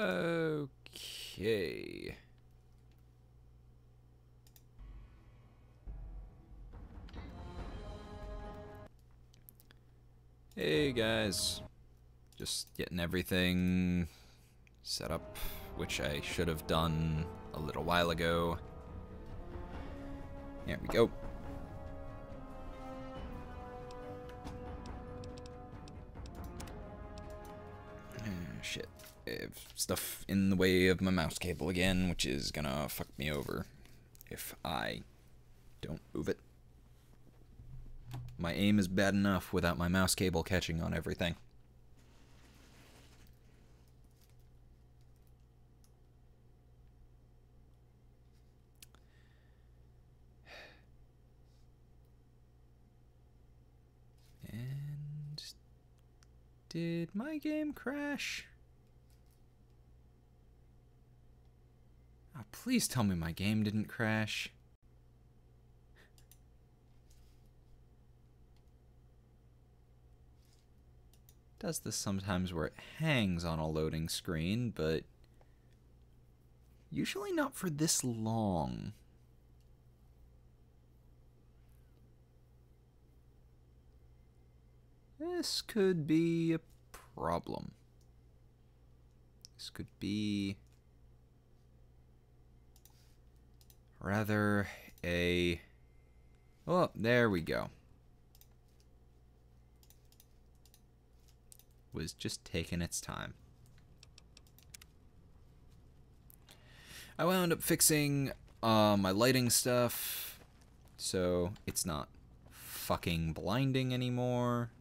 Okay. Hey guys. Just getting everything set up, which I should have done a little while ago. There we go. Shit. I have stuff in the way of my mouse cable again, which is gonna fuck me over if I don't move it. My aim is bad enough without my mouse cable catching on everything. And did my game crash? Oh, please tell me my game didn't crash. Does this sometimes where it hangs on a loading screen, but usually not for this long. This could be a problem. This could be rather a... Oh, there we go. Was just taking its time. I wound up fixing my lighting stuff, so it's not fucking blinding anymore.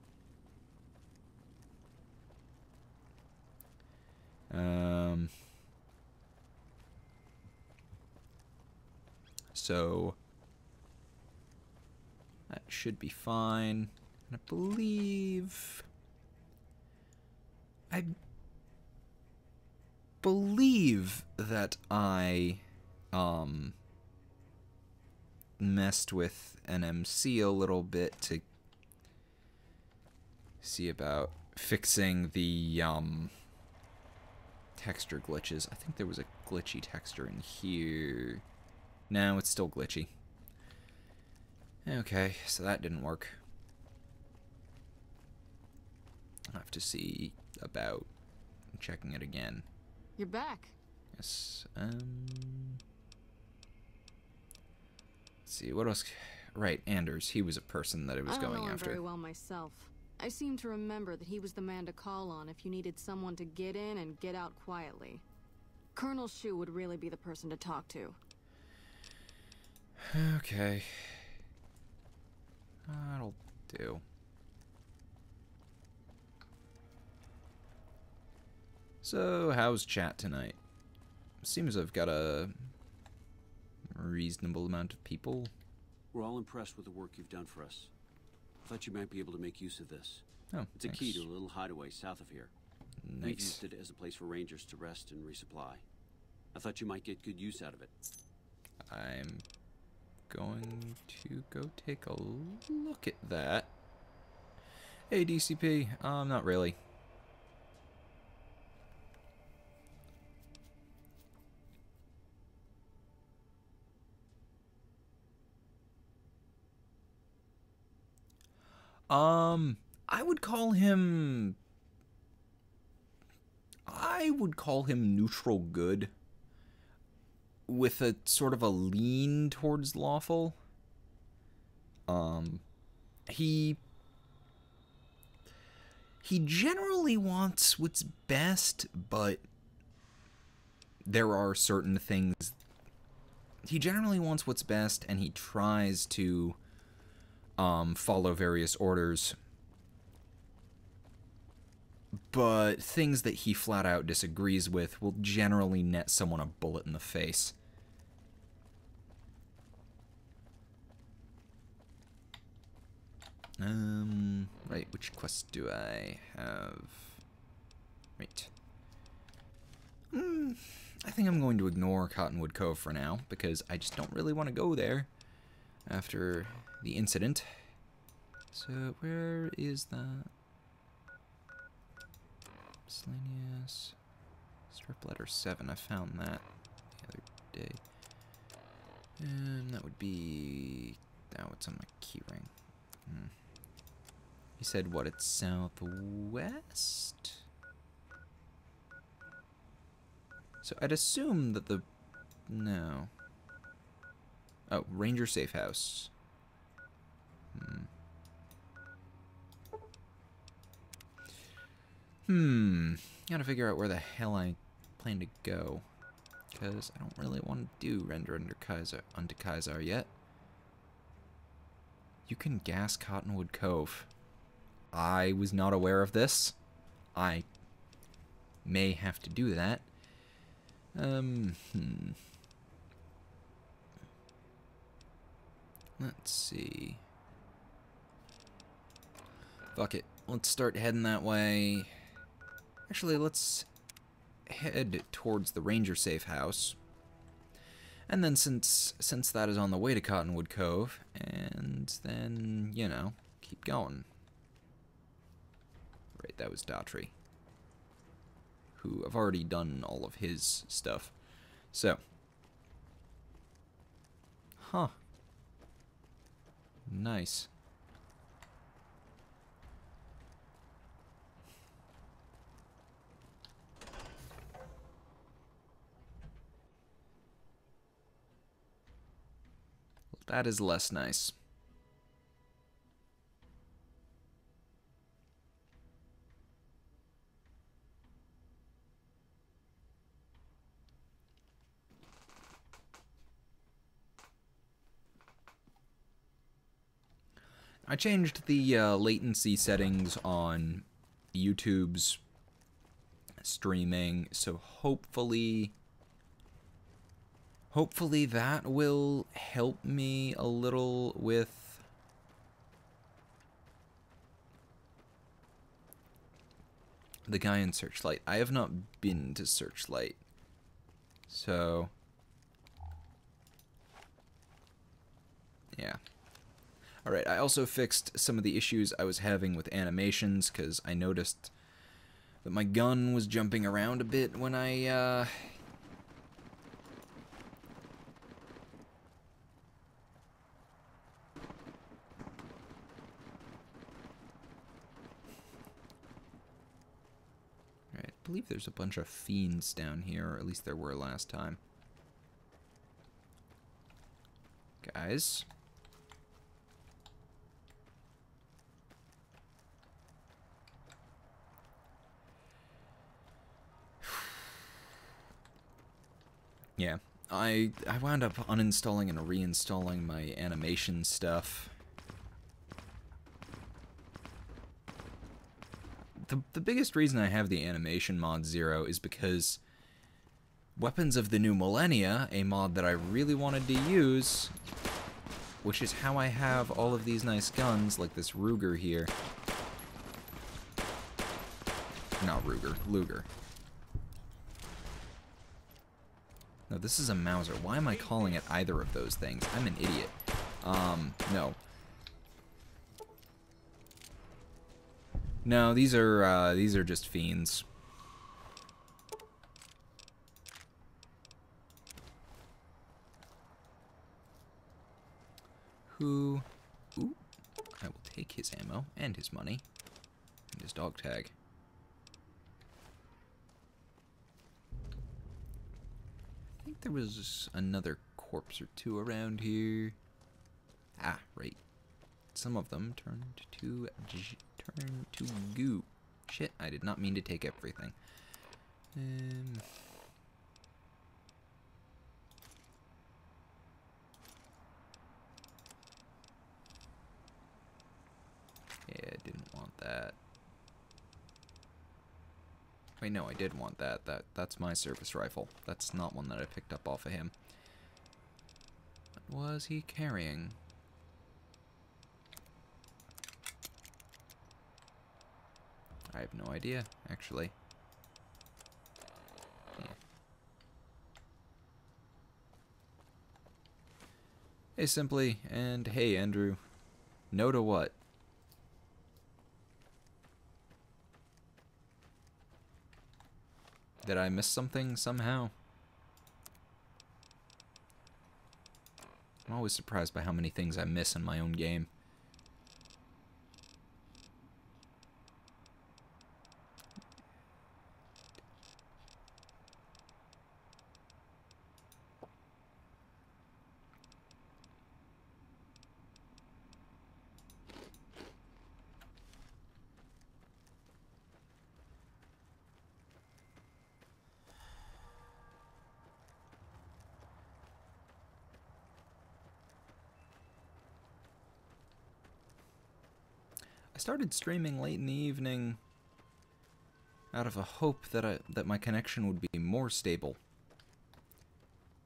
So that should be fine. And I believe that I messed with NMC a little bit to see about fixing the texture glitches. I think there was a glitchy texture in here. No, it's still glitchy. Okay, so that didn't work. I'll have to see about checking it again. You're back. Yes. Let's see, what else? Right, Anders. He was a person that I was going I don't know him after. very well myself. I seem to remember that he was the man to call on if you needed someone to get in and get out quietly. Colonel Shu would really be the person to talk to. Okay. That'll do. So, how's chat tonight? Seems I've got a reasonable amount of people. We're all impressed with the work you've done for us. Thought you might be able to make use of this. Oh, it's thanks. a key to a little hideaway south of here. Nice. We've used it as a place for rangers to rest and resupply. I thought you might get good use out of it. I'm going to go take a look at that. Hey, DCP. Not really. I would call him neutral good with a sort of a lean towards lawful. He generally wants what's best, but there are certain things. He generally wants what's best, and he tries to follow various orders. But things that he flat out disagrees with will generally net someone a bullet in the face. Right, which quests do I have? Right. I think I'm going to ignore Cottonwood Cove for now, because I just don't really want to go there after the incident. So, where is that? Miscellaneous. Strip letter 7, I found that the other day. And that would be... oh, it's on my keyring. He said, what, it's southwest? So I'd assume that the... no. Oh, Ranger Safe House. Gotta figure out where the hell I plan to go. Because I don't really want to do Render under Kaiser yet. You can gas Cottonwood Cove. I was not aware of this. I may have to do that. Let's see. Fuck it. Let's start heading that way. Actually, let's head towards the Ranger Safe House. And then since that is on the way to Cottonwood Cove, and then, you know, keep going. Right, that was Daughtry, who I've already done all of his stuff. So. Huh. Nice. That is less nice. I changed the latency settings on YouTube's streaming, so hopefully that will help me a little with the guy in Searchlight. I have not been to Searchlight, so yeah. Alright, I also fixed some of the issues I was having with animations, because I noticed that my gun was jumping around a bit when I, I believe there's a bunch of fiends down here, or at least there were last time. Guys. Yeah, I wound up uninstalling and reinstalling my animation stuff. The biggest reason I have the animation mod 0 is because Weapons of the New Millennia, a mod that I really wanted to use, which is how I have all of these nice guns, like this Ruger here. Not Ruger, Luger. No, this is a Mauser. Why am I calling it either of those things? I'm an idiot. No. No, these are just fiends. Ooh, I will take his ammo and his money and his dog tag. I think there was another corpse or two around here. Ah, right. Some of them turned to goo. Shit, I did not mean to take everything. Yeah, I didn't want that. Wait, no, I did want that. That's my service rifle. That's not one that I picked up off of him. What was he carrying? I have no idea, actually. Yeah. Hey, Simply, and hey, Andrew. No to what? Did I miss something somehow? I'm always surprised by how many things I miss in my own game. I started streaming late in the evening out of a hope that my connection would be more stable.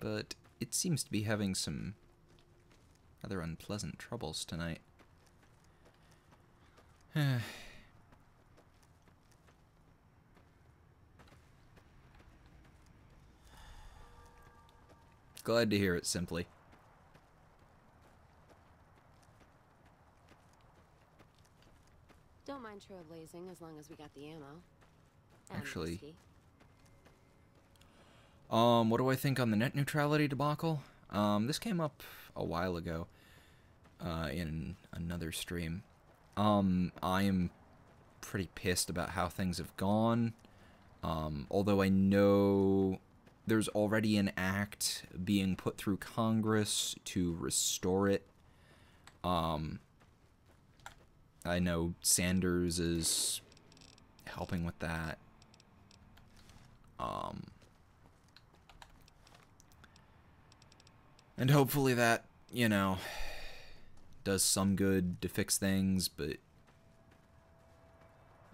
But it seems to be having some rather unpleasant troubles tonight. Glad to hear it, Simply. Don't mind trailblazing as long as we got the ammo. And Actually, whiskey. what do I think on the net neutrality debacle? This came up a while ago, in another stream. I am pretty pissed about how things have gone. Although I know there's already an act being put through Congress to restore it. I know Sanders is helping with that. And hopefully that, you know, does some good to fix things, but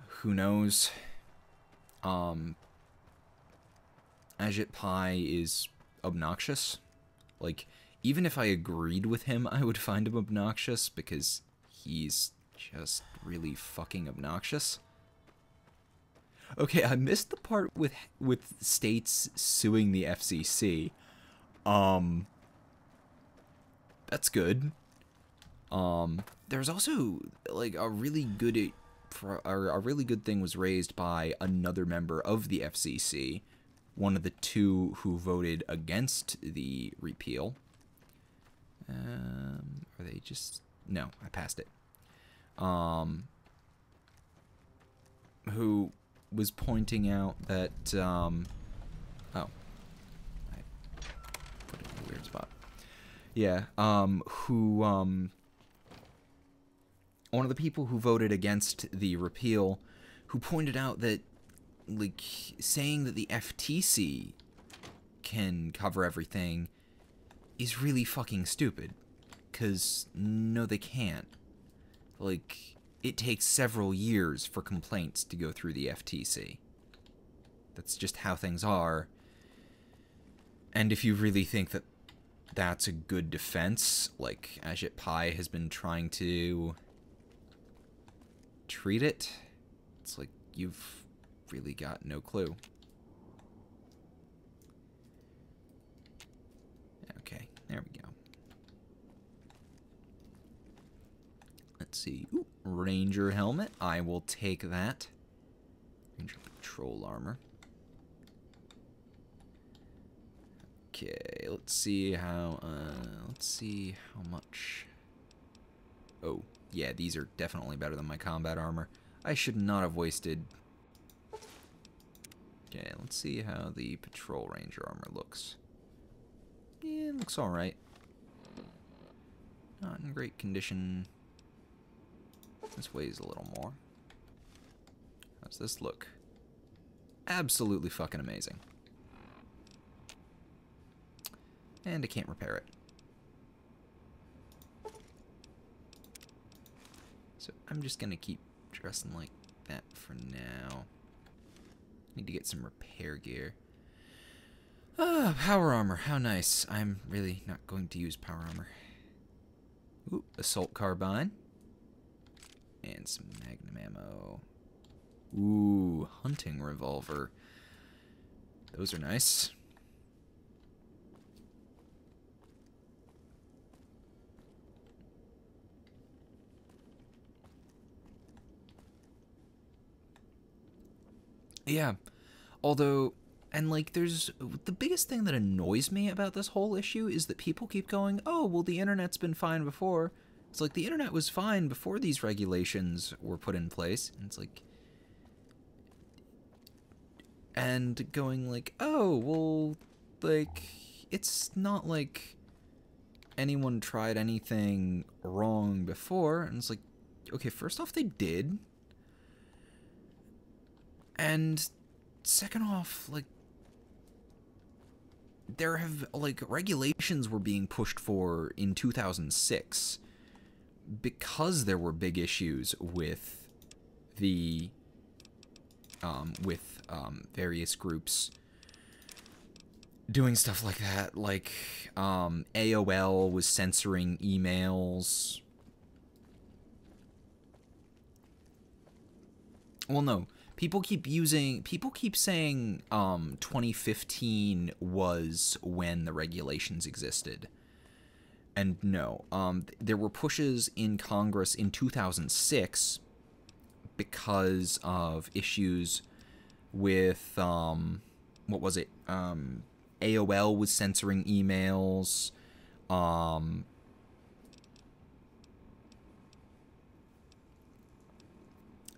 who knows? Ajit Pai is obnoxious. Like, even if I agreed with him, I would find him obnoxious because he's just really fucking obnoxious. Okay, I missed the part with states suing the FCC. That's good. There's also like a really good thing was raised by another member of the FCC, one of the two who voted against the repeal. Are they just... No, I passed it. Who was pointing out that, oh. I put it in a weird spot. Yeah, one of the people who voted against the repeal, who pointed out that, like, saying that the FTC can cover everything is really fucking stupid. 'Cause, no, they can't. Like, it takes several years for complaints to go through the FTC. That's just how things are. And if you really think that that's a good defense, like Ajit Pai has been trying to treat it, it's like you've really got no clue. Okay, there we go. Let's see. Ooh, Ranger helmet. I will take that. Ranger patrol armor. Okay, let's see how much. Oh, yeah, these are definitely better than my combat armor. I should not have wasted. Okay, let's see how the patrol ranger armor looks. Yeah, it looks alright. Not in great condition. This weighs a little more. How's this look? Absolutely fucking amazing. And I can't repair it. So I'm just gonna keep dressing like that for now. Need to get some repair gear. Ah, power armor. How nice. I'm really not going to use power armor. Ooh, assault carbine. And some magnum ammo. Ooh, hunting revolver. Those are nice. Yeah, although And, like, there's... The biggest thing that annoys me about this whole issue is that people keep going, oh, well, the internet's been fine before. It's like, the internet was fine before these regulations were put in place. And it's like... And going like, oh, well, like, it's not like anyone tried anything wrong before. And it's like, okay, first off, they did. And second off, like, there have, like, regulations were being pushed for in 2006 because there were big issues with the, various groups doing stuff like that. Like, AOL was censoring emails. Well, no. People keep saying 2015 was when the regulations existed. And no, there were pushes in Congress in 2006 because of issues with, what was it? AOL was censoring emails,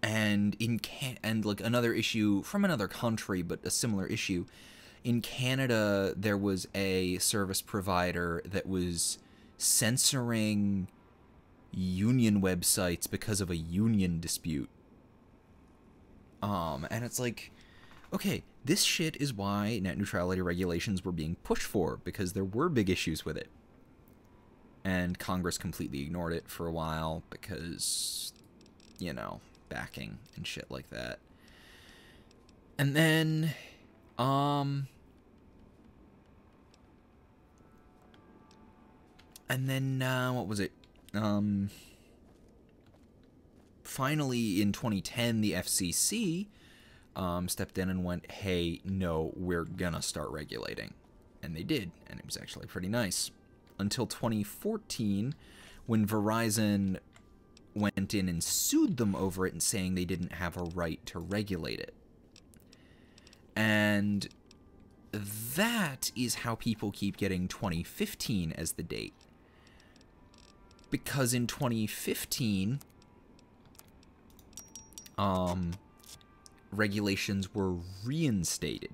and like another issue from another country, but a similar issue. In Canada, there was a service provider that was censoring union websites because of a union dispute. And it's like, okay, this shit is why net neutrality regulations were being pushed for, because there were big issues with it. And Congress completely ignored it for a while because, you know, backing and shit like that. And then, what was it? Finally, in 2010, the FCC stepped in and went, hey, no, we're gonna start regulating. And they did, and it was actually pretty nice. Until 2014, when Verizon went in and sued them over it and saying they didn't have a right to regulate it. And that is how people keep getting 2015 as the date. Because in 2015, regulations were reinstated.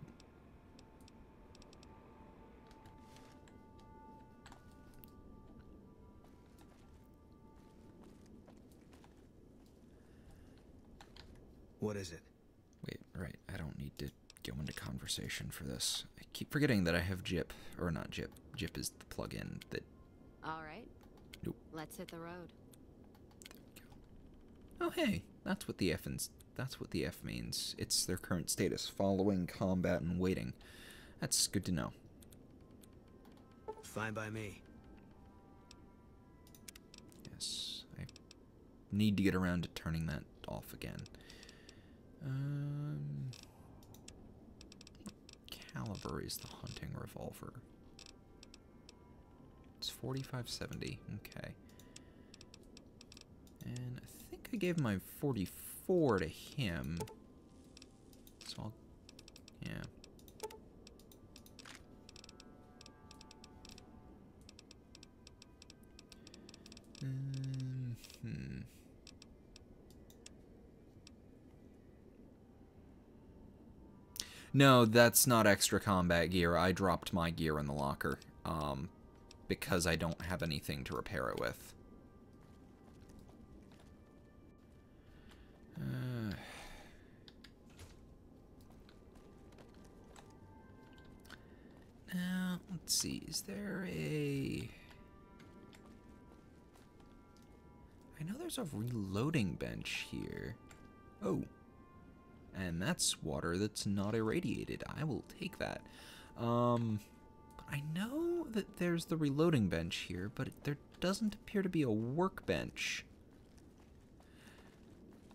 What is it? Wait, right, I don't need to go into conversation for this. I keep forgetting that I have Jip, or not Jip. Jip is the plugin that... All right. Nope. Let's hit the road. Oh, hey, that's what the F means. It's their current status, following, combat, and waiting. That's good to know. Fine by me. Yes, I need to get around to turning that off again. Caliber is the hunting revolver. It's 4570. Okay. And I think I gave my 44 to him. So I'll... yeah. No, that's not extra combat gear. I dropped my gear in the locker, because I don't have anything to repair it with. Now, let's see, is there a... I know there's a reloading bench here. Oh. And that's water that's not irradiated. I will take that. I know that there's the reloading bench here, but there doesn't appear to be a workbench.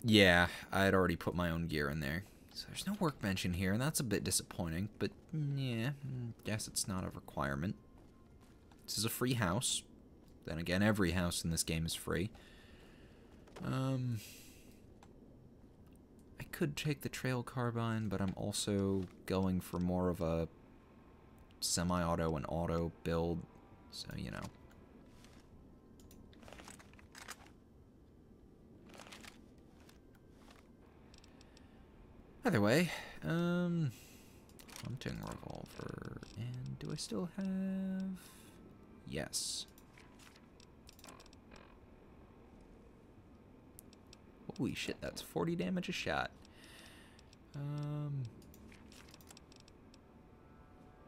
Yeah, I had already put my own gear in there. So there's no workbench in here, and that's a bit disappointing. But, yeah, guess it's not a requirement. This is a free house. Then again, every house in this game is free. I could take the trail carbine, but I'm also going for more of a semi-auto and auto build, so you know. Either way, hunting revolver, and do I still have... Yes. Holy shit, that's 40 damage a shot.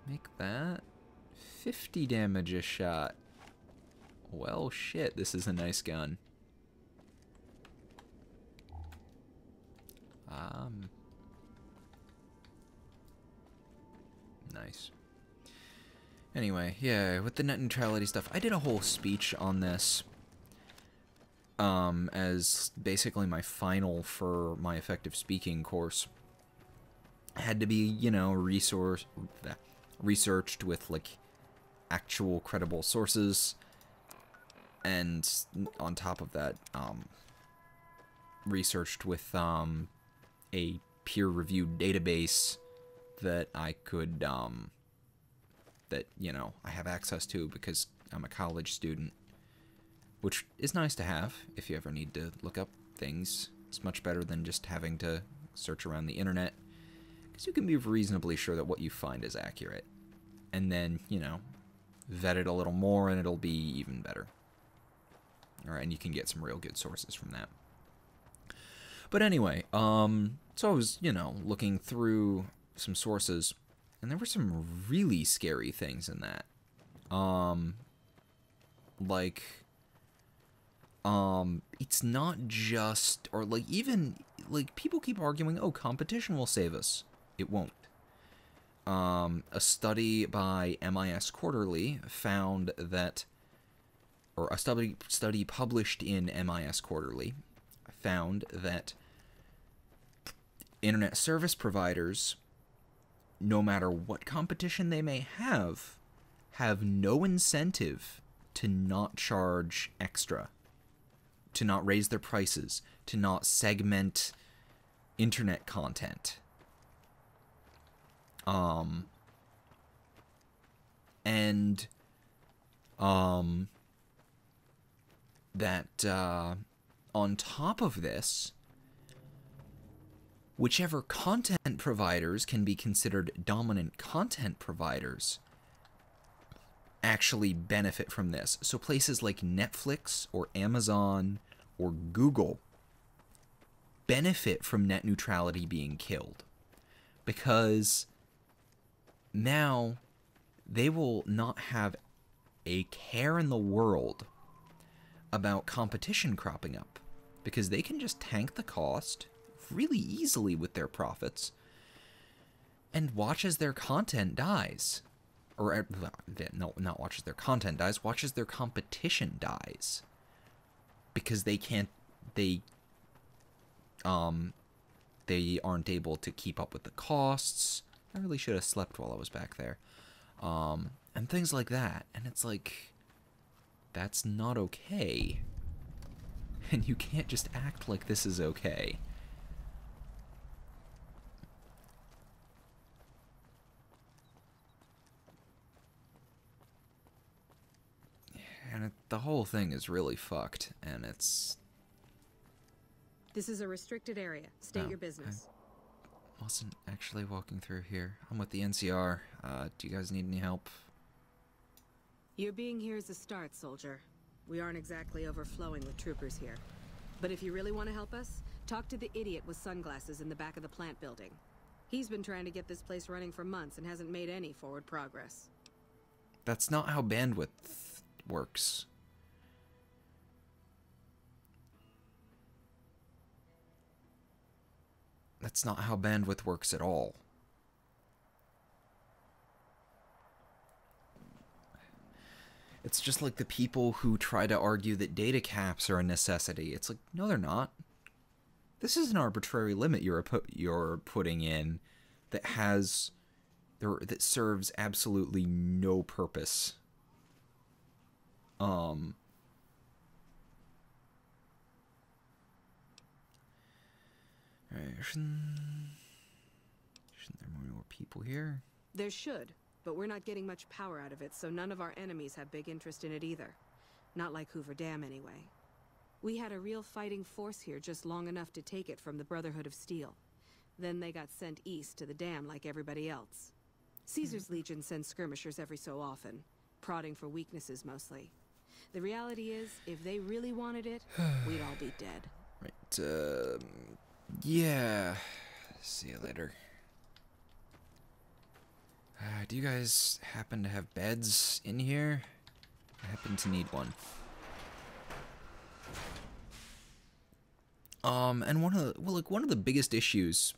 Make that 50 damage a shot. Well, shit, this is a nice gun. Nice. Anyway, yeah, with the net neutrality stuff, I did a whole speech on this. As basically my final for my effective speaking course. Had to be, you know, researched with, like, actual credible sources. And on top of that, researched with, a peer-reviewed database that I could, that, you know, I have access to because I'm a college student. Which is nice to have if you ever need to look up things. It's much better than just having to search around the internet. Because you can be reasonably sure that what you find is accurate. And then, you know, vet it a little more and it'll be even better. Alright, and you can get some real good sources from that. But anyway, so I was, you know, looking through some sources, and there were some really scary things in that. Like, it's not just, or like even, like people keep arguing, oh, competition will save us. It won't. A study by MIS Quarterly found that, or a study published in MIS Quarterly found that internet service providers, no matter what competition they may have no incentive to not charge extra, to not raise their prices, to not segment internet content. On top of this, whichever content providers can be considered dominant content providers actually benefit from this. So places like Netflix or Amazon or Google benefit from net neutrality being killed, because now they will not have a care in the world about competition cropping up, because they can just tank the cost really easily with their profits and watch as their content dies. Or, no, not watches their content dies, watches their competition dies. Because they can't, they aren't able to keep up with the costs. I really should have slept while I was back there. And things like that. And it's like, that's not okay. And you can't just act like this is okay. And the whole thing is really fucked, and it's... This is a restricted area. State your business. I wasn't actually walking through here. I'm with the NCR. Do you guys need any help? Your being here is a start, soldier. We aren't exactly overflowing with troopers here. But if you really want to help us, talk to the idiot with sunglasses in the back of the plant building. He's been trying to get this place running for months and hasn't made any forward progress. That's not how bandwidth works. That's not how bandwidth works at all. It's just like the people who try to argue that data caps are a necessity. It's like, no, they're not. This is an arbitrary limit you're putting in that that serves absolutely no purpose. Alright, Shouldn't there be more people here? There should, but we're not getting much power out of it, so none of our enemies have big interest in it either. Not like Hoover Dam, anyway. We had a real fighting force here just long enough to take it from the Brotherhood of Steel. Then they got sent east to the dam like everybody else. Caesar's Legion sends skirmishers every so often, prodding for weaknesses mostly. The reality is, if they really wanted it, we'd all be dead. Right, yeah. See you later. Do you guys happen to have beds in here? I happen to need one. And one of the biggest issues,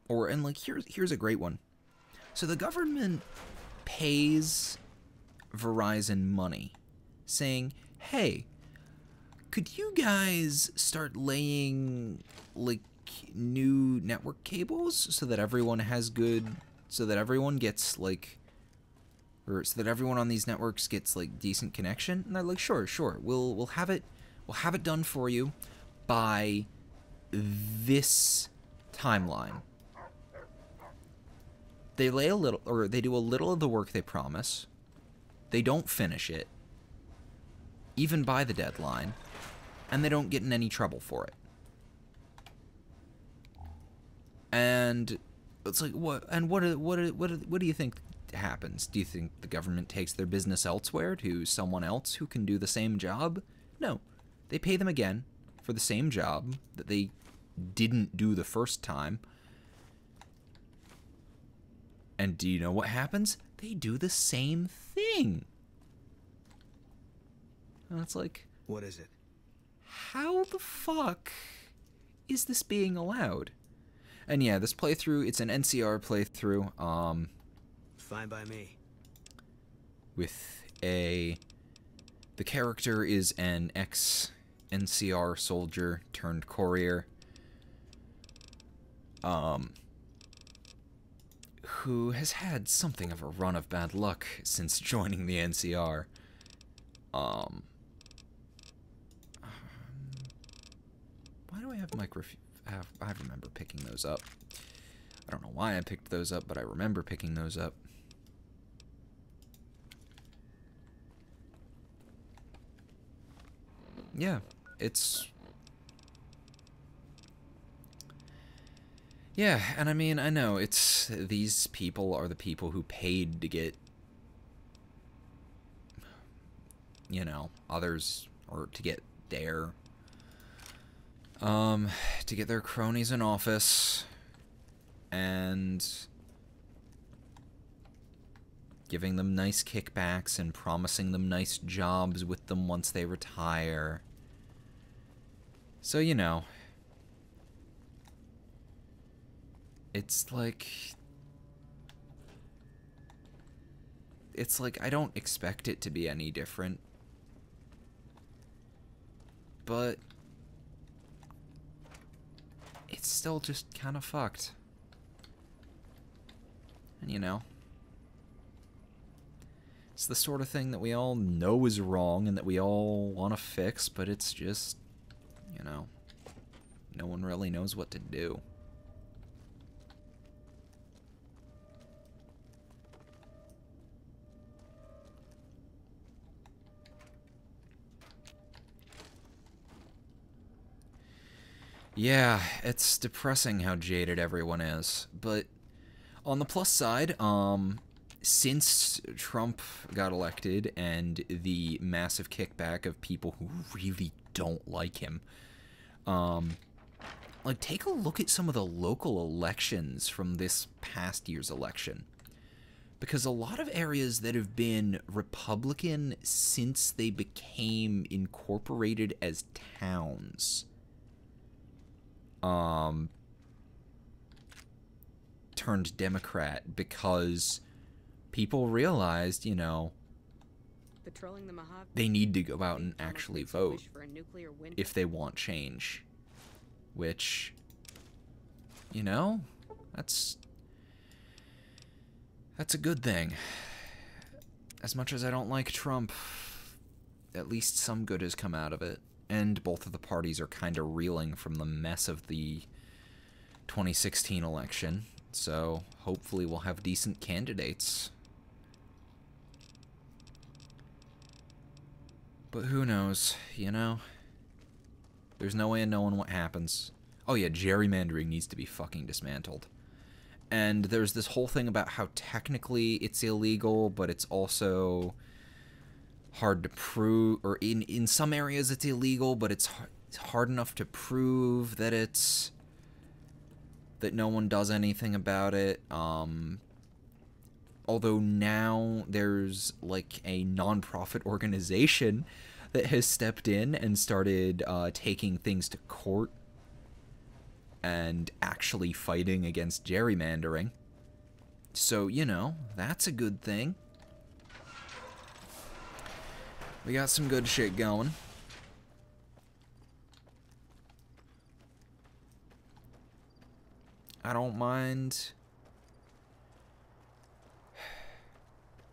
here's a great one. So the government pays Verizon money, saying, "Hey, could you guys start laying like new network cables so that everyone has good, so that everyone gets like, or so that everyone on these networks gets like decent connection?" And they're like, "Sure, we'll have it done for you by this timeline." They lay a little, or they do a little of the work they promise. They don't finish it, even by the deadline, and they don't get in any trouble for it. And it's like, what? And what do you think happens? Do you think the government takes their business elsewhere to someone else who can do the same job? No, they pay them again for the same job that they didn't do the first time. And do you know what happens? They do the same thing. And it's like, What is it? how the fuck is this being allowed? And yeah, this playthrough, it's an NCR playthrough, Fine by me. with the character is an ex-NCR soldier turned courier, who has had something of a run of bad luck since joining the NCR. Why do I have I remember picking those up. I don't know why I picked those up, but I remember picking those up. Yeah, yeah, and I mean, I know, these people are the people who paid to get, you know, others, or to get their cronies in office, and giving them nice kickbacks and promising them nice jobs with them once they retire. So, you know, it's like I don't expect it to be any different, but it's still just kind of fucked. And you know, it's the sort of thing that we all know is wrong and that we all want to fix, but it's just, you know, no one really knows what to do. Yeah, it's depressing how jaded everyone is, but on the plus side, since Trump got elected and the massive kickback of people who really don't like him, like, take a look at some of the local elections from this past year's election. Because a lot of areas that have been Republican since they became incorporated as towns, turned Democrat because people realized, you know, Patrolling the Mojave, they need to go out and actually vote wish for a nuclear winter. if they want change. Which, you know, that's a good thing. As much as I don't like Trump, at least some good has come out of it. And both of the parties are kind of reeling from the mess of the 2016 election, so hopefully we'll have decent candidates. But who knows, you know? There's no way of knowing what happens. Oh yeah, gerrymandering needs to be fucking dismantled. And there's this whole thing about how technically it's illegal, but it's also hard to prove, or in some areas it's illegal, but it's hard enough to prove that it's that no one does anything about it. Although now there's like a non-profit organization that has stepped in and started taking things to court and actually fighting against gerrymandering. So, you know, that's a good thing. We got some good shit going. I don't mind.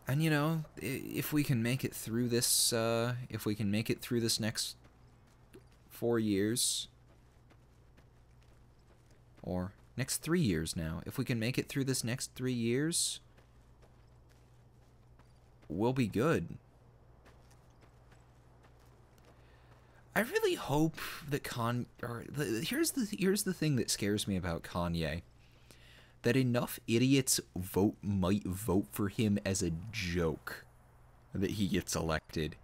And you know, if we can make it through this, next 4 years, or next 3 years now, if we can make it through this next 3 years, we'll be good. I really hope that here's the thing that scares me about Kanye. That enough idiots might vote for him as a joke that he gets elected.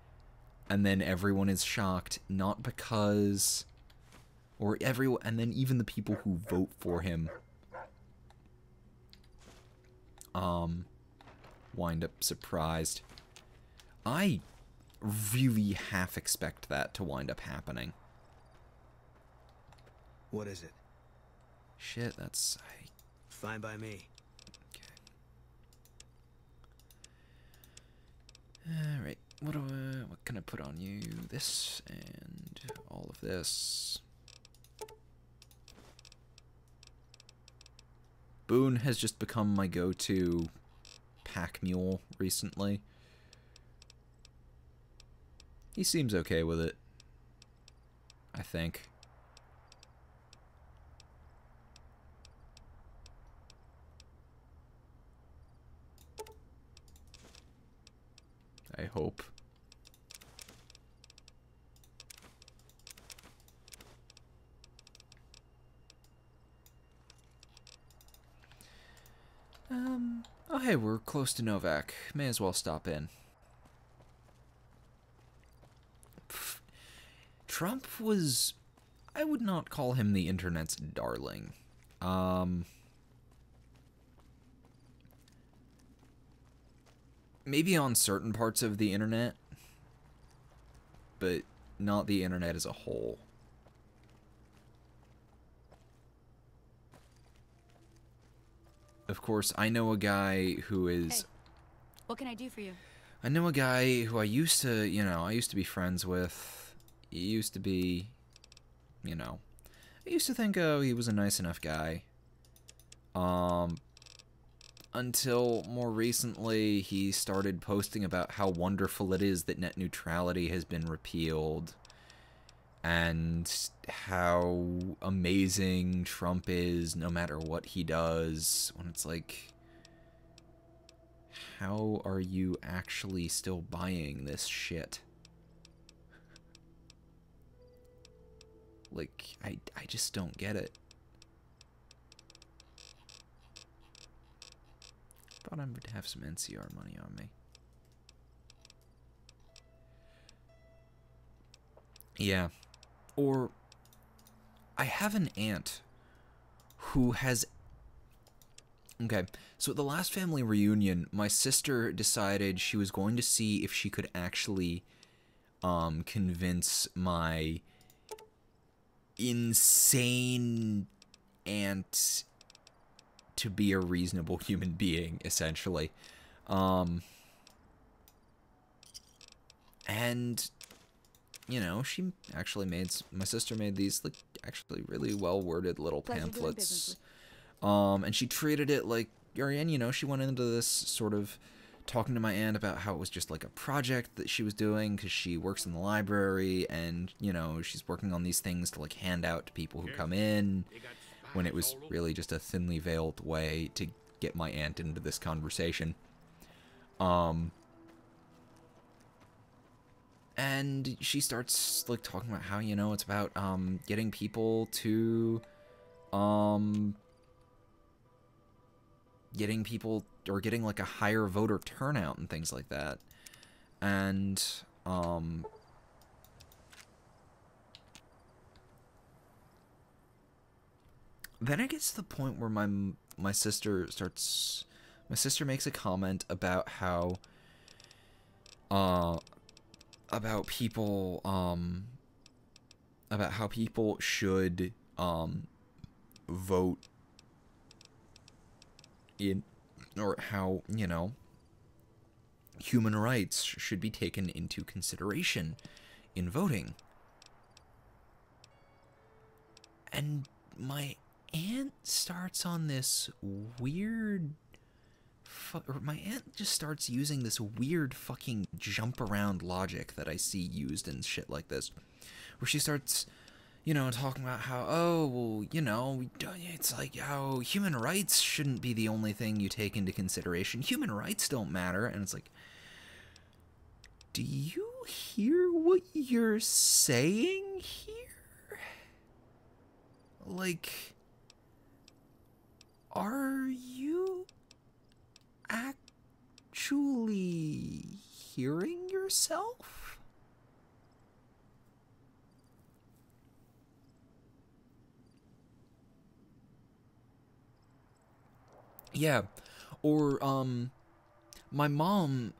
And then everyone is shocked, not because... and then even the people who vote for him wind up surprised. I really half expect that to wind up happening. What is it? Shit, that's... Fine by me. Okay. Alright, what can I put on you? This and all of this. Boone has just become my go-to pack mule recently. He seems okay with it, I think. I hope. Oh hey, we're close to Novak. May as well stop in. Trump was... I would not call him the internet's darling. Maybe on certain parts of the internet, but not the internet as a whole. Of course, I know a guy who is... Hey, what can I do for you? I know a guy who I used to, I used to be friends with. He used to be, I used to think, oh, he was a nice enough guy. Until more recently, he started posting about how wonderful it is that net neutrality has been repealed, and how amazing Trump is no matter what he does, when it's like, how are you actually still buying this shit? Like, I just don't get it. Thought I would have some NCR money on me. Yeah. Or, I have an aunt who has... Okay, so at the last family reunion, my sister decided she was going to see if she could actually convince my insane aunt to be a reasonable human being, essentially. And, she actually my sister made these, like, actually really well-worded little pamphlets. And she treated it like, and, she went into this sort of talking to my aunt about how it was just like a project that she was doing because she works in the library, and, she's working on these things to, like, hand out to people who come in. when it was really just a thinly veiled way to get my aunt into this conversation. And she starts, like, talking about how, you know, it's about, getting people to, getting, like, a higher voter turnout and things like that. And, then it gets to the point where my sister makes a comment about how, about how people should, vote in, or how, you know, human rights should be taken into consideration in voting. And my aunt starts on this weird... my aunt just starts using this weird fucking jump around logic that I see used in shit like this. Where she starts, you know, talking about how, oh, well, you know, it's like how human rights shouldn't be the only thing you take into consideration. Human rights don't matter. And it's like, do you hear what you're saying here? Like, are you actually hearing yourself? Yeah. Or, my mom,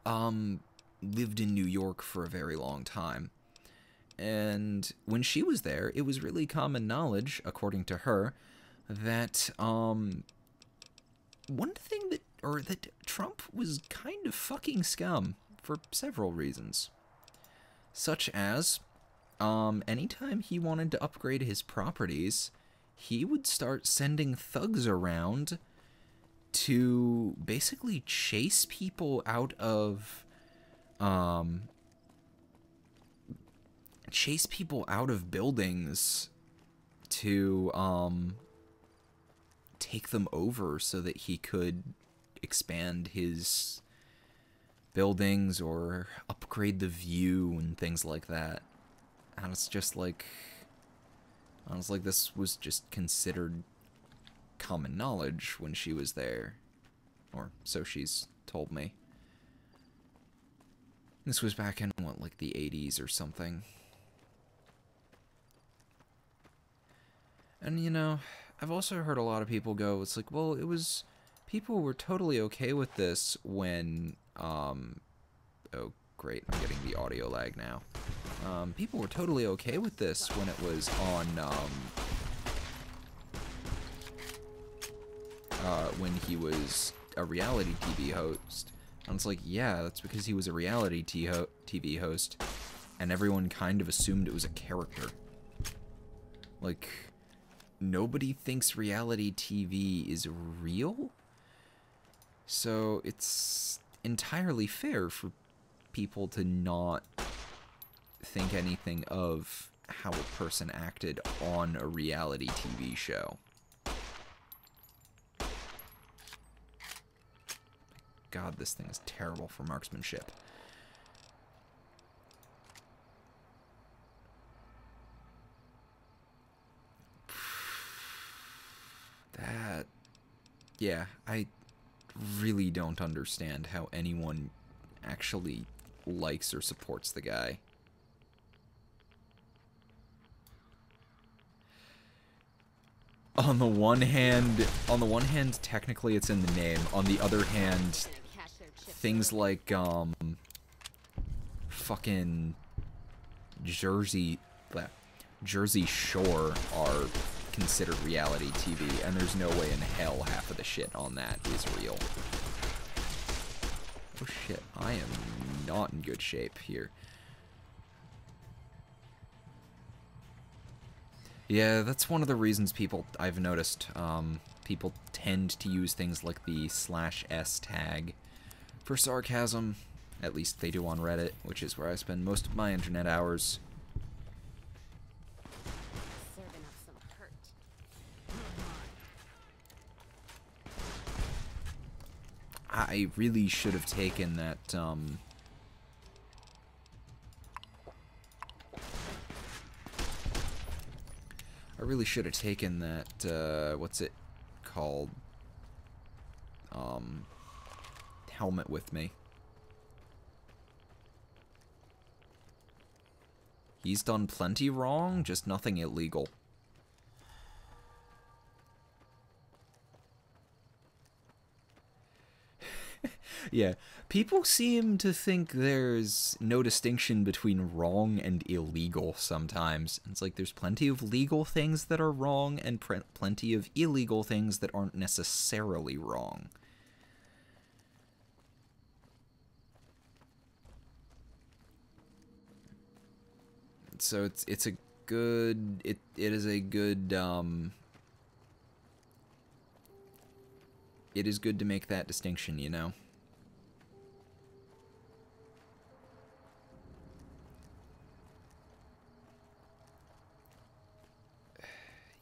lived in New York for a very long time. And when she was there, it was really common knowledge, according to her, that, one thing that Trump was kind of fucking scum for several reasons. Such as, anytime he wanted to upgrade his properties, he would start sending thugs around to basically chase people out of, buildings to, take them over so that he could expand his buildings or upgrade the view and things like that. And it's just like, honestly, this was just considered common knowledge when she was there, or so she's told me. This was back in, what, like the 80s or something. And, you know, I've also heard a lot of people go, it's like, well, people were totally okay with this when, oh, great, I'm getting the audio lag now. People were totally okay with this when it was on, when he was a reality TV host. And it's like, yeah, that's because he was a reality TV host, and everyone kind of assumed it was a character. Like, nobody thinks reality TV is real, so it's entirely fair for people to not think anything of how a person acted on a reality TV show. God, this thing is terrible for marksmanship. Yeah, I really don't understand how anyone actually likes or supports the guy. On the one hand, technically it's in the name. On the other hand, things like, fucking Jersey Shore are considered reality TV, and there's no way in hell half of the shit on that is real. Oh shit, I am not in good shape here. Yeah, that's one of the reasons I've noticed, people tend to use things like the /s tag for sarcasm. At least they do on Reddit, which is where I spend most of my internet hours. I really should have taken that, I really should have taken that, what's it called? Helmet with me. He's done plenty wrong, just nothing illegal. Yeah, people seem to think there's no distinction between wrong and illegal sometimes. It's like there's plenty of legal things that are wrong and plenty of illegal things that aren't necessarily wrong. So it's a good it is a good it is good to make that distinction, you know.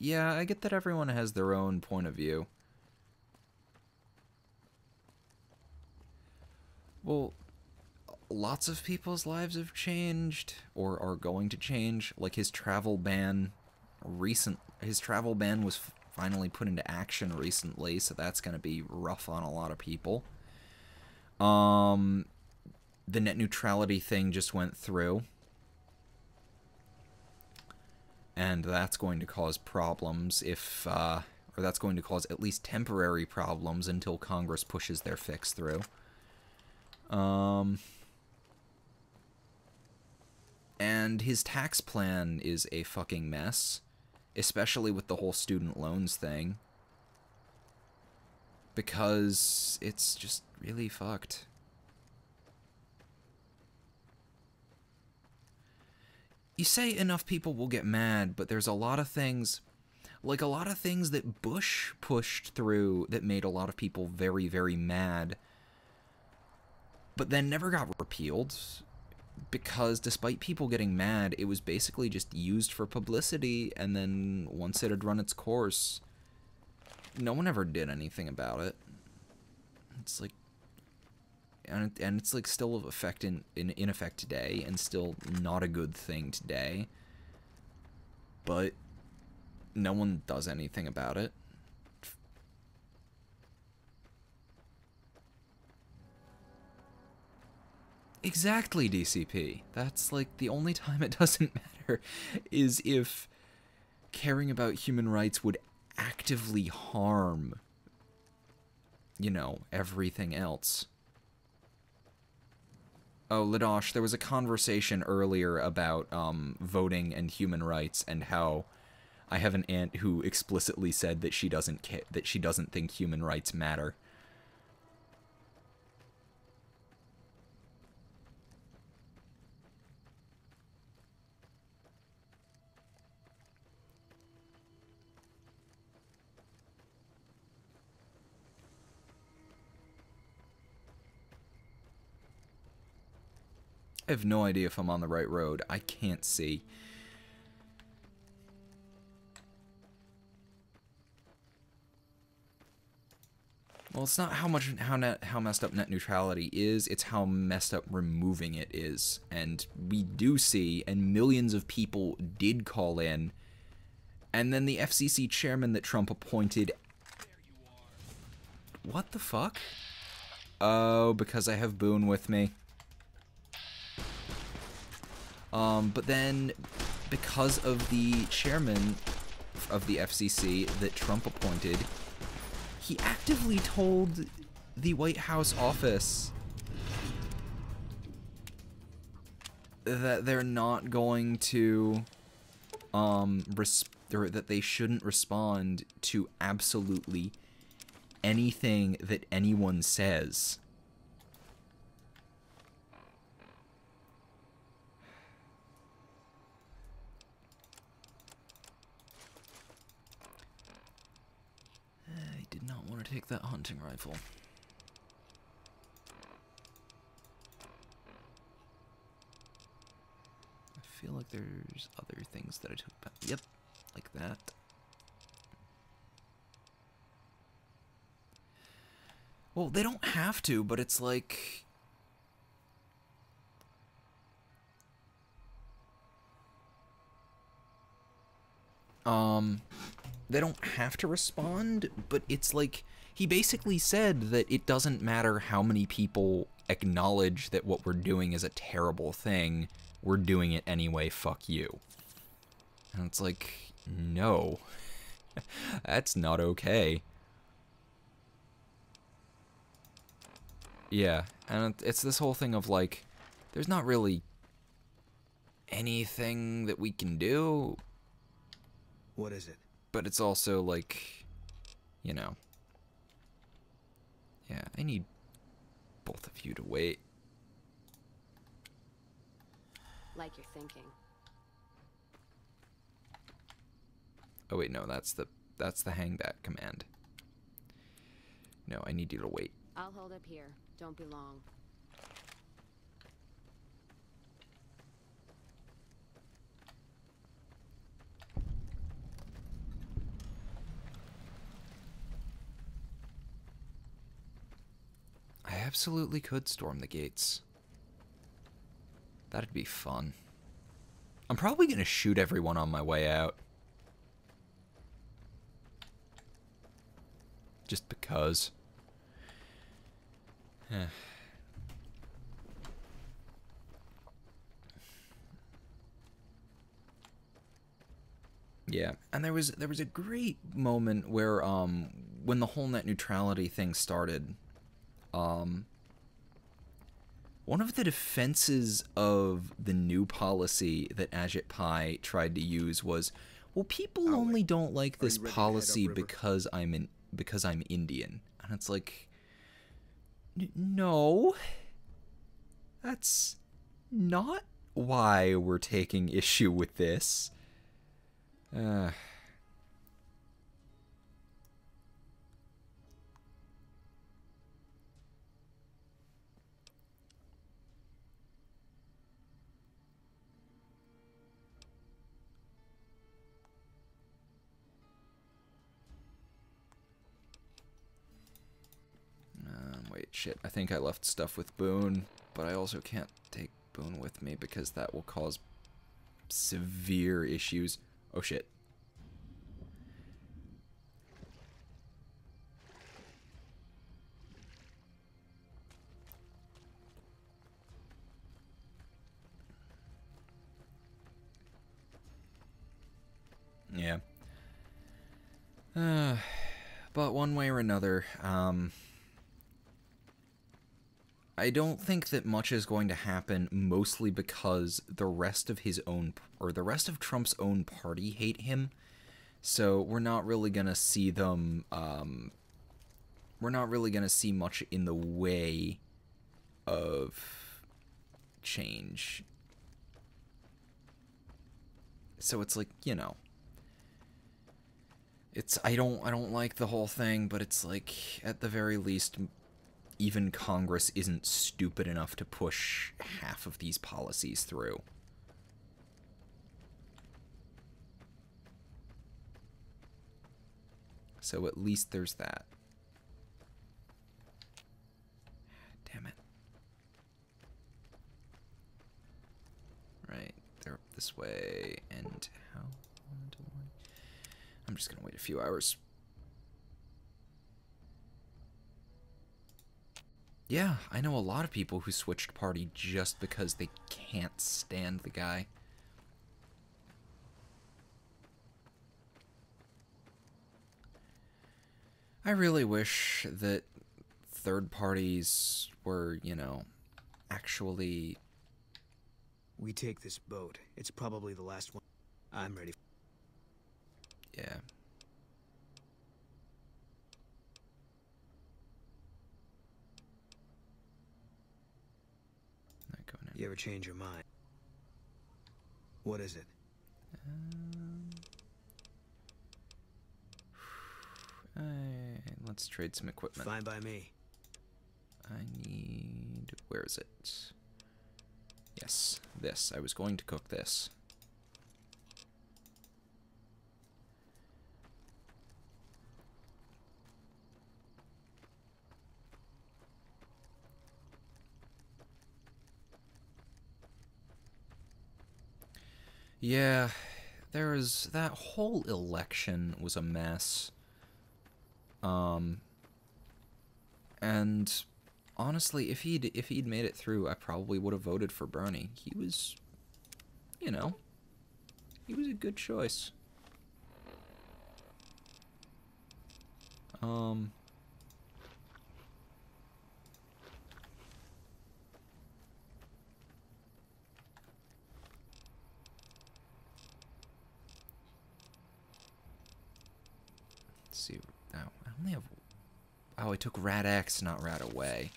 Yeah, I get that everyone has their own point of view. Well, lots of people's lives have changed or are going to change. Like his travel ban was finally put into action recently, so that's going to be rough on a lot of people. The net neutrality thing just went through. And that's going to cause problems if, or that's going to cause at least temporary problems until Congress pushes their fix through. And his tax plan is a fucking mess, especially with the whole student loans thing. Because it's just really fucked. You say enough people will get mad, but there's a lot of things, like a lot of things that Bush pushed through that made a lot of people very, very mad, but then never got repealed, because despite people getting mad, it was basically just used for publicity, and then once it had run its course, no one ever did anything about it. It's like, and it's like still in effect today, and still not a good thing today. But no one does anything about it. Exactly, DCP. That's like the only time it doesn't matter is if caring about human rights would actively harm, you know, everything else. Oh, Ladosh, there was a conversation earlier about voting and human rights, and how I have an aunt who explicitly said that she doesn't think human rights matter. I have no idea if I'm on the right road. I can't see. Well, it's not how messed up net neutrality is, it's how messed up removing it is. And we do see, and millions of people did call in, and then the FCC chairman that Trump appointed... What the fuck? Oh, because I have Boone with me. But then, because of the chairman of the FCC that Trump appointed, he actively told the White House office that they're not going to, or that they shouldn't respond to absolutely anything that anyone says. I did not want to take that hunting rifle. I feel like there's other things that I took back. Yep, like that. Well, they don't have to, but it's like... They don't have to respond, but it's like... He basically said that it doesn't matter how many people acknowledge that what we're doing is a terrible thing, we're doing it anyway, fuck you. And it's like, no. That's not okay. Yeah, and it's this whole thing of like, there's not really anything that we can do. What is it? But it's also like, you know. Yeah, I need both of you to wait. Like you're thinking. Oh wait, no, that's the hang back command. No, I need you to wait. I'll hold up here. Don't be long. I absolutely could storm the gates. That'd be fun. I'm probably gonna shoot everyone on my way out. Just because. Yeah, and there was a great moment where when the whole net neutrality thing started, one of the defenses of the new policy that Ajit Pai tried to use was, well, people only don't like this policy because I'm Indian. And it's like, no, that's not why we're taking issue with this. Wait, shit. I think I left stuff with Boone, but I also can't take Boone with me because that will cause severe issues. Oh, shit. Yeah. But one way or another, I don't think that much is going to happen, mostly because the rest of Trump's own party hate him. So we're not really gonna see them, we're not really gonna see much in the way of change. So it's like, you know, I don't like the whole thing, but it's like, at the very least, even Congress isn't stupid enough to push half of these policies through. So at least there's that. Damn it. Right, they're up this way, and how? I'm just gonna wait a few hours. Yeah, I know a lot of people who switched party just because they can't stand the guy. I really wish that third parties were, you know, actually... We take this boat. It's probably the last one. I'm ready. Yeah. Not going in. You ever change your mind? What is it? Let's trade some equipment. Fine by me. I need... Where is it? Yes, this. I was going to cook this. Yeah, that whole election was a mess. And honestly, if he'd made it through, I probably would have voted for Bernie. He was, you know, he was a good choice. Let's see. Now, I only have. Oh, I took Rat X, not Rat Away.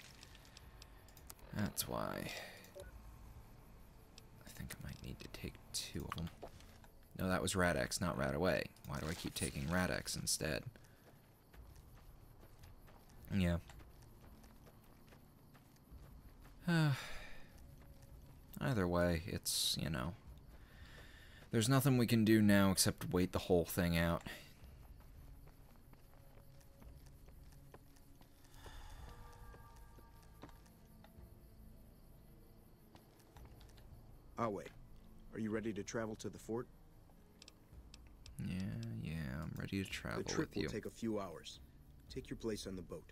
That's why. I think I might need to take 2 of them. No, that was Rat X, not Rat Away. Why do I keep taking Rat X instead? Yeah. Either way, it's, you know. There's nothing we can do now except wait the whole thing out. I'll wait. Are you ready to travel to the fort? Yeah, I'm ready to travel The trip with you. will take a few hours. Take your place on the boat.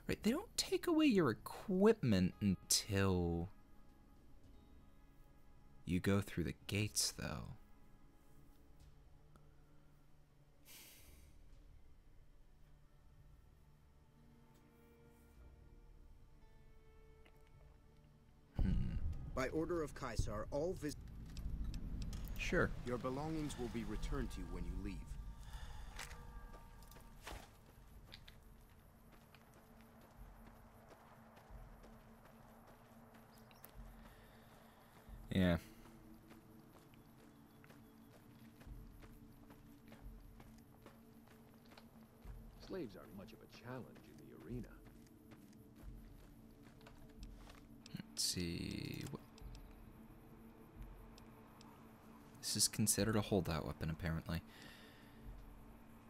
Right, they don't take away your equipment until you go through the gates, though. By order of Caesar, all Sure. your belongings will be returned to you when you leave. Yeah. Slaves aren't much of a challenge in the arena. Let's see. This is considered a holdout weapon, apparently.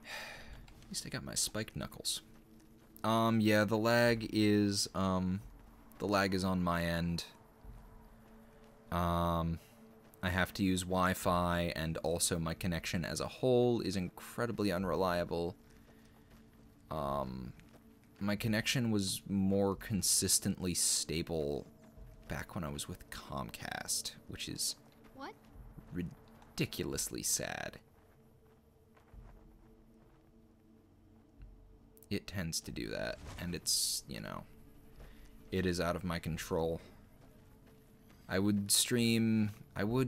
At least I got my spiked knuckles. Yeah, the lag is on my end. I have to use Wi-Fi, and also my connection as a whole is incredibly unreliable. My connection was more consistently stable back when I was with Comcast, which is What? ridiculously sad. It tends to do that, and it's, you know, it is out of my control. I would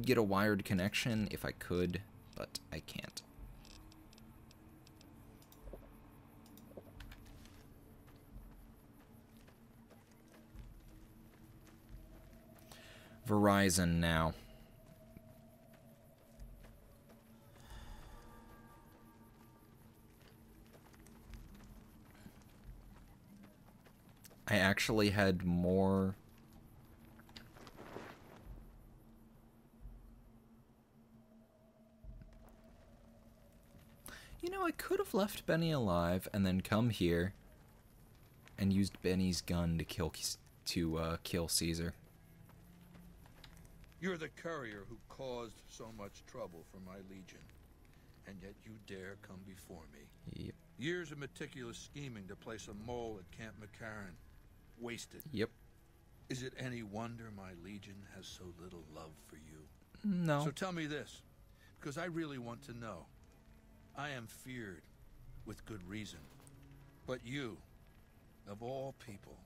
get a wired connection if I could, but I can't. Verizon now. I actually had more... You know, I could have left Benny alive and then come here and used Benny's gun to kill Caesar. You're the courier who caused so much trouble for my legion, and yet you dare come before me. Yep. Years of meticulous scheming to place a mole at Camp McCarran. Wasted. Yep. Is it any wonder my legion has so little love for you? No. So tell me this, because I really want to know. I am feared, with good reason. But you, of all people,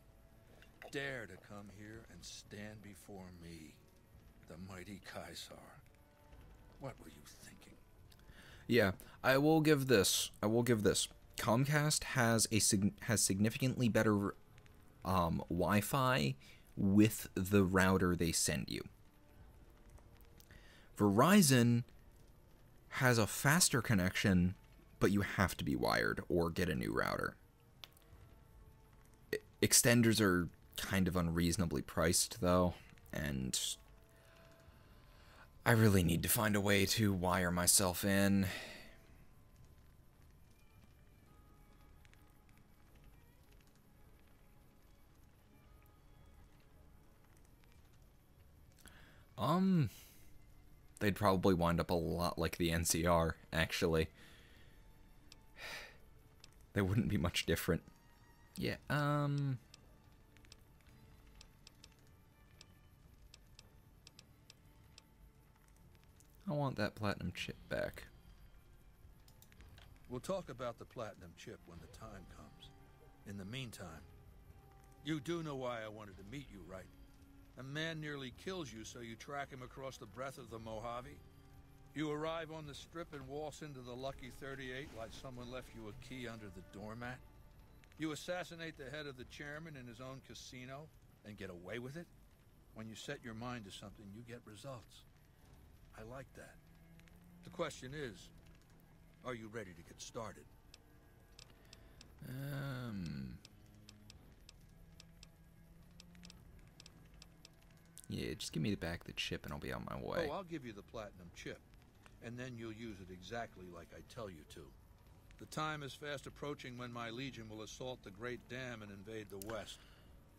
dare to come here and stand before me, the mighty Caesar. What were you thinking? Yeah, I will give this. Comcast has significantly better Wi-Fi with the router they send you. Verizon has a faster connection, but you have to be wired or get a new router. Extenders are kind of unreasonably priced, though, and I really need to find a way to wire myself in. They'd probably wind up a lot like the NCR, actually. They wouldn't be much different. Yeah, I want that platinum chip back. We'll talk about the platinum chip when the time comes. In the meantime, you do know why I wanted to meet you, right? A man nearly kills you, so you track him across the breadth of the Mojave. You arrive on the strip and waltz into the Lucky 38 like someone left you a key under the doormat. You assassinate the head of the chairman in his own casino and get away with it. When you set your mind to something, you get results. I like that. The question is, are you ready to get started? Yeah, just give me back the chip and I'll be on my way. Oh, I'll give you the platinum chip, and then you'll use it exactly like I tell you to. The time is fast approaching when my legion will assault the Great Dam and invade the West.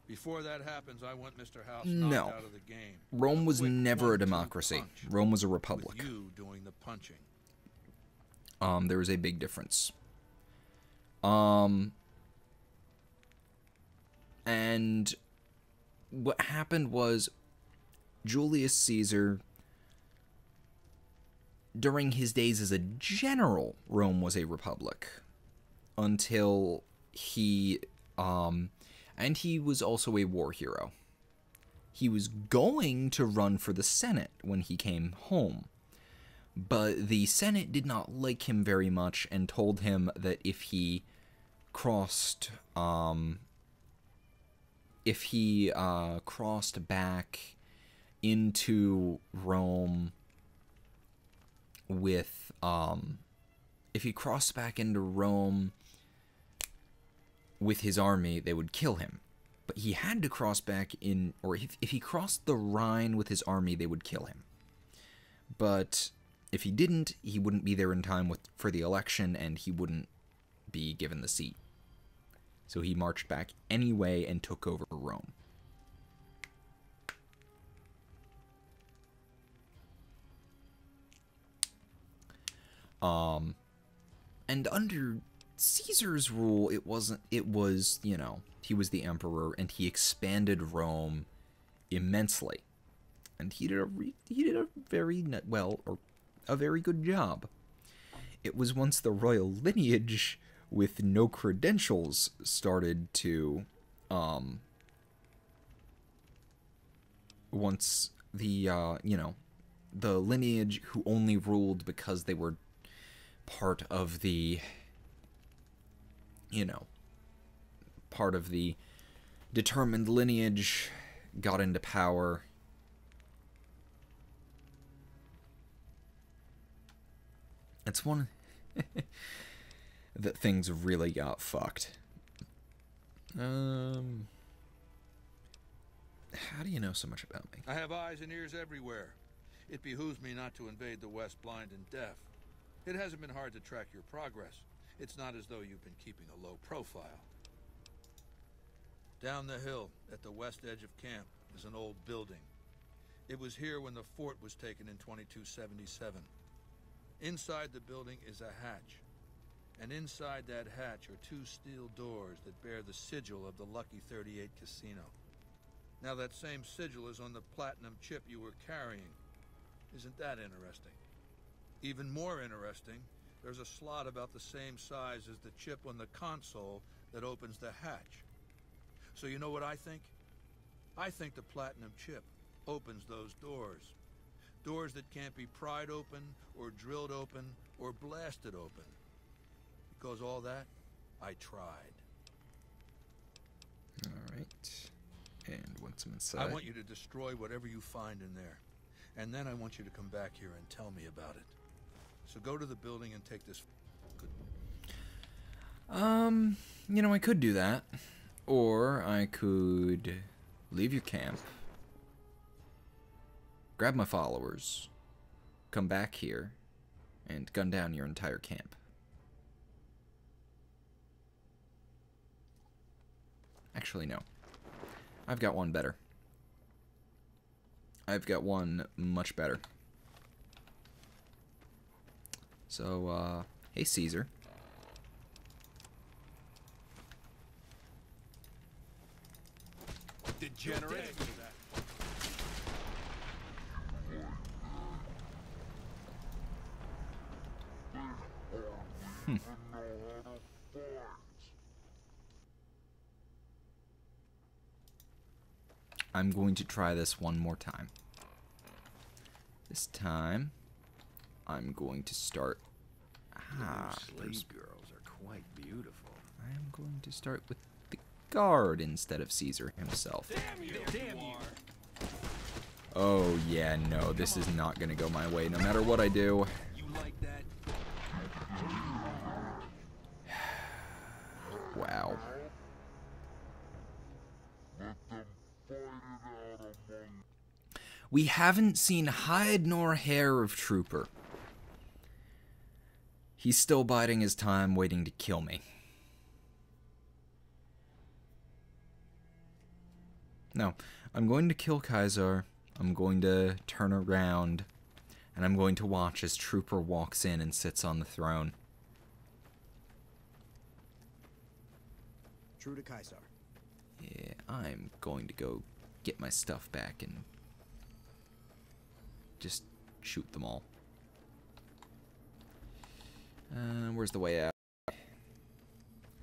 Before that happens, I want Mr. House knocked out of the game. Rome was Quick never a 1-2 democracy. punch, Rome was a republic. with you doing the punching. There is a big difference. And what happened was Julius Caesar, during his days as a general, Rome was a republic. Until he, and he was also a war hero. He was going to run for the Senate when he came home. But the Senate did not like him very much and told him that if he crossed back into Rome with, if he crossed back into Rome with his army, they would kill him. But he had to cross back in, or if he crossed the Rhine with his army, they would kill him. But if he didn't, he wouldn't be there in time for the election, and he wouldn't be given the seat. So he marched back anyway and took over Rome. And under Caesar's rule, it was, you know, he was the emperor, and he expanded Rome immensely. And he did a very well, or a very good job. It was once the royal lineage with no credentials started to, once the, you know, the lineage who only ruled because they were part of the, you know, part of the determined lineage got into power. It's one that things really got fucked. How do you know so much about me? I have eyes and ears everywhere. It behooves me not to invade the West blind and deaf. It hasn't been hard to track your progress. It's not as though you've been keeping a low profile. Down the hill, at the west edge of camp, is an old building. It was here when the fort was taken in 2277. Inside the building is a hatch. And inside that hatch are two steel doors that bear the sigil of the Lucky 38 casino. Now that same sigil is on the platinum chip you were carrying. Isn't that interesting? Even more interesting, there's a slot about the same size as the chip on the console that opens the hatch. So you know what I think? I think the platinum chip opens those doors. Doors that can't be pried open, or drilled open, or blasted open. Because all that, I tried. Alright. And once I'm inside, I want you to destroy whatever you find in there. And then I want you to come back here and tell me about it. So go to the building and take this good... you know, I could do that. Or I could leave your camp, grab my followers, come back here, and gun down your entire camp. Actually, no. I've got one better. I've got one much better. So, hey, Caesar. Degenerate. I'm going to try this one more time. This time, I'm going to start. Slave girls are quite beautiful. I am going to start with the guard instead of Caesar himself. Damn you! Oh yeah, no, this is not gonna go my way no matter what I do. You like that? Wow. We haven't seen hide nor hair of Trooper. He's still biding his time, waiting to kill me. No, I'm going to kill Caesar. I'm going to turn around, and I'm going to watch as Trooper walks in and sits on the throne. True to Caesar. Yeah, I'm going to go get my stuff back and just shoot them all. Where's the way out? I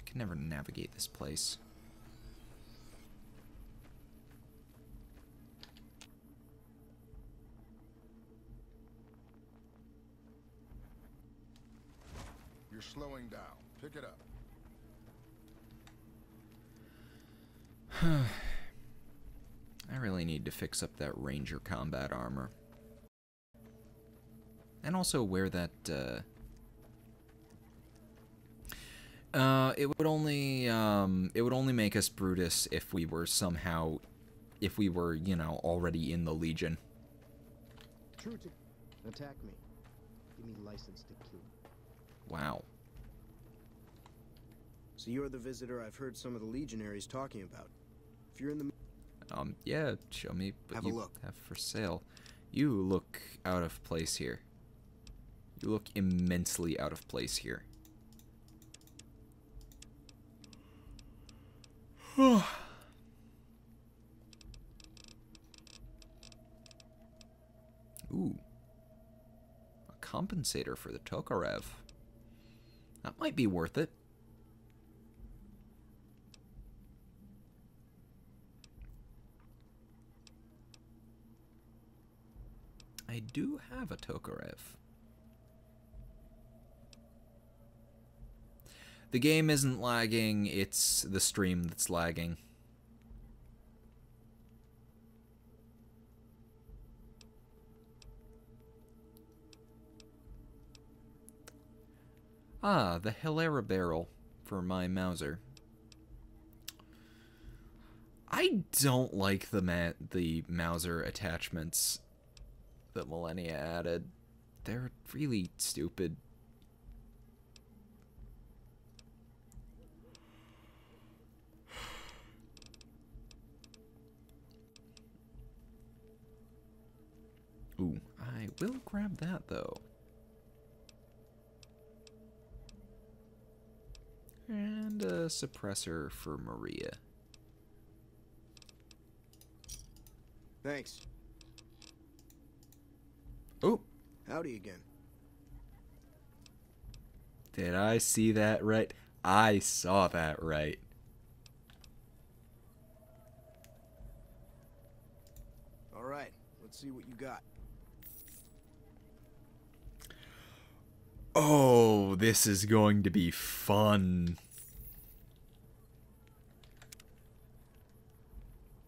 can never navigate this place. You're slowing down. Pick it up. I really need to fix up that Ranger combat armor. And also wear that, it would only make us Brutus if we were somehow, you know, already in the Legion. True to... Attack me. Give me license to kill. Wow. So you're the visitor I've heard some of the legionaries talking about. If you're in the... Yeah, show me what Have a you look. have for sale. You look out of place here. You look immensely out of place here. Ooh. A compensator for the Tokarev. That might be worth it. I do have a Tokarev. The game isn't lagging, it's the stream that's lagging. Ah, the Hilera barrel for my Mauser. I don't like the Mauser attachments that Millennia added. They're really stupid. Ooh, I will grab that though. And a suppressor for Maria. Thanks. Oh! Howdy again. Did I see that right? I saw that right. Alright, let's see what you got. Oh, this is going to be fun.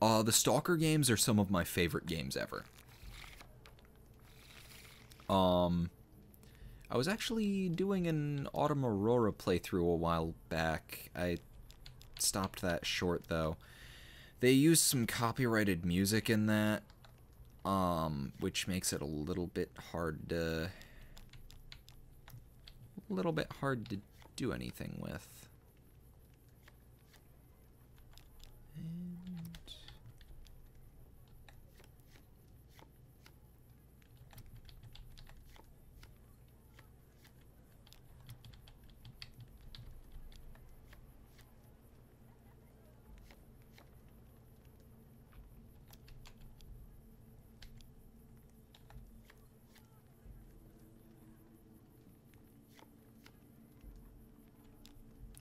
The Stalker games are some of my favorite games ever. I was actually doing an Autumn Aurora playthrough a while back. I stopped that short, though. They used some copyrighted music in that, which makes it a little bit hard to do anything with.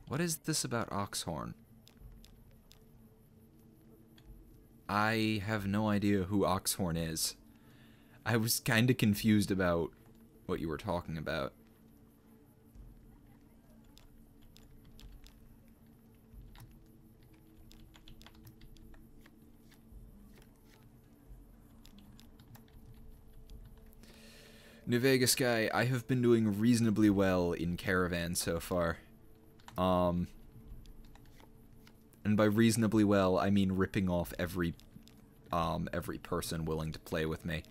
What is this about Oxhorn? I have no idea who Oxhorn is. I was kind of confused about what you were talking about. New Vegas guy, I have been doing reasonably well in Caravan so far. And by reasonably well, I mean ripping off every person willing to play with me.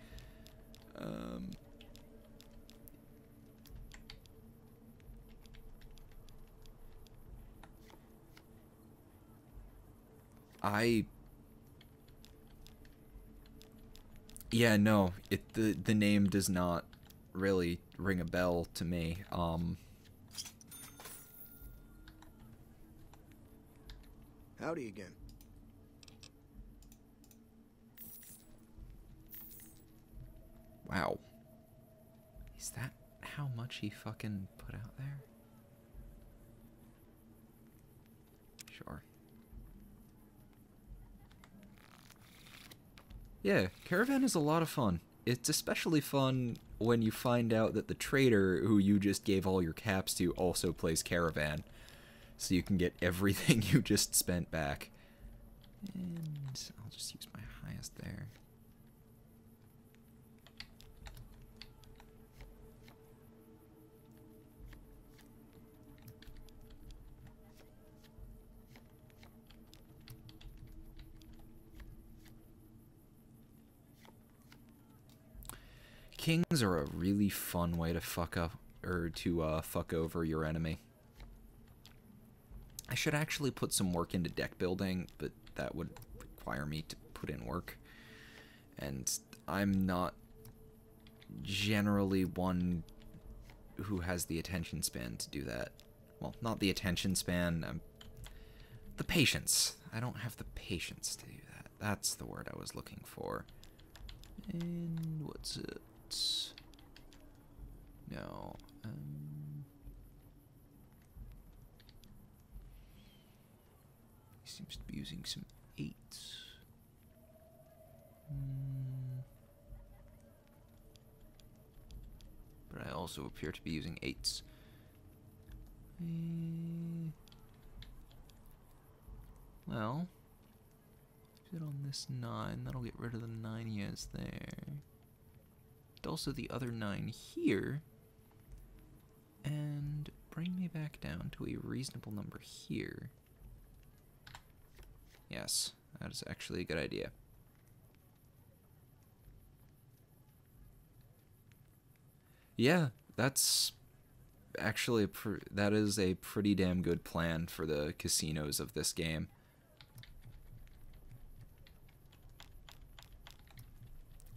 Yeah, no, the name does not really ring a bell to me. Howdy again. Wow. Is that how much he fucking put out there? Sure. Yeah, Caravan is a lot of fun. It's especially fun when you find out that the trader who you just gave all your caps to also plays Caravan. So you can get everything you just spent back. And I'll just use my highest there. Kings are a really fun way to fuck up, or to fuck over your enemy. I should actually put some work into deck building, but that would require me to put in work. And I'm not generally one who has the attention span to do that. Well, not the attention span, the patience. I don't have the patience to do that. That's the word I was looking for. And what's it? No. He seems to be using some 8s. But I also appear to be using 8s. Well, sit on this 9. That'll get rid of the 9 he has there. Also the other 9 here, and bring me back down to a reasonable number here. Yes, that is actually a good idea. Yeah, that's actually that is a pretty damn good plan for the casinos of this game.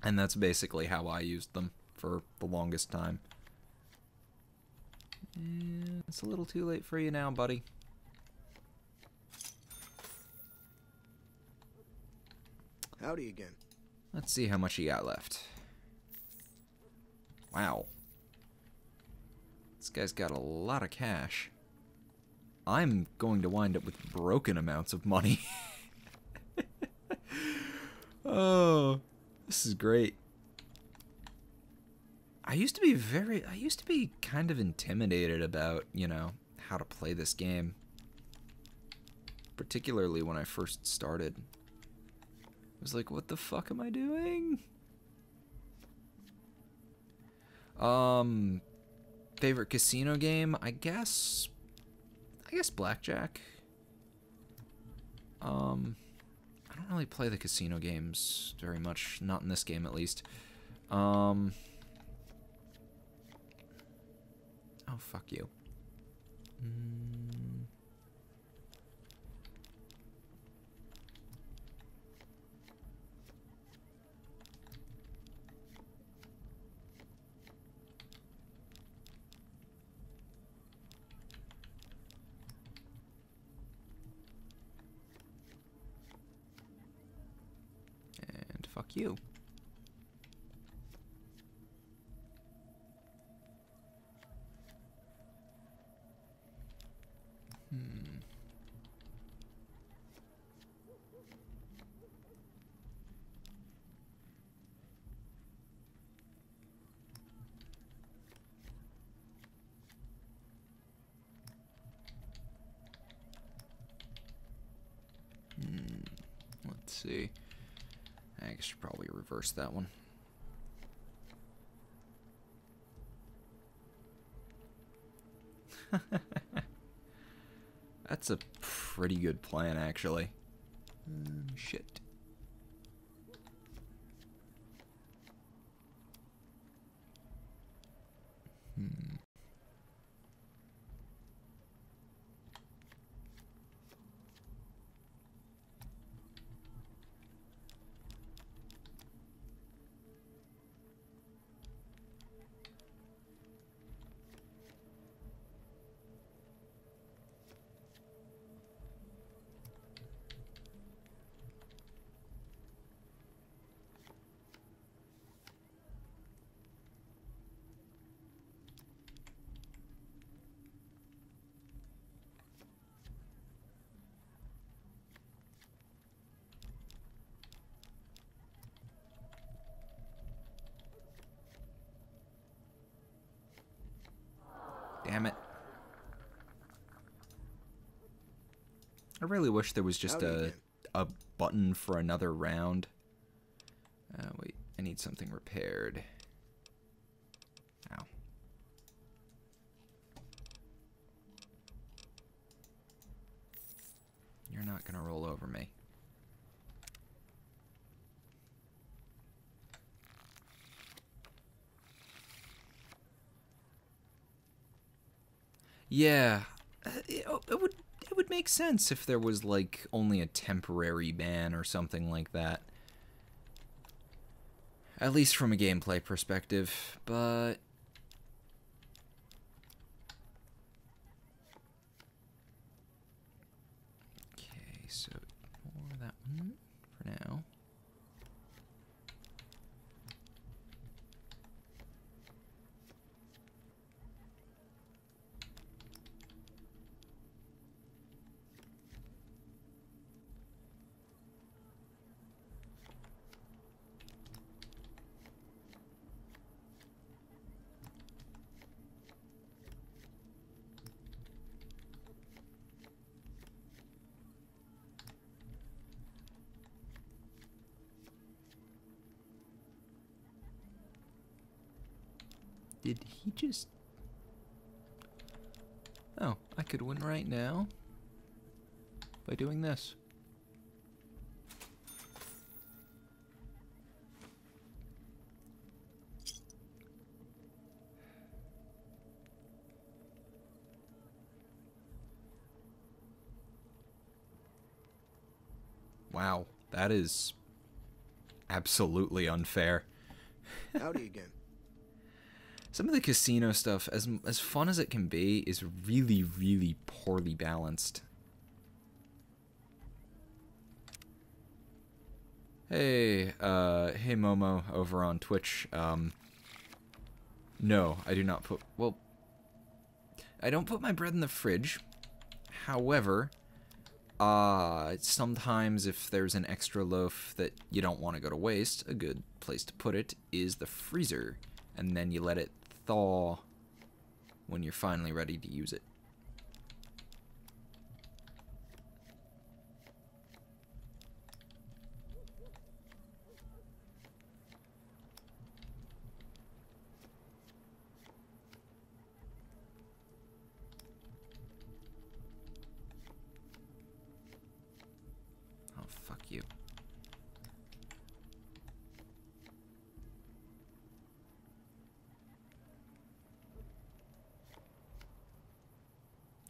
And that's basically how I used them for the longest time. Yeah, it's a little too late for you now, buddy. Howdy again. Let's see how much you got left. Wow. This guy's got a lot of cash. I'm going to wind up with broken amounts of money. Oh... This is great. I used to be kind of intimidated about, you know, how to play this game. Particularly when I first started. I was like, what the fuck am I doing? Favorite casino game? I guess blackjack. I don't really play the casino games very much, not in this game at least. Oh, fuck you. Fuck you. Let's see. I should probably reverse that one. That's a pretty good plan, actually. Shit. Damn it. I really wish there was just a button for another round. Wait, I need something repaired. Ow. You're not gonna roll over me. Yeah, it would make sense if there was like only a temporary ban or something like that. At least from a gameplay perspective, but okay, so ignore that one for now. Did he just... Oh, I could win right now by doing this. Wow, that is absolutely unfair. Howdy again. Some of the casino stuff, as fun as it can be, is really, really poorly balanced. Hey, hey Momo over on Twitch. No, I do not put, well, I don't put my bread in the fridge. However, sometimes if there's an extra loaf that you don't want to go to waste, a good place to put it is the freezer. And then you let it thaw when you're finally ready to use it. Oh, fuck you.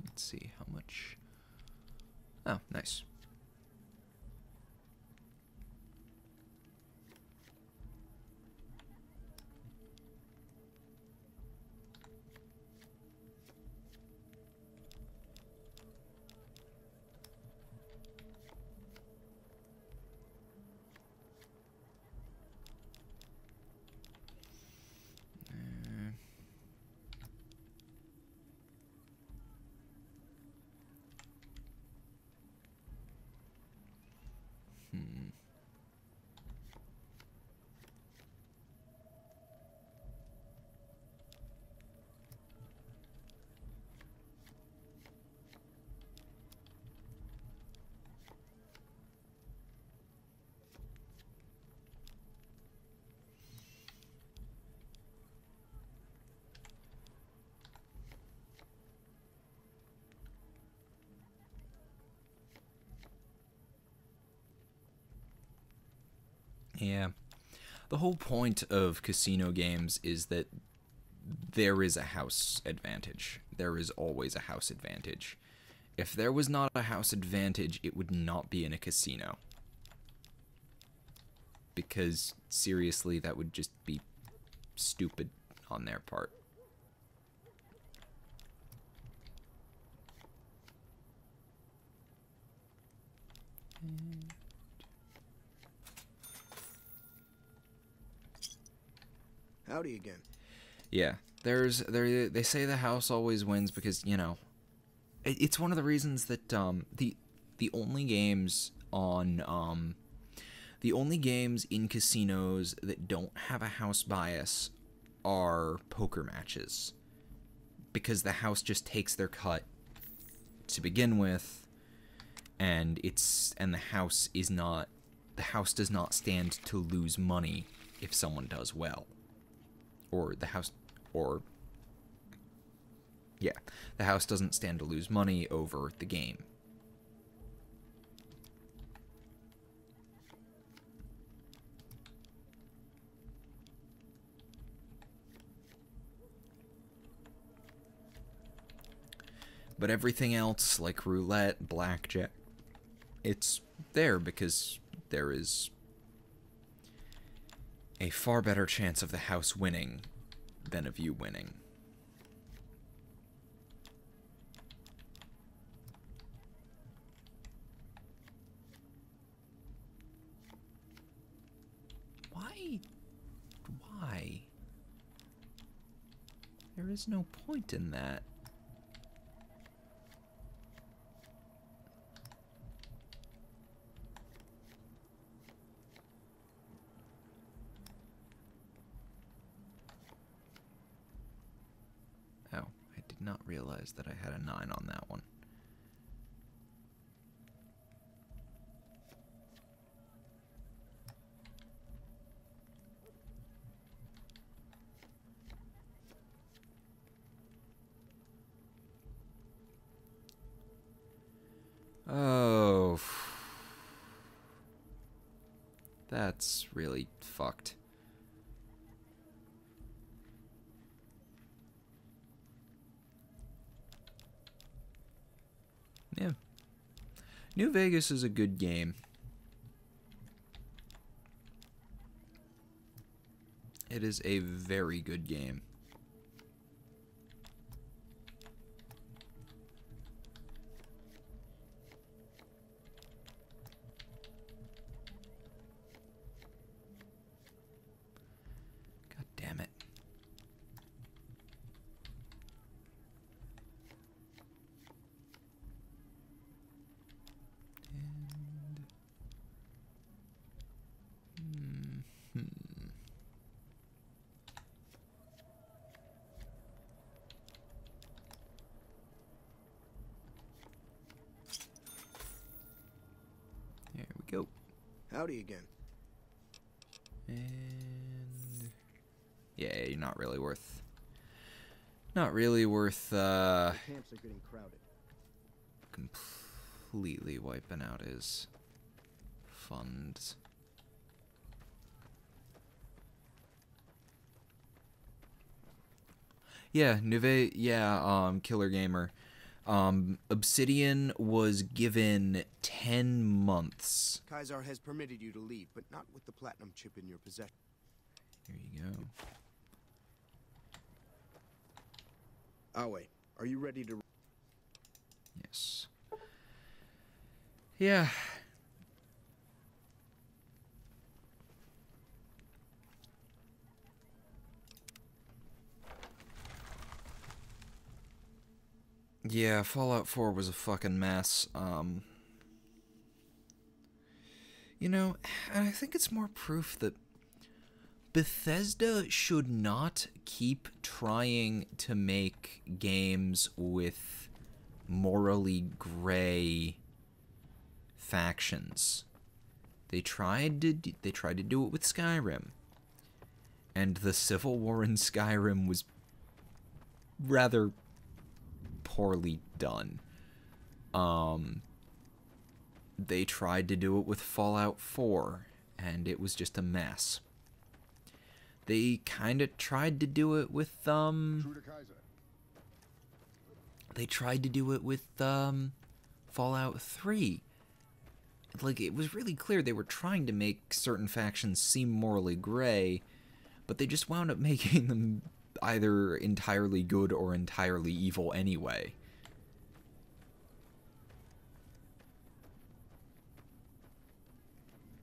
Let's see how much. Oh, nice. Yeah. The whole point of casino games is that there is a house advantage. There is always a house advantage. If there was not a house advantage, it would not be in a casino. Because, seriously, that would just be stupid on their part. Howdy again. Yeah, they say the house always wins because, you know, it's one of the reasons that the only games on the only games in casinos that don't have a house bias are poker matches, because the house just takes their cut to begin with, and the house does not stand to lose money if someone does well. The house doesn't stand to lose money over the game. But everything else, like roulette, blackjack, it's there because there is a far better chance of the house winning than of you winning. Why? There is no point in that. Oh, I did not realize that I had a 9 on that one. Oh, that's really fucked. Yeah. New Vegas is a good game. It is a very good game. God damn it. There we go. Howdy again. And yeah, you're not really worth Camps are getting crowded. completely wiping out his funds. Yeah, Killer Gamer. Obsidian was given 10 months. Kaiser has permitted you to leave, but not with the platinum chip in your possession. Here you go. Awe, are you ready to... Yes. Yeah. Yeah, Fallout 4 was a fucking mess. You know, and I think it's more proof that Bethesda should not keep trying to make games with morally gray factions. They tried to do it with Skyrim, and the civil war in Skyrim was rather poorly done. They tried to do it with Fallout 4, and it was just a mess. They kind of tried to do it with they tried to do it with Fallout 3. Like, it was really clear they were trying to make certain factions seem morally gray, but they just wound up making them either entirely good or entirely evil anyway.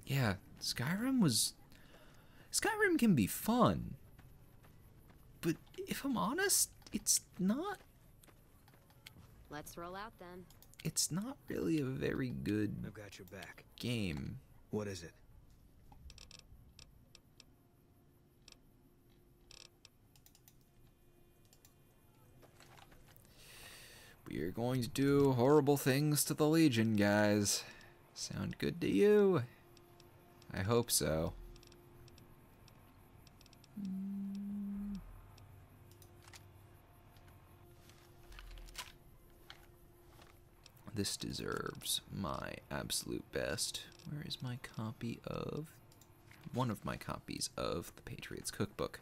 Yeah, Skyrim can be fun, but if I'm honest, it's not. Let's roll out then. It's not really a very good I've got your back. game. What is it? We are going to do horrible things to the Legion, guys. Sound good to you? I hope so. This deserves my absolute best. Where is my copy of... one of my copies of the Patriots Cookbook?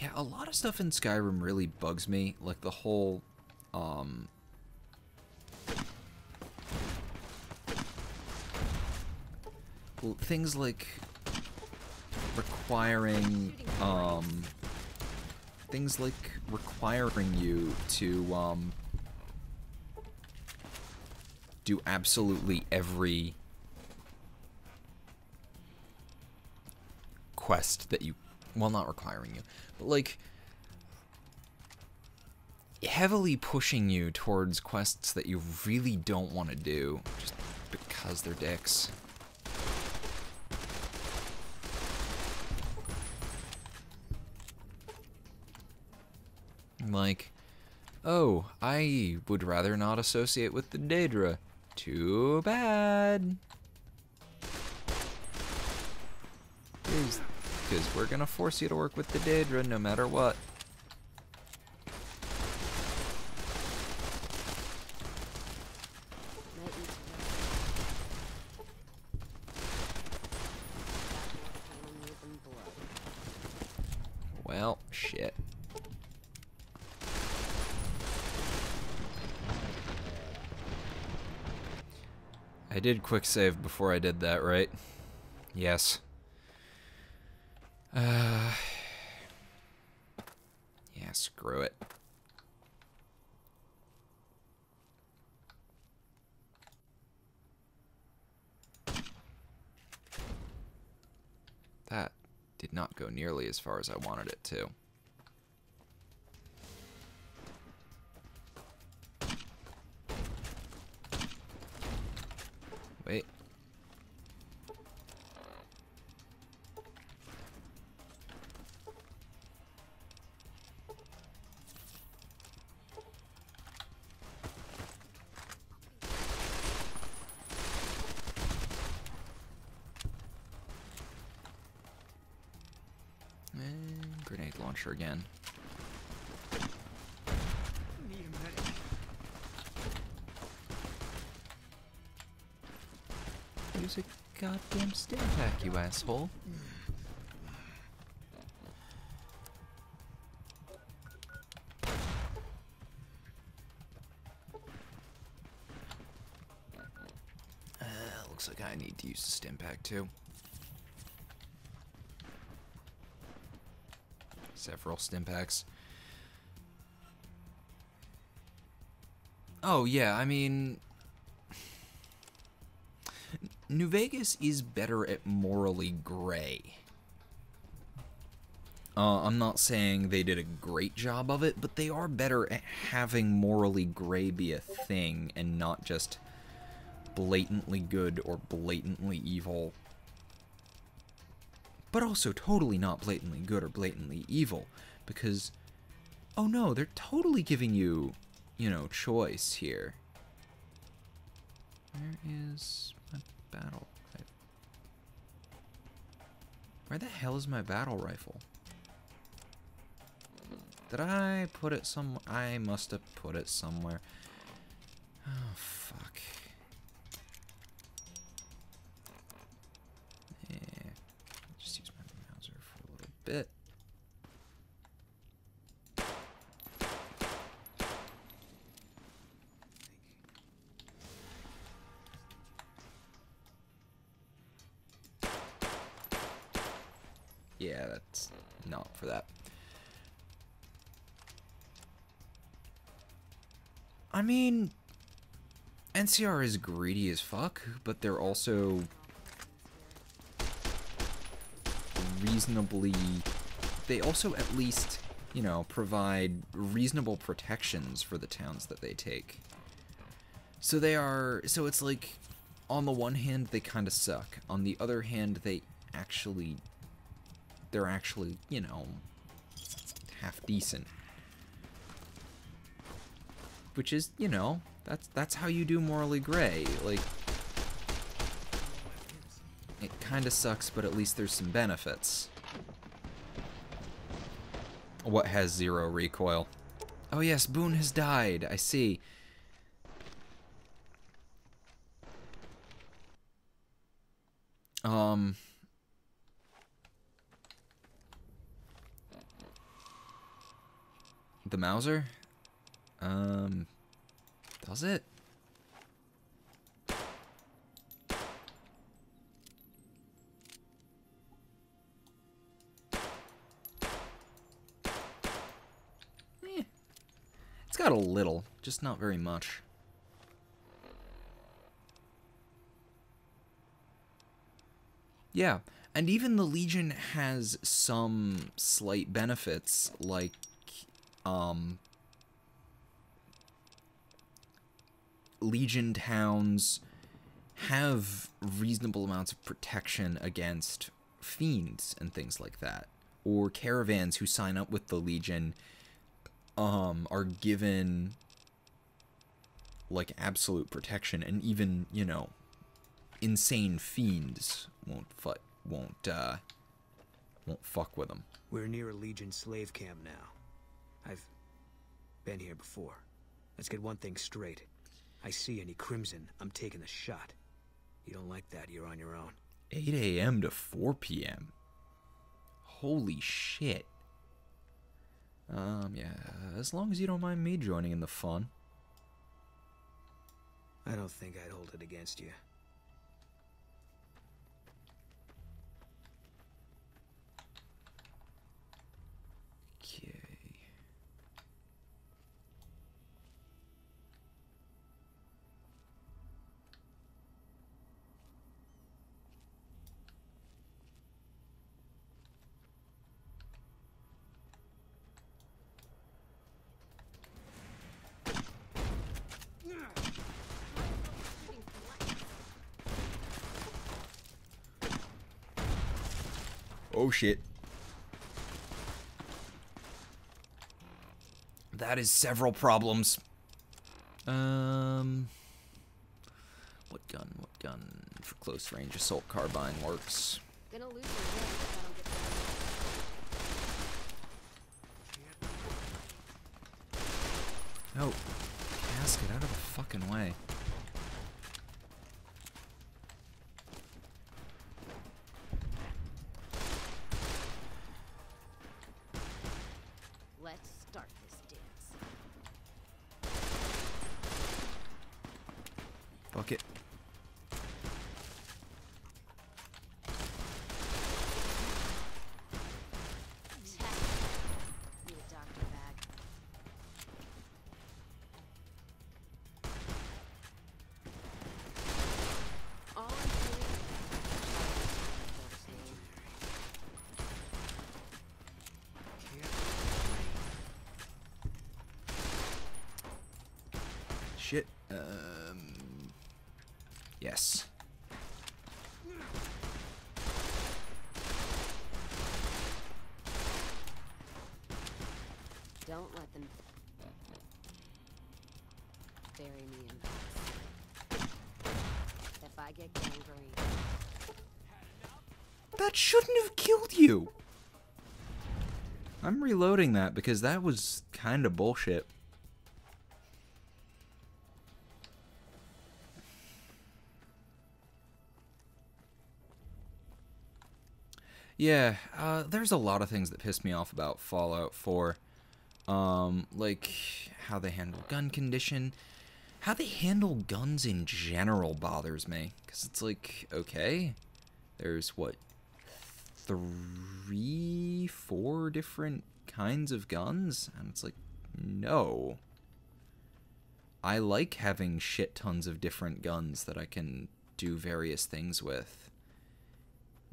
Yeah, a lot of stuff in Skyrim really bugs me. Like the whole, well, things like requiring, you to, do absolutely every quest that you, well, not requiring you, but like heavily pushing you towards quests that you really don't want to do just because they're dicks. Like, oh, I would rather not associate with the Daedra. Too bad. Because we're gonna force you to work with the Daedra no matter what. Well, shit. I did quick save before I did that, right? Yes. Yeah, screw it. That did not go nearly as far as I wanted it to. Wait. And grenade launcher again. Use a goddamn stim pack, you asshole. Looks like I need to use the stim pack too. Several stim packs. Oh yeah, I mean, New Vegas is better at morally gray. I'm not saying they did a great job of it, but they are better at having morally gray be a thing and not just blatantly good or blatantly evil. But also totally not blatantly good or blatantly evil, because, oh no, they're totally giving you, you know, choice here. Where is my battle rifle? Where the hell is my battle rifle? Did I put it somewhere? I must have put it somewhere. Oh, fuck. Yeah. Just use my Mauser for a little bit. Yeah, that's not for that. I mean, NCR is greedy as fuck, but they're also reasonably... They also at least, you know, provide reasonable protections for the towns that they take. So they are... So it's like, on the one hand, they kind of suck. On the other hand, they're actually, you know, half decent. Which is, you know, that's how you do morally gray. Like, it kind of sucks, but at least there's some benefits. What has 0 recoil? Oh yes, Boone has died. I see. The Mauser? Does it? It's got a little, just not very much. Yeah, and even the Legion has some slight benefits, like, Legion towns have reasonable amounts of protection against fiends and things like that. Or caravans who sign up with the Legion are given like absolute protection, and even, you know, insane fiends won't fuck with them. We're near a Legion slave camp now. I've been here before. Let's get one thing straight. I see any Crimson, I'm taking the shot. You don't like that, you're on your own. 8 a.m. to 4 p.m. Holy shit. Yeah, as long as you don't mind me joining in the fun. I don't think I'd hold it against you. Okay. Oh shit. That is several problems. What gun for close range assault carbine works? Gonna lose your win if I don't get Oh, casket out of the fucking way. Let's start this dance. Fuck it. Need a doctor bag. All I'm doing Shit. Yes. Don't let them bury me in this. If I get gangrene. That shouldn't have killed you. I'm reloading that because that was kind of bullshit. Yeah, there's a lot of things that piss me off about Fallout 4. Like how they handle gun condition. How they handle guns in general bothers me. Because it's like, okay, there's what, 3, 4 different kinds of guns? And it's like, no. I like having shit tons of different guns that I can do various things with.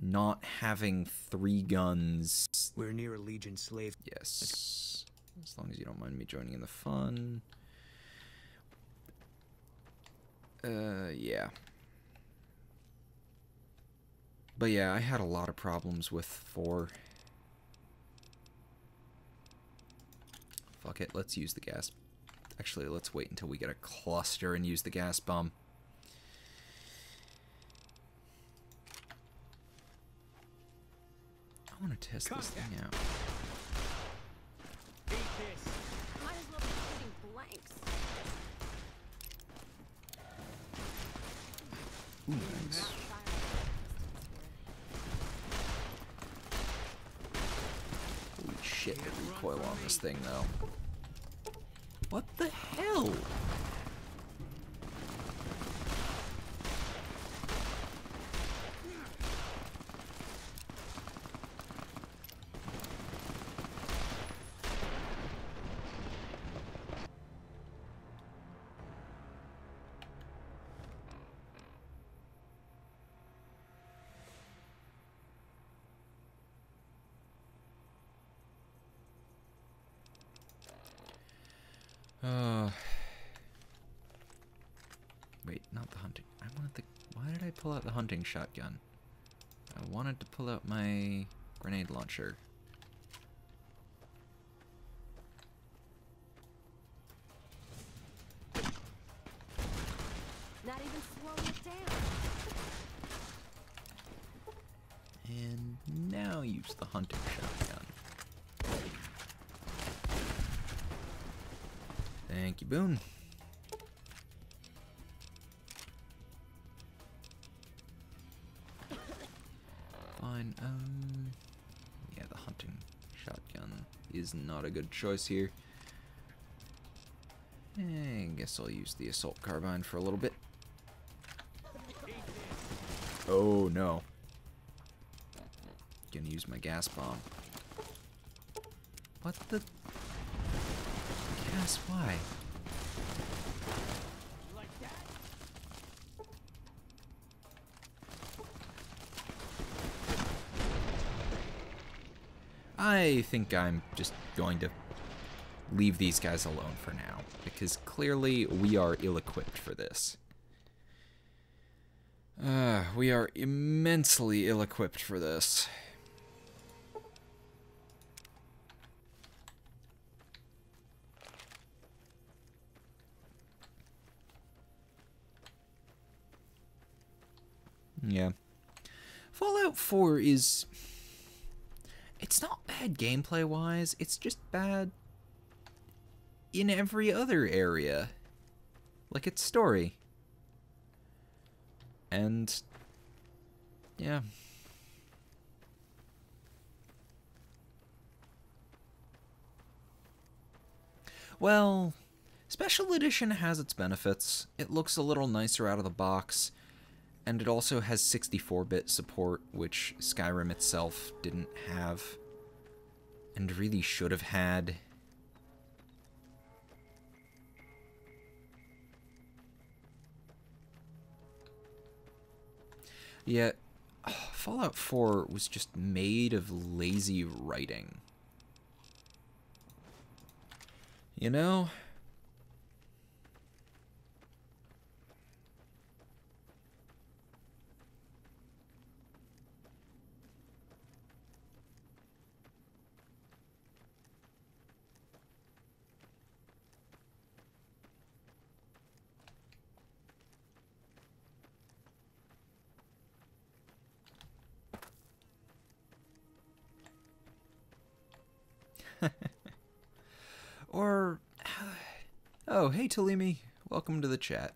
Not having 3 guns. We're near a Legion slave. Yes. As long as you don't mind me joining in the fun. Yeah. But yeah, I had a lot of problems with 4. Fuck it, let's use the gas. Actually, let's wait until we get a cluster and use the gas bomb. I want to test this thing out. Might as well be shooting blanks. Ooh, nice. Holy shit, the recoil on this thing, though. What the hell? Wait, not the hunting. I wanted the... Why did I pull out the hunting shotgun? I wanted to pull out my grenade launcher. Not even slowing it down. And now use the hunting shotgun. Thank you, Boone. Fine, yeah, the hunting shotgun is not a good choice here. I guess I'll use the assault carbine for a little bit. Oh, no. Gonna use my gas bomb. What the... Gas, why? I think I'm just going to leave these guys alone for now, because clearly we are ill-equipped for this. We are immensely ill-equipped for this. Yeah. Fallout 4 is... It's not bad gameplay-wise, it's just bad in every other area. Like its story. And... yeah. Well, Special Edition has its benefits. It looks a little nicer out of the box. And it also has 64-bit support, which Skyrim itself didn't have. And really should have had. Yet, Fallout 4 was just made of lazy writing. You know? Or... Oh, hey Talimi. Welcome to the chat.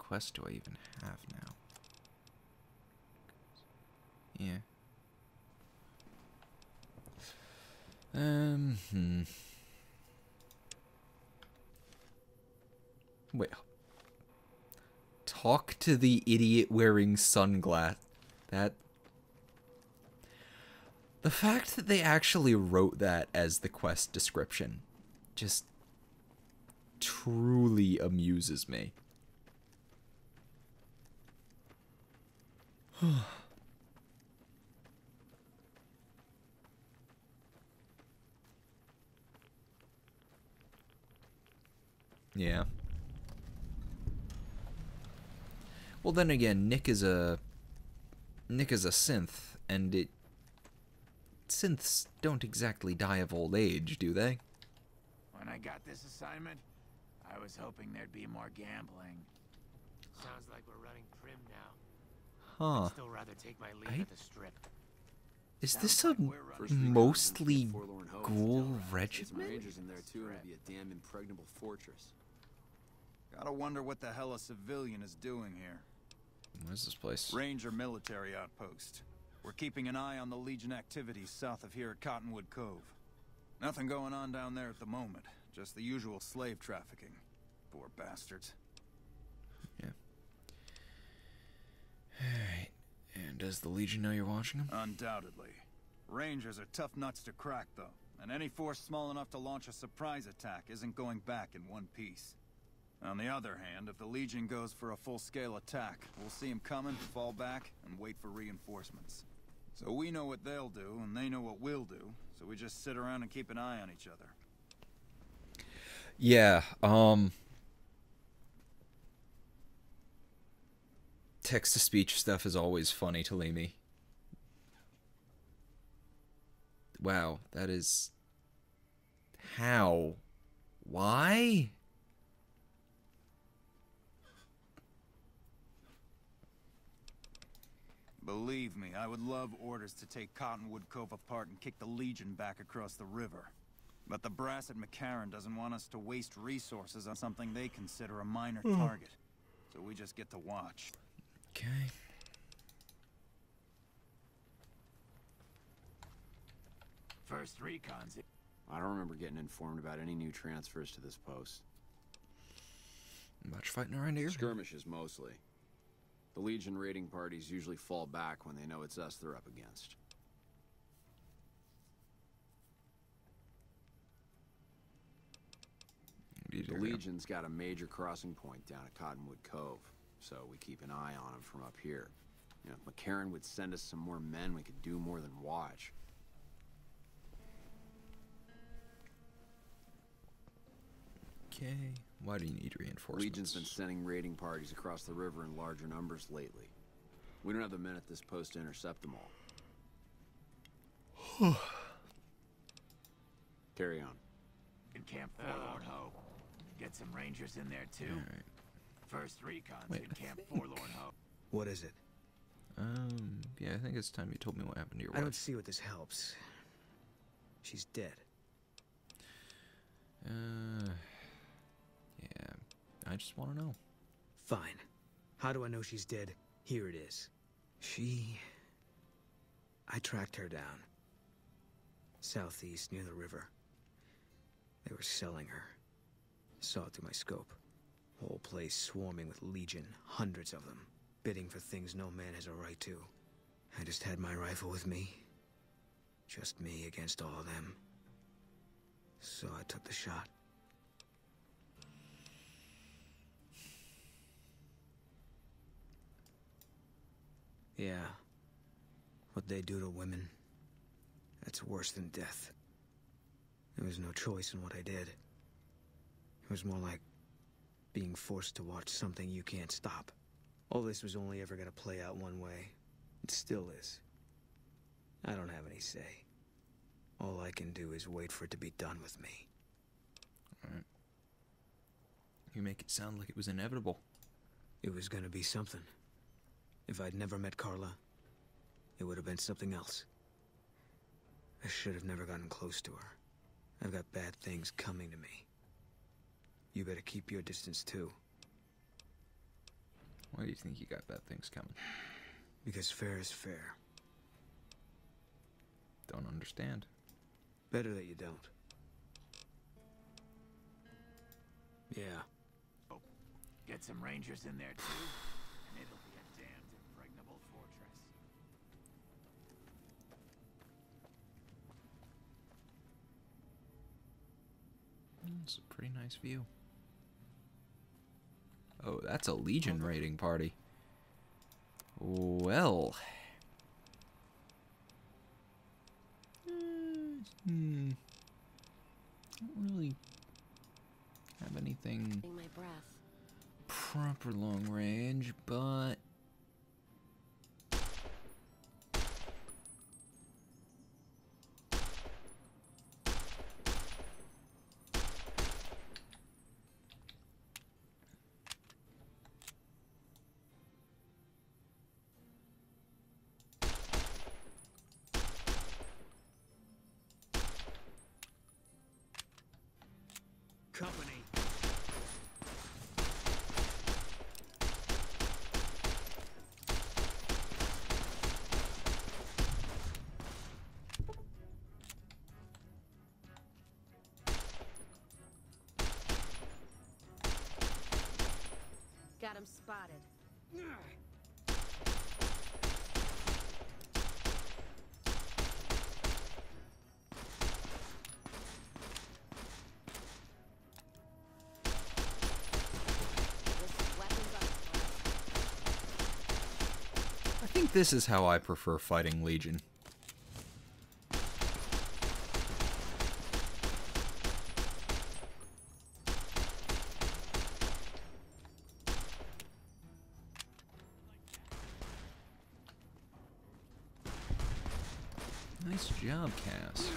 quest do I even have now? Yeah. Wait. Talk to the idiot wearing sunglasses. That... The fact that they actually wrote that as the quest description just truly amuses me. Yeah. Well, then again, Nick is a synth, and synths don't exactly die of old age, do they? When I got this assignment, I was hoping there'd be more gambling. Sounds like we're running prim now. Huh. I'd still rather take my leave at the strip. Is this a mostly ghoul regiment? Some rangers in there too, and it'd be a damn impregnable fortress. Gotta wonder what the hell a civilian is doing here. Where's this place? Ranger military outpost. We're keeping an eye on the Legion activities south of here at Cottonwood Cove. Nothing going on down there at the moment. Just the usual slave trafficking. Poor bastards. Yeah. Alright. And does the Legion know you're watching them? Undoubtedly. Rangers are tough nuts to crack, though. And any force small enough to launch a surprise attack isn't going back in one piece. On the other hand, if the Legion goes for a full-scale attack, we'll see them coming, fall back, and wait for reinforcements. So we know what they'll do, and they know what we'll do, so we just sit around and keep an eye on each other. Yeah, text-to-speech stuff is always funny to Leamy. Wow, that is... How? Why? Believe me, I would love orders to take Cottonwood Cove apart and kick the Legion back across the river. But the brass at McCarran doesn't want us to waste resources on something they consider a minor target. So we just get to watch. Okay. First recon's. I don't remember getting informed about any new transfers to this post. Much fighting around here? Skirmishes, mostly. The Legion raiding parties usually fall back when they know it's us they're up against. The Legion's got a major crossing point down at Cottonwood Cove, so we keep an eye on them from up here. You know, if McCarran would send us some more men, we could do more than watch. Okay. Why do you need reinforcements? Legion's been sending raiding parties across the river in larger numbers lately. We don't have the men at this post to intercept them all. Carry on. In Camp Forlorn Hope. Get some rangers in there too. Alright. First recon's in Camp Forlorn Hope. What is it? Yeah, I think it's time you told me what happened to your wife. I don't see what this helps. She's dead. Yeah, I just want to know. Fine. How do I know she's dead? Here it is. I tracked her down. Southeast, near the river. They were selling her. Saw it through my scope. Whole place swarming with Legion, hundreds of them, bidding for things no man has a right to. I just had my rifle with me. Just me against all of them. So I took the shot. Yeah. What they do to women, that's worse than death. There was no choice in what I did. It was more like being forced to watch something you can't stop. All this was only ever gonna play out one way. It still is. I don't have any say. All I can do is wait for it to be done with me. Alright. You make it sound like it was inevitable. It was gonna be something. If I'd never met Carla, it would have been something else. I should have never gotten close to her. I've got bad things coming to me. You better keep your distance too. Why do you think you got bad things coming? Because fair is fair. Don't understand. Better that you don't. Yeah. Oh, get some rangers in there too, and it'll be a damned impregnable fortress. It's a pretty nice view. Oh, that's a Legion raiding party. Well. Don't really have anything My breath. proper long range, but Company. Got him spotted. I think this is how I prefer fighting Legion. Nice job, Cass.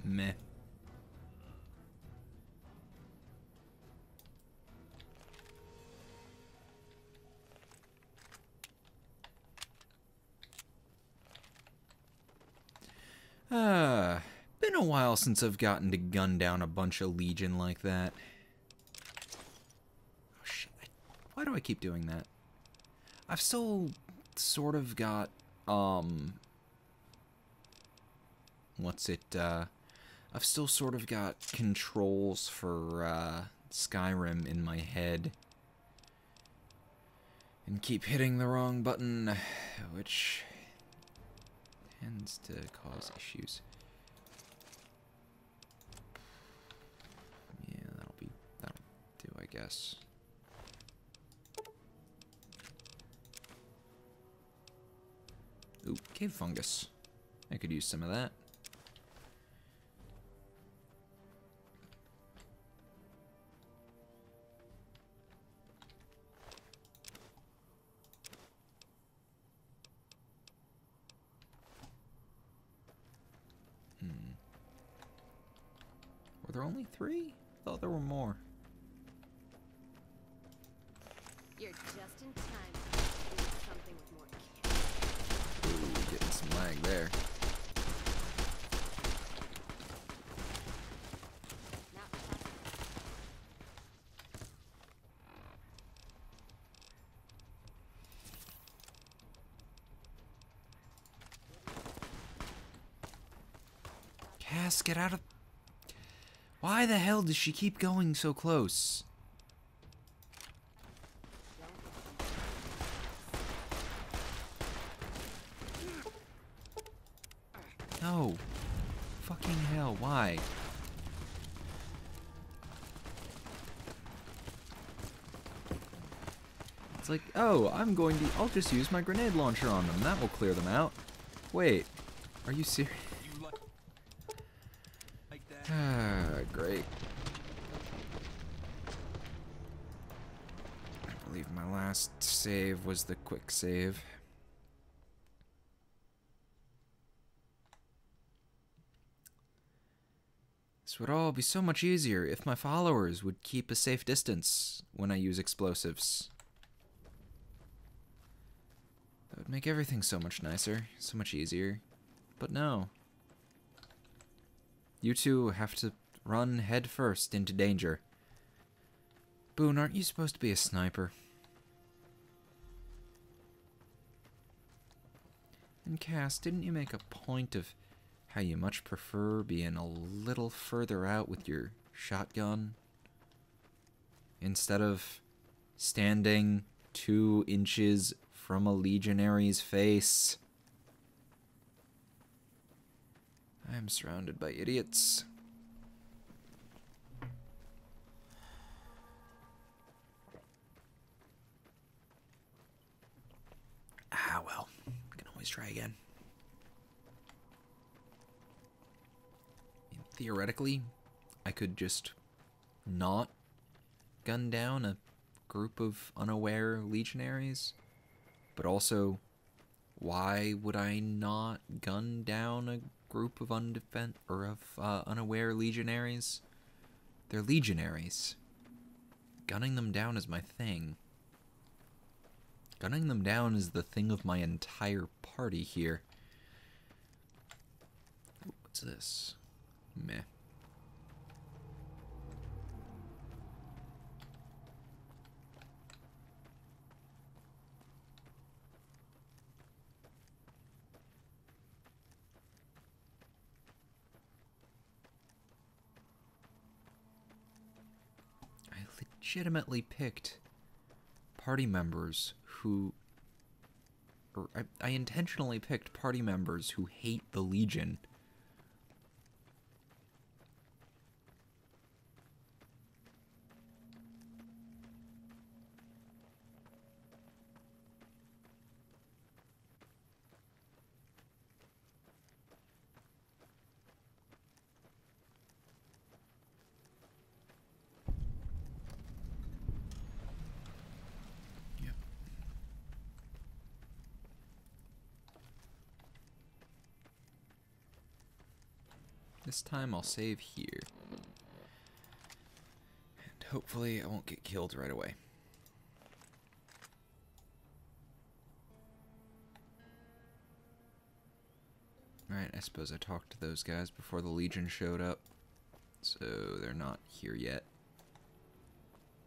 Meh. Been a while since I've gotten to gun down a bunch of Legion like that. Oh shit, why do I keep doing that? I've still sort of got, what's it, I've still sort of got controls for, Skyrim in my head. And keep hitting the wrong button, which tends to cause issues. Yeah, that'll do, I guess. Ooh, cave fungus. I could use some of that. Were there only 3? I thought there were more. You're just in time to do something with more care. Ooh, getting some lag there. Cass, get out of... Why the hell does she keep going so close? No. Fucking hell, why? It's like, oh, I'll just use my grenade launcher on them. That will clear them out. Wait, are you serious? Ah, great. I believe my last save was the quick save. This would all be so much easier if my followers would keep a safe distance when I use explosives. That would make everything so much nicer, so much easier. But no. You two have to run head first into danger. Boone, aren't you supposed to be a sniper? And Cass, didn't you make a point of how you much prefer being a little further out with your shotgun instead of standing 2 inches from a legionary's face? I am surrounded by idiots. Ah, well, we can always try again. Theoretically, I could just not gun down a group of unaware legionaries, but also, why would I not gun down a group of unaware legionaries? They're legionaries. Gunning them down is my thing. Gunning them down is the thing of my entire party here. Ooh, what's this? Meh. I legitimately picked party members who... Or I intentionally picked party members who hate the Legion. This time I'll save here. And hopefully I won't get killed right away. Alright, I suppose I talked to those guys before the Legion showed up. So they're not here yet.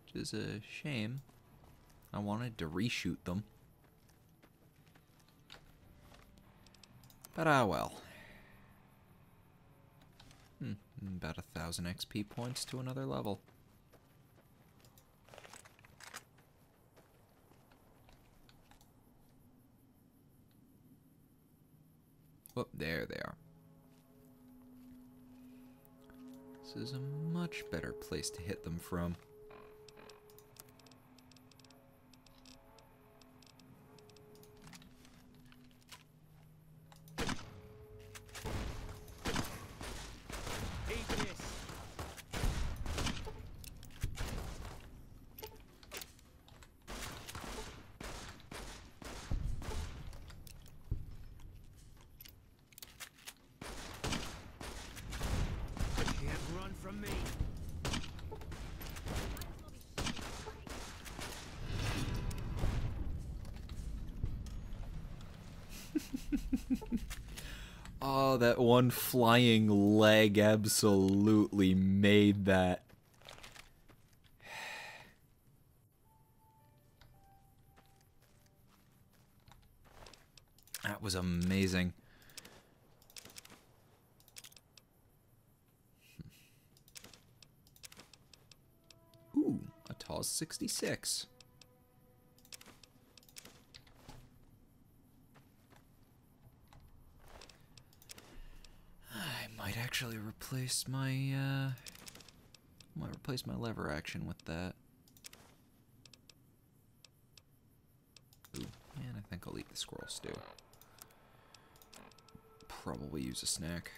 Which is a shame. I wanted to reshoot them. But ah well. About 1,000 XP points to another level. Whoop, there they are. This is a much better place to hit them from. Oh, that one flying leg absolutely made that. That was amazing. Ooh, a TOS 66. Might actually replace my lever action with that. Ooh, and I think I'll eat the squirrel stew. Probably use a snack.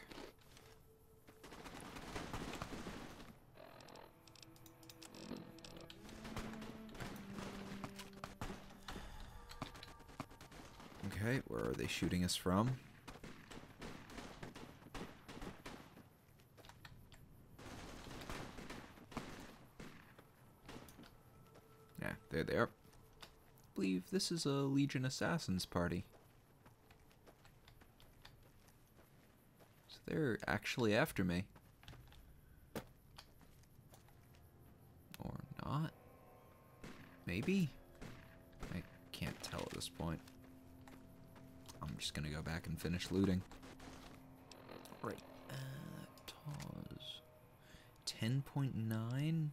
Okay, where are they shooting us from? There they are. I believe this is a Legion Assassins party. So they're actually after me. Or not. Maybe? I can't tell at this point. I'm just gonna go back and finish looting. Right. TAWS. 10.9?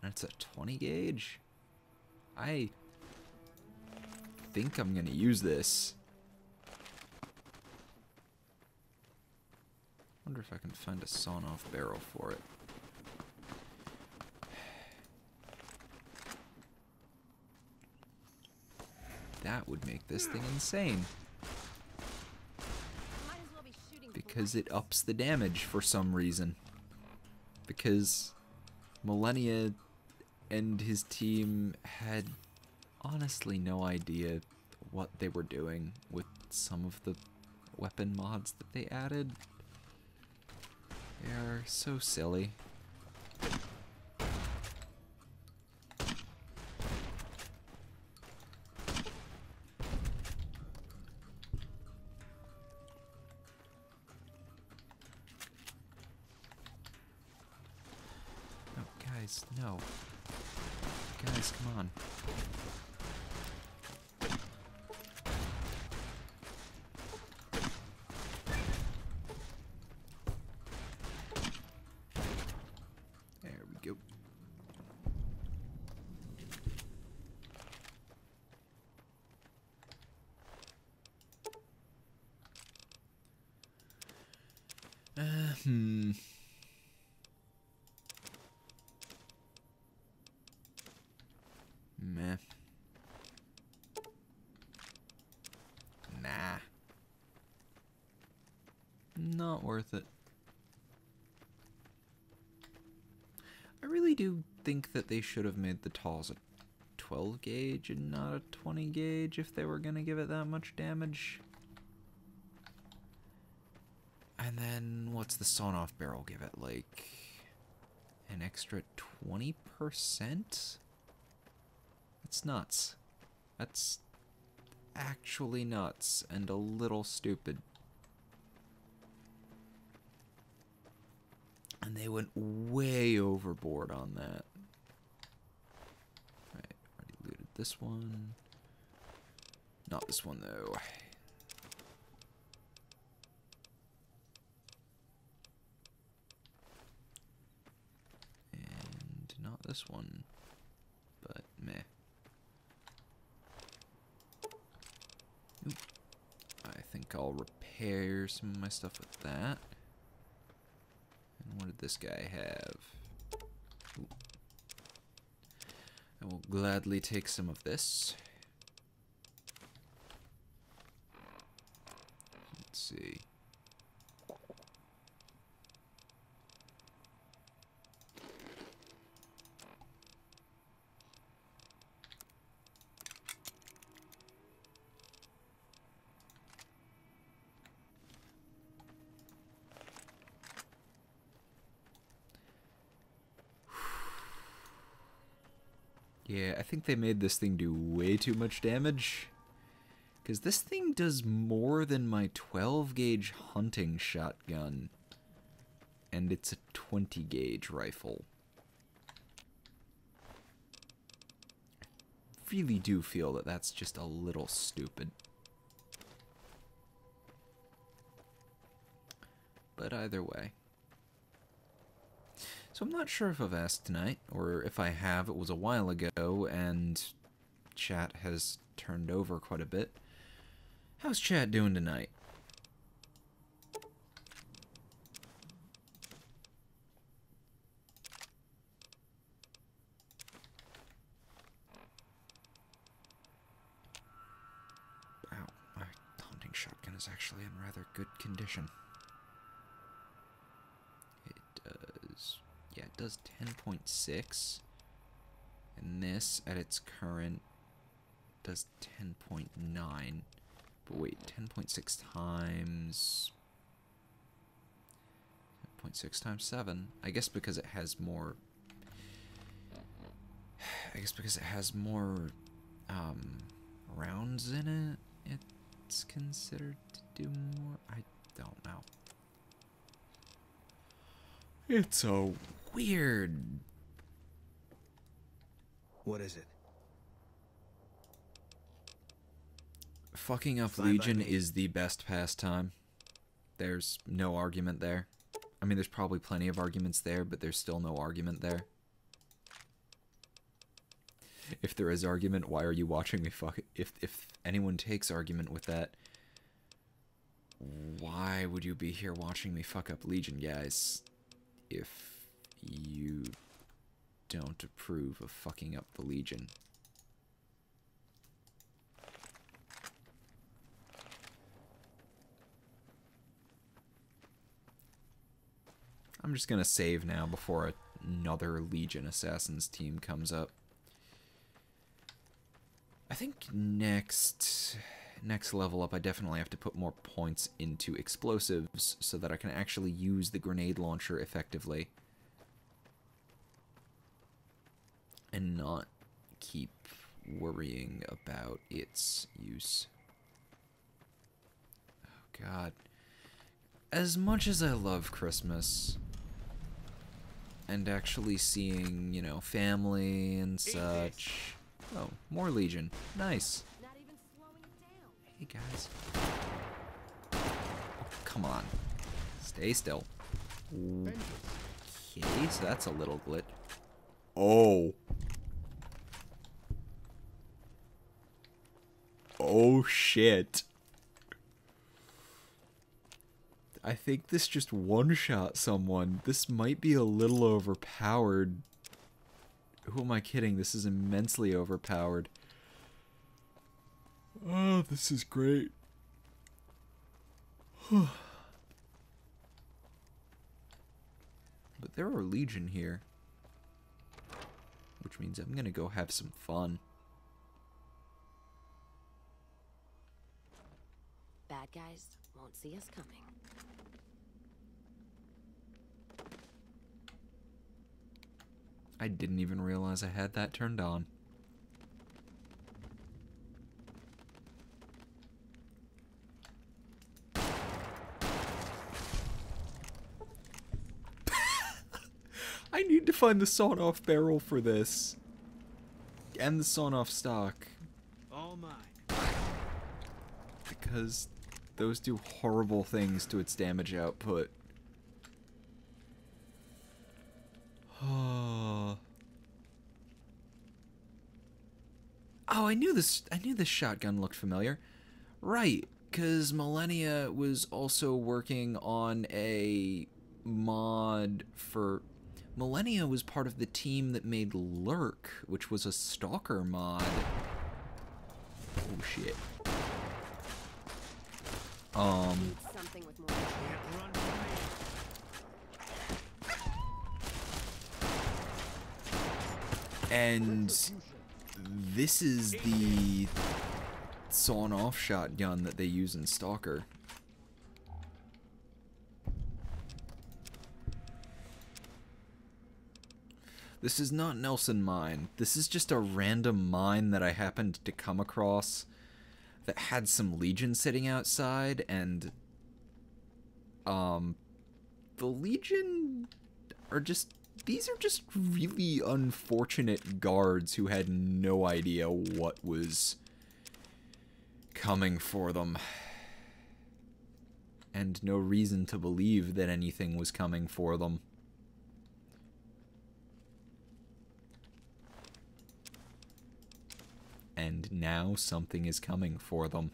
That's a 20 gauge? I think I'm gonna use this. Wonder if I can find a sawn-off barrel for it. That would make this thing insane. Because it ups the damage for some reason. Because Millennia and his team had honestly no idea what they were doing with some of the weapon mods that they added. They are so silly. No. Guys, come on. There we go. Meh. Nah. Not worth it. I really do think that they should have made the TAWS a 12 gauge and not a 20 gauge if they were going to give it that much damage. And then what's the sawn-off barrel give it? Like an extra 20%? That's nuts. That's actually nuts and a little stupid. And they went way overboard on that. Right, already looted this one. Not this one though. And not this one. But meh. Oop. I think I'll repair some of my stuff with that. And what did this guy have? Ooh. I will gladly take some of this. Let's see. Yeah, I think they made this thing do way too much damage. Because this thing does more than my 12 gauge hunting shotgun. And it's a 20 gauge rifle. I really do feel that that's just a little stupid. But either way. So I'm not sure if I've asked tonight, or if I have, it was a while ago, and chat has turned over quite a bit. How's chat doing tonight? Wow, my hunting shotgun is actually in rather good condition. Yeah, it does 10.6, and this, at its current, does 10.9, but wait, 10.6 times 10.6 times 7, I guess because it has more, I guess because it has more rounds in it, it's considered to do more. I don't know. It's a weird. What is it? Fucking up Fine by Legion me. is the best pastime. There's no argument there. I mean, there's probably plenty of arguments there, but there's still no argument there. If there is argument, why are you watching me fuck it? If anyone takes argument with that, why would you be here watching me fuck up Legion, guys? If you don't approve of fucking up the Legion. I'm just gonna save now before another Legion Assassins team comes up. I think next level up I definitely have to put more points into explosives so that I can actually use the grenade launcher effectively. And not keep worrying about its use. Oh god. As much as I love Christmas and actually seeing, you know, family and such. Oh, more Legion. Nice. Hey guys. Oh, come on. Stay still. Okay, so that's a little glitch. Oh. Oh shit. I think this just one-shot someone. This might be a little overpowered. Who am I kidding? This is immensely overpowered. Oh, this is great. But there are Legion here. Which means I'm gonna go have some fun. Bad guys won't see us coming. I didn't even realize I had that turned on. I need to find the sawn-off barrel for this. And the sawn-off stock. All mine. Because those do horrible things to its damage output. Oh, I knew this shotgun looked familiar. Right, because Millennia was also working on a mod for... Millennia was part of the team that made Lurk, which was a stalker mod. Oh shit. Something with more. And this is the sawn-off shotgun that they use in Stalker. This is not Nelson Mine. This is just a random mine that I happened to come across that had some Legion sitting outside, and the Legion are just... These are just really unfortunate guards who had no idea what was coming for them. And no reason to believe that anything was coming for them. And now something is coming for them.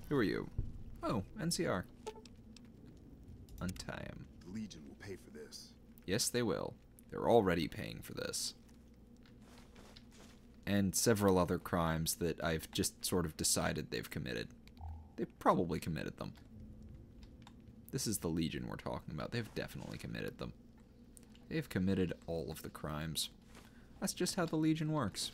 Who are you? Oh, NCR. Untie him. The Legion will pay for this. Yes, they will. They're already paying for this. And several other crimes that I've just sort of decided they've committed. They've probably committed them. This is the Legion we're talking about. They've definitely committed them. They've committed all of the crimes. That's just how the Legion works.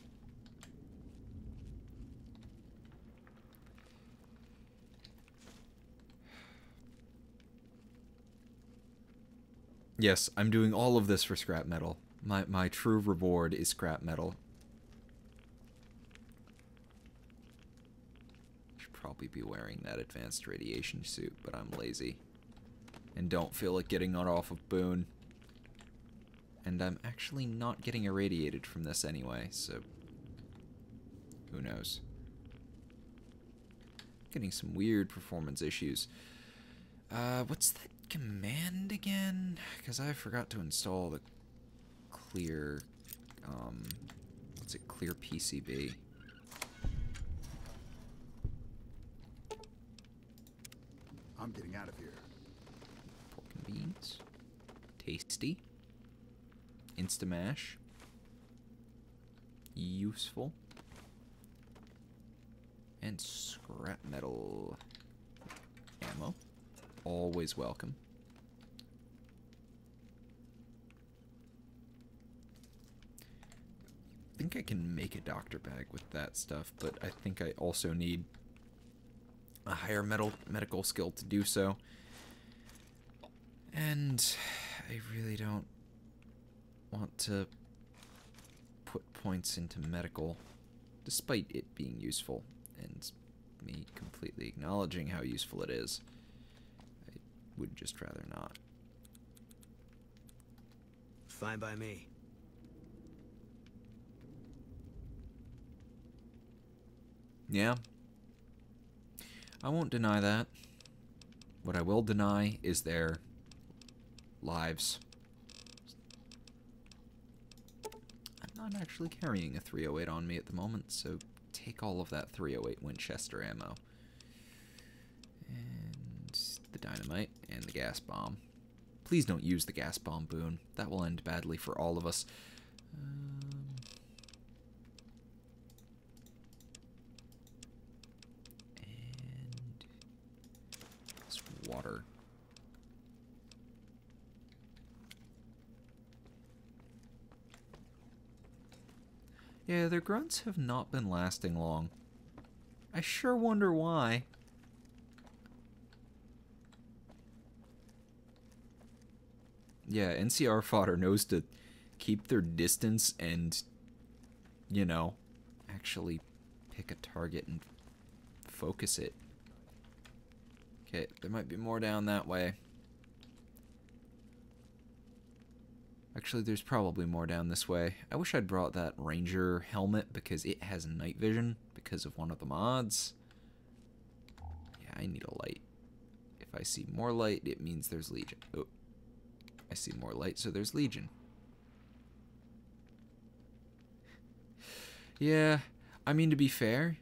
Yes, I'm doing all of this for scrap metal. My true reward is scrap metal. Should probably be wearing that advanced radiation suit, but I'm lazy. And don't feel like getting it off of Boone. And I'm actually not getting irradiated from this anyway, so who knows. Getting some weird performance issues. What's that command again? Because I forgot to install the clear, what's it, clear PCB. I'm getting out of here. Pork and beans. Tasty. Instamash. Useful. And scrap metal ammo. Always welcome. I think I can make a doctor bag with that stuff, but I think I also need a higher medical skill to do so. And I really don't want to put points into medical, despite it being useful, and me completely acknowledging how useful it is. I would just rather not. Fine by me. Yeah. I won't deny that. What I will deny is their lives. I'm not actually carrying a 308 on me at the moment, so take all of that 308 Winchester ammo. And the dynamite and the gas bomb. Please don't use the gas bomb, Boone. That will end badly for all of us. And this water. Yeah, their grunts have not been lasting long. I sure wonder why. Yeah, NCR fodder knows to keep their distance and, you know, actually pick a target and focus it. Okay, there might be more down that way. Actually, there's probably more down this way. I wish I'd brought that Ranger helmet because it has night vision because of one of the mods. Yeah, I need a light. If I see more light, it means there's Legion. Oh, I see more light, so there's Legion. Yeah, I mean, to be fair,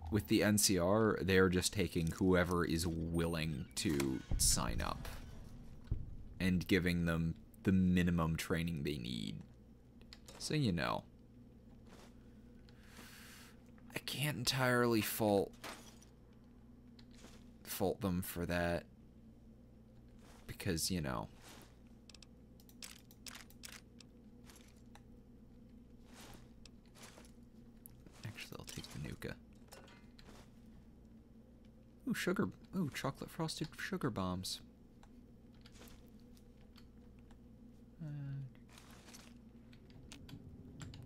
with the NCR, they're just taking whoever is willing to sign up and giving them the minimum training they need. So, you know, I can't entirely fault them for that because, you know, actually I'll take the Nuka. Ooh, sugar. Ooh, chocolate frosted sugar bombs.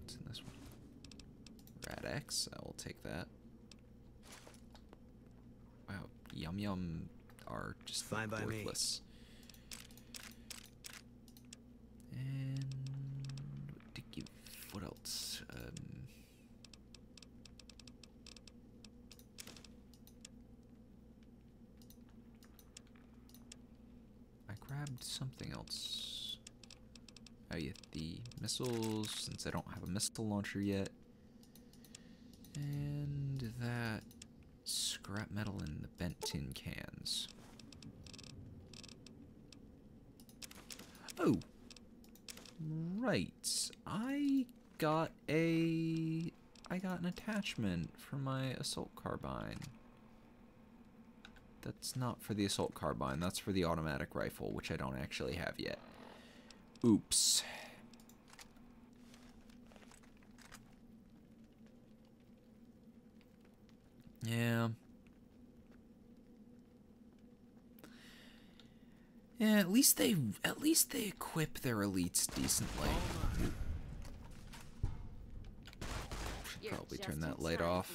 What's in this one? Rad-X. I will take that. Wow, Yum Yum are just fine by worthless. And what to give? What else? I grabbed something else. Oh yeah, the missiles, since I don't have a missile launcher yet. And that scrap metal in the bent tin cans. Oh! Right. I got an attachment for my assault carbine. That's not for the assault carbine, that's for the automatic rifle, which I don't actually have yet. Oops. Yeah. Yeah, at least they equip their elites decently. Should probably turn that light off.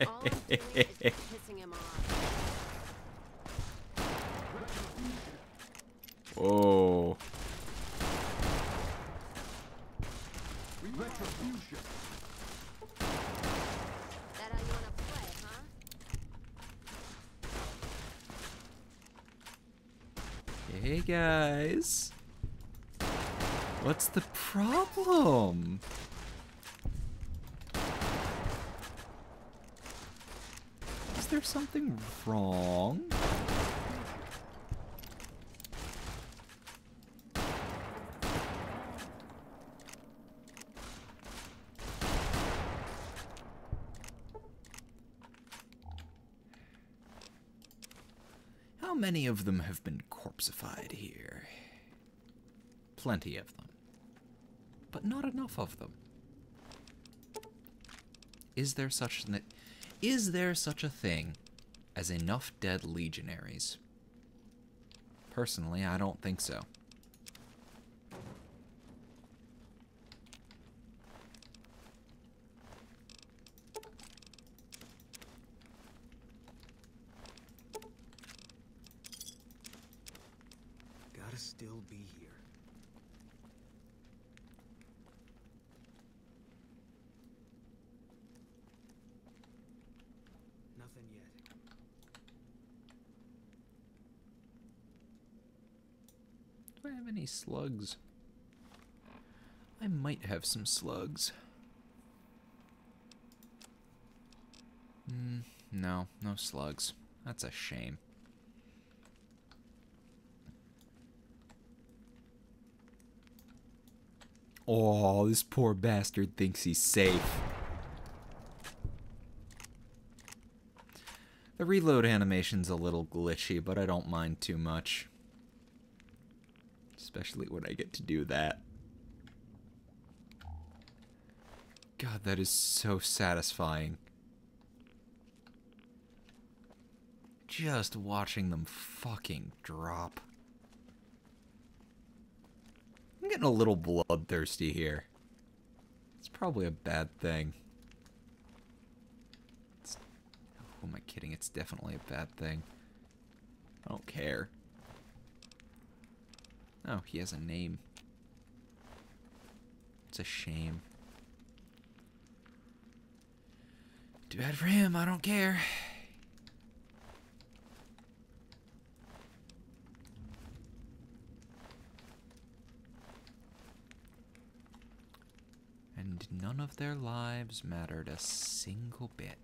All I'm doing is pissing him off. Whoa. Retribution. That how you wanna play, huh? Hey guys. What's the problem? Is there something wrong? How many of them have been corpseified here? Plenty of them. But not enough of them. Is there such a thing as enough dead legionaries? Personally, I don't think so. Gotta still be here. Nothing yet. Do I have any slugs? I might have some slugs. No, no slugs. That's a shame. Oh, this poor bastard thinks he's safe. The reload animation's a little glitchy, but I don't mind too much. Especially when I get to do that. God, that is so satisfying. Just watching them fucking drop. I'm getting a little bloodthirsty here. It's probably a bad thing. Who am I kidding? It's definitely a bad thing. I don't care. Oh, he has a name. It's a shame. Too bad for him, I don't care. And none of their lives mattered a single bit.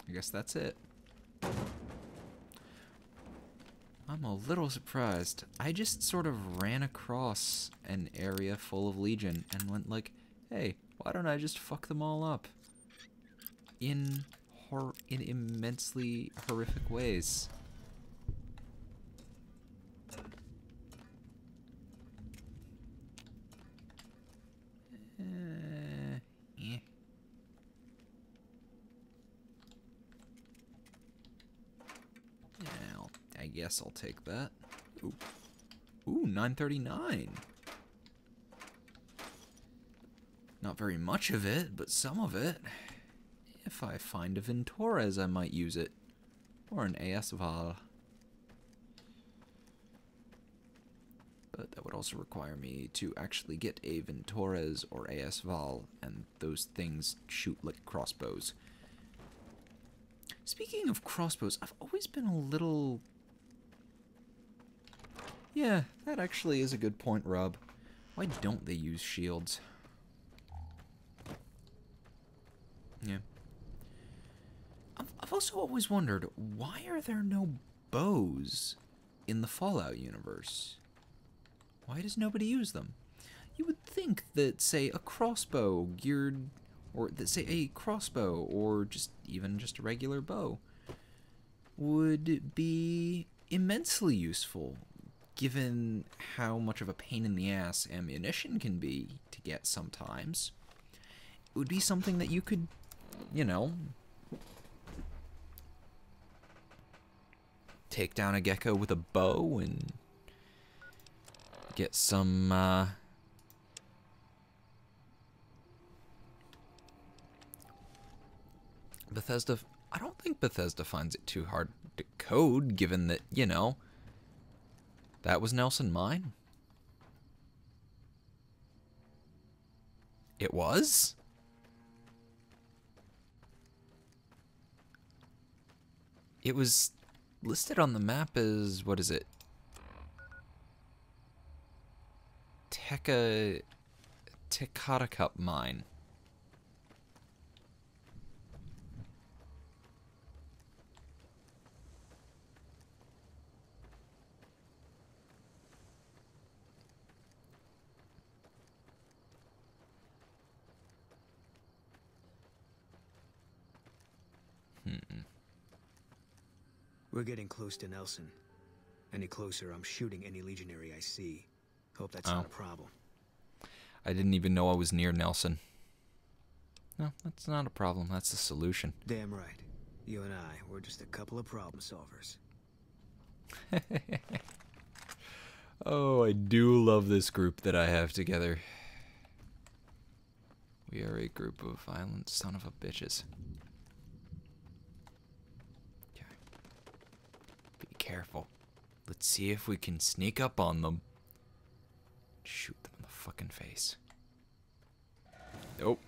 I guess that's it. I'm a little surprised. I just sort of ran across an area full of Legion and went like, hey, why don't I just fuck them all up? In immensely horrific ways. I guess I'll take that. Ooh, 939. Not very much of it, but some of it. If I find a Ventores, I might use it. Or an AS Val. But that would also require me to actually get a Ventores or AS Val, and those things shoot like crossbows. Speaking of crossbows, I've always been a little... Yeah, that actually is a good point, Rob. Why don't they use shields? Yeah. I've also always wondered, why are there no bows in the Fallout universe? Why does nobody use them? You would think that, say, a crossbow geared, or that, say, a crossbow, or even just a regular bow, would be immensely useful, given how much of a pain in the ass ammunition can be to get sometimes. It would be something that you could, you know, take down a gecko with a bow and get some, Bethesda... I don't think Bethesda finds it too hard to code, given that, you know, that was Nelson Mine. It was? It was listed on the map as, what is it? Tecatocup Mine. We're getting close to Nelson. Any closer, I'm shooting any legionary I see. Hope that's not a problem. I didn't even know I was near Nelson. No, that's not a problem. That's the solution. Damn right. You and I, we're just a couple of problem solvers. Oh, I do love this group that I have together. We are a group of violent son of a bitches. Okay. Be careful. Let's see if we can sneak up on them. Shoot them in the fucking face. Nope.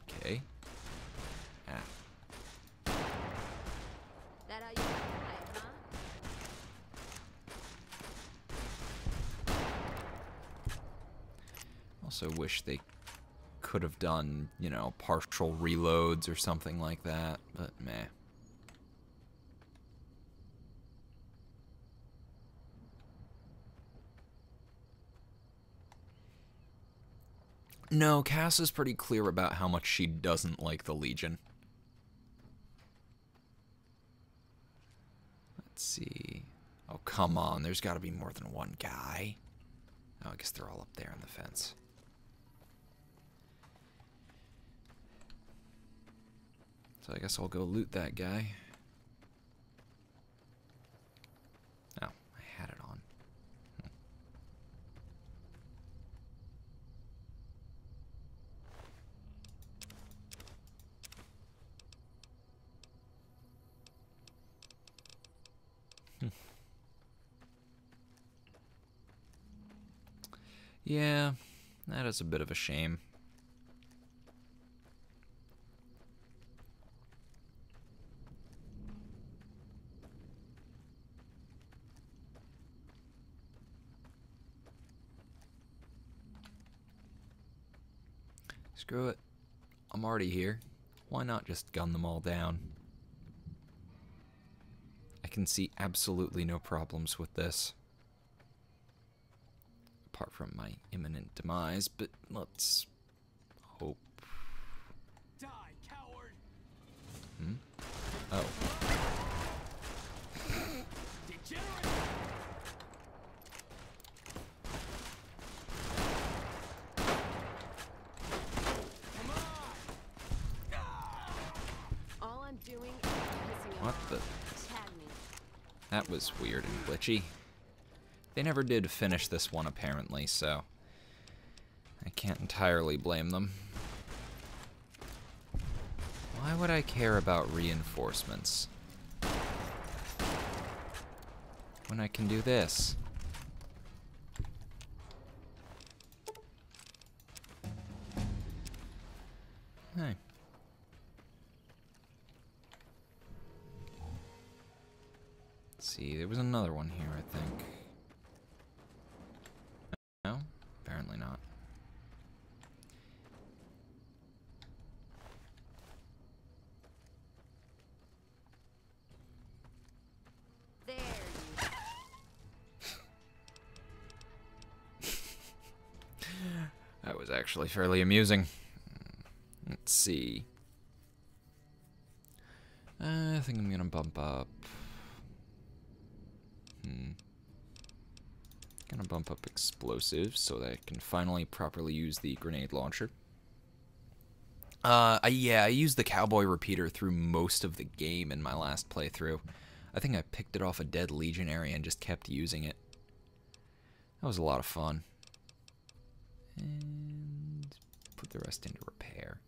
Okay. Ah. That how you hide, huh? Also wish they could have done, you know, partial reloads or something like that, but meh. No, Cass is pretty clear about how much she doesn't like the Legion. Let's see. Oh, come on. There's got to be more than one guy. Oh, I guess they're all up there on the fence. So I guess I'll go loot that guy. Oh, I had it on. Yeah, that is a bit of a shame. Screw it. I'm already here. Why not just gun them all down? I can see absolutely no problems with this. Apart from my imminent demise, but let's hope. Die, coward! Hmm? Oh. Degenerate! Come on! All I'm doing is pissing him What off. the? Tag me. That was weird and glitchy. They never did finish this one, apparently, so I can't entirely blame them. Why would I care about reinforcements when I can do this? Hey. Let's see, there was another one here, I think. No? Apparently not. There you was actually fairly amusing. Let's see. I think I'm gonna bump up. Gonna bump up explosives so that I can finally properly use the grenade launcher. Yeah, I used the cowboy repeater through most of the game in my last playthrough. I think I picked it off a dead legionary and just kept using it. That was a lot of fun. And put the rest into repair.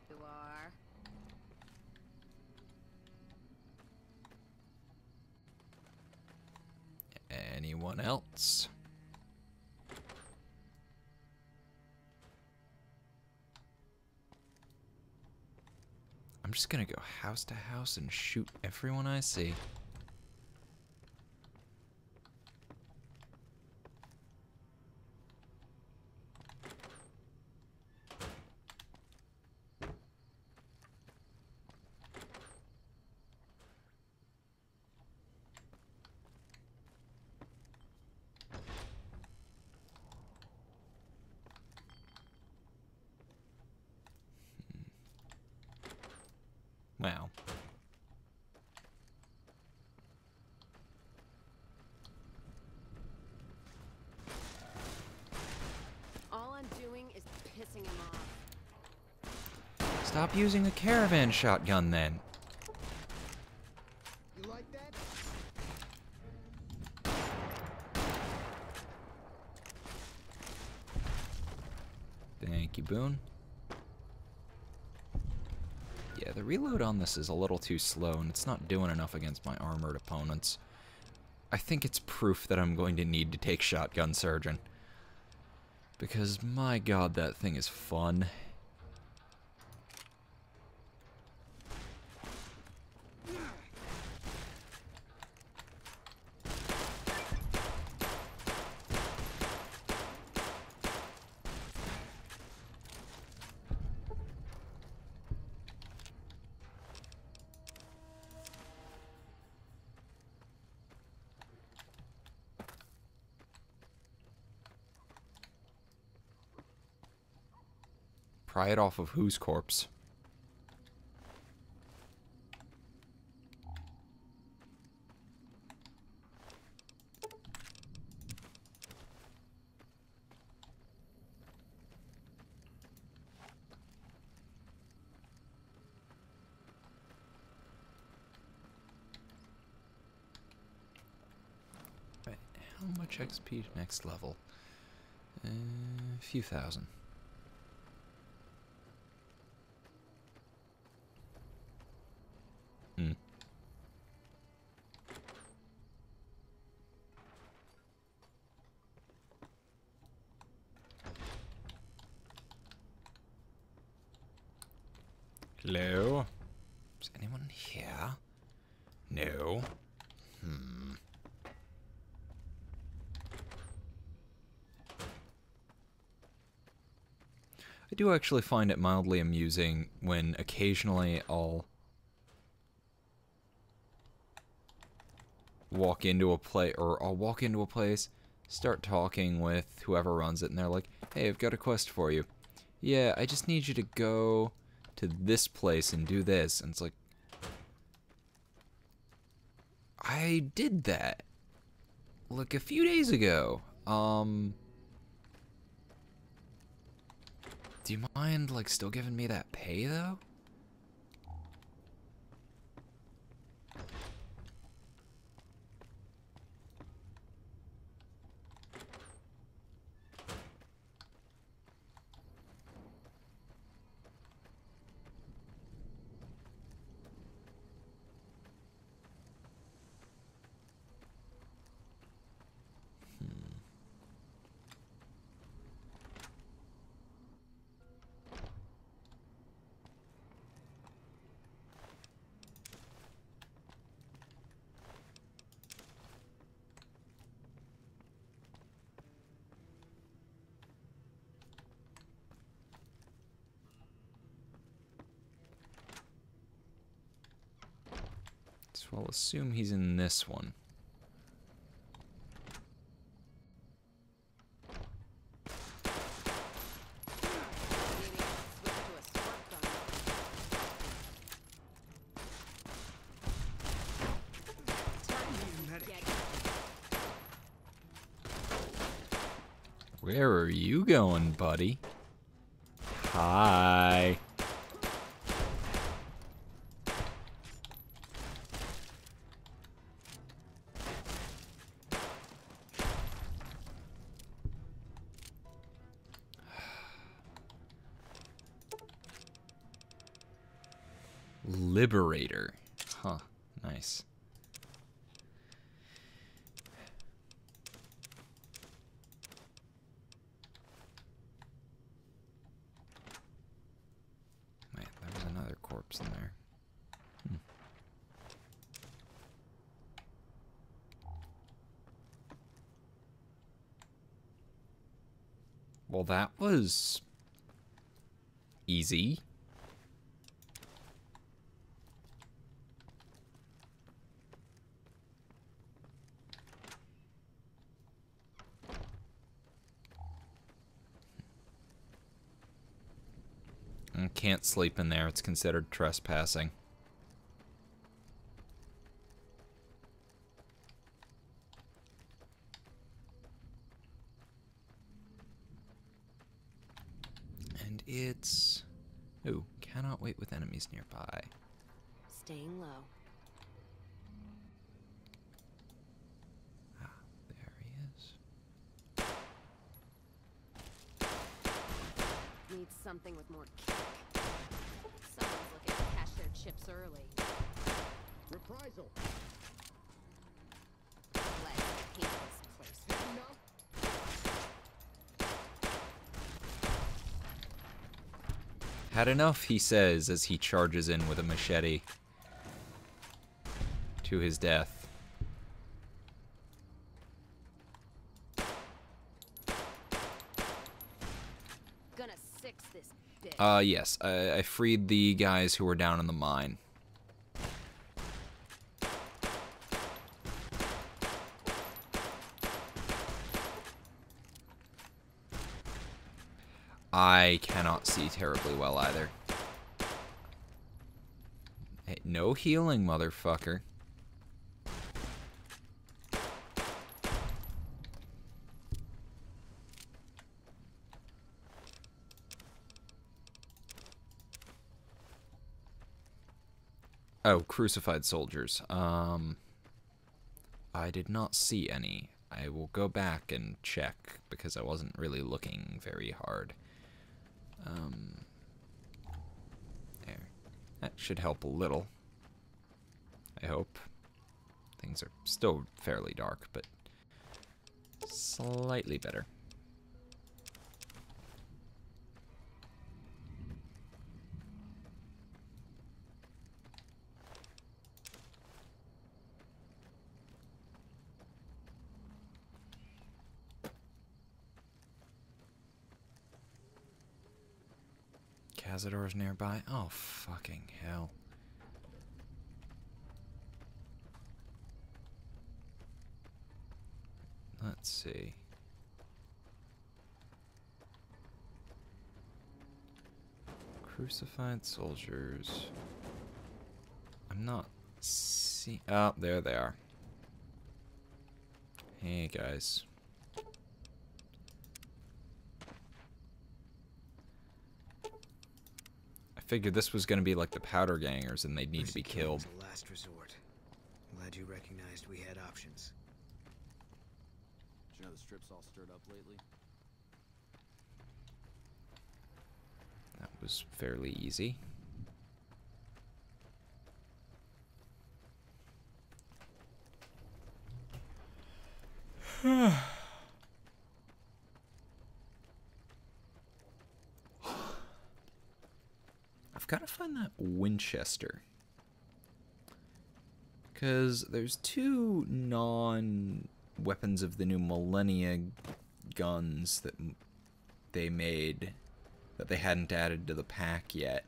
You are. Anyone else? I'm just gonna go house to house and shoot everyone I see. Wow. All I'm doing is pissing him off. Stop using the caravan shotgun then. You like that? Thank you, Boone. Yeah, the reload on this is a little too slow, and it's not doing enough against my armored opponents. I think it's proof that I'm going to need to take Shotgun Surgeon. Because, my god, that thing is fun. Pry it off of whose corpse? Right, how much XP next level? A few thousand. Hello? Is anyone here? No. I do actually find it mildly amusing when occasionally I'll walk into a place, start talking with whoever runs it, and they're like, "Hey, I've got a quest for you. Yeah, I just need you to go to this place and do this." And it's like, I did that like a few days ago. Do you mind, like, still giving me that pay, though? So I'll assume he's in this one. Where are you going, buddy? Hi. Liberator. Huh. Nice. Wait, there was another corpse in there. Well, that was easy. Can't sleep in there. It's considered trespassing. And it's... Ooh, cannot wait with enemies nearby. Staying low. Ah, there he is. Needs something with more kick. Someone's looking to cash their chips early. Reprisal. Let's paint this place. Had enough, he says, as he charges in with a machete to his death. Gonna six this bitch. Yes, I freed the guys who were down in the mine. I cannot see terribly well either. Hey, no healing, motherfucker. Oh, crucified soldiers. I did not see any. I will go back and check because I wasn't really looking very hard. There. That should help a little. I hope. Things are still fairly dark, but slightly better. Cazador's nearby. Oh, fucking hell. Let's see. Crucified soldiers. I'm not see. Oh, there they are. Hey, guys. I figured this was going to be like the powder gangers and they'd need to be killed. A last resort. Glad you recognized we had options. Did you know the strip's all stirred up lately? That was fairly easy. I've got to find that Winchester. Because there's two non-weapons of the new millennia guns that they made that they hadn't added to the pack yet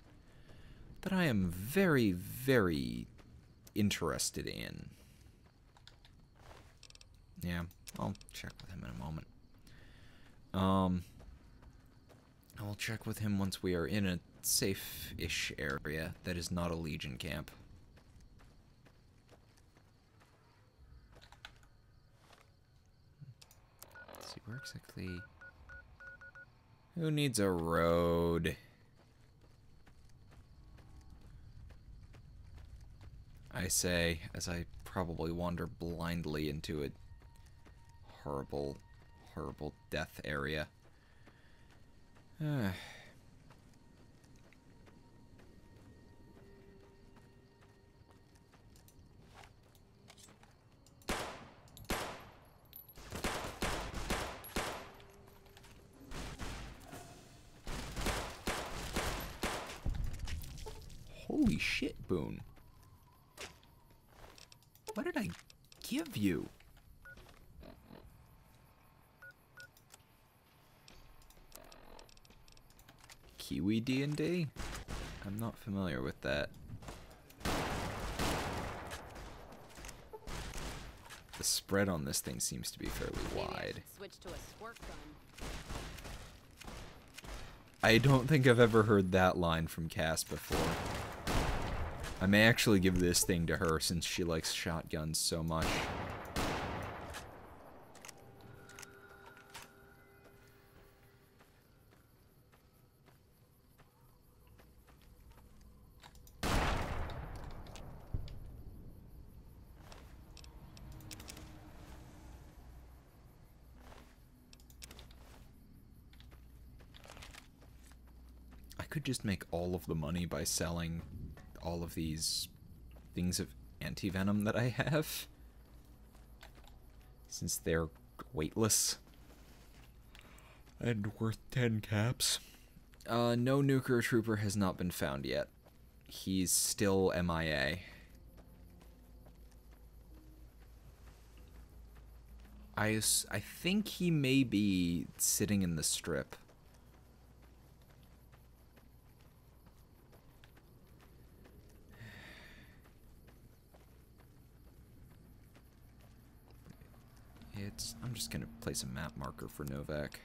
that I am very, very interested in. Yeah, I'll check with him in a moment. I'll check with him once we are in a safe-ish area that is not a Legion camp. Let's see, where exactly... Who needs a road? I say, as I probably wander blindly into a horrible, horrible death area. Holy shit, Boone. What did I give you? Kiwi D&D? I'm not familiar with that. The spread on this thing seems to be fairly wide. Switch to a squirt gun. I don't think I've ever heard that line from Cass before. I may actually give this thing to her since she likes shotguns so much. I could just make all of the money by selling all of these things of anti-venom that I have, since they're weightless and worth 10 caps. No nuclear trooper has not been found yet. He's still MIA. I think he may be sitting in the strip. I'm just gonna place a map marker for Novak.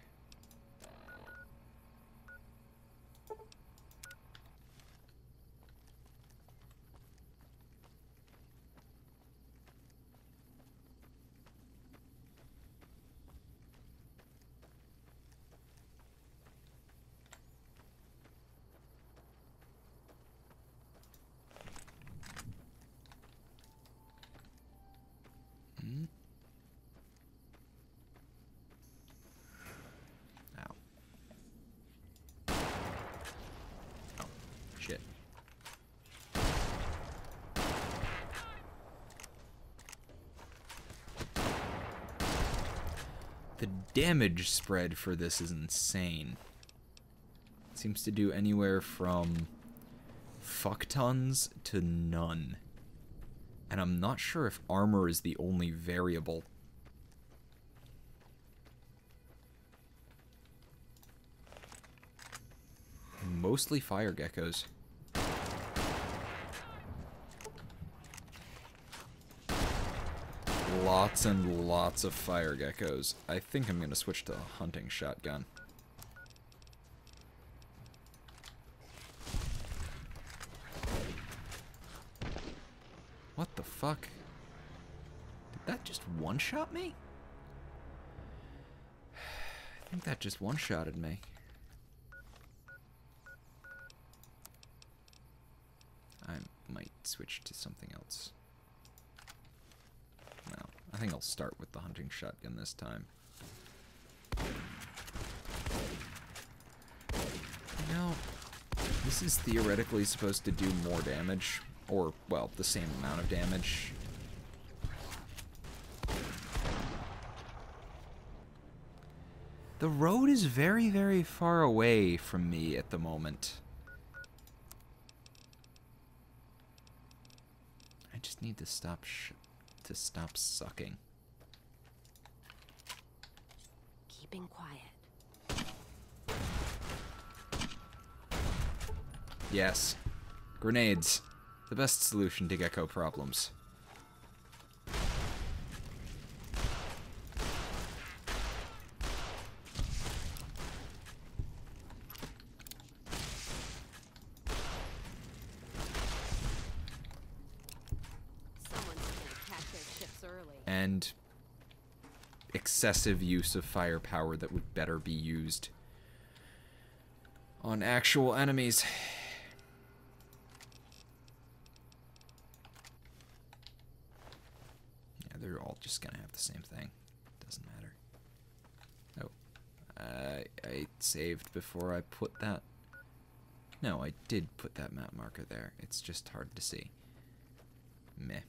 The damage spread for this is insane. It seems to do anywhere from fuck tons to none. And I'm not sure if armor is the only variable. Mostly fire geckos. Lots and lots of fire geckos. I think I'm gonna switch to a hunting shotgun. What the fuck? Did that just one-shot me? I think that just one-shotted me. I might switch to something else. No, I think I'll start with the hunting shotgun this time. You know, this is theoretically supposed to do more damage. Or, well, the same amount of damage. The road is very, very far away from me at the moment. I just need to stop sucking. Keeping quiet. Yes. Grenades. The best solution to gecko problems. And excessive use of firepower that would better be used on actual enemies. Yeah, they're all just gonna have the same thing. Doesn't matter. Oh. I saved before I put that. No, I did put that map marker there. It's just hard to see. Meh.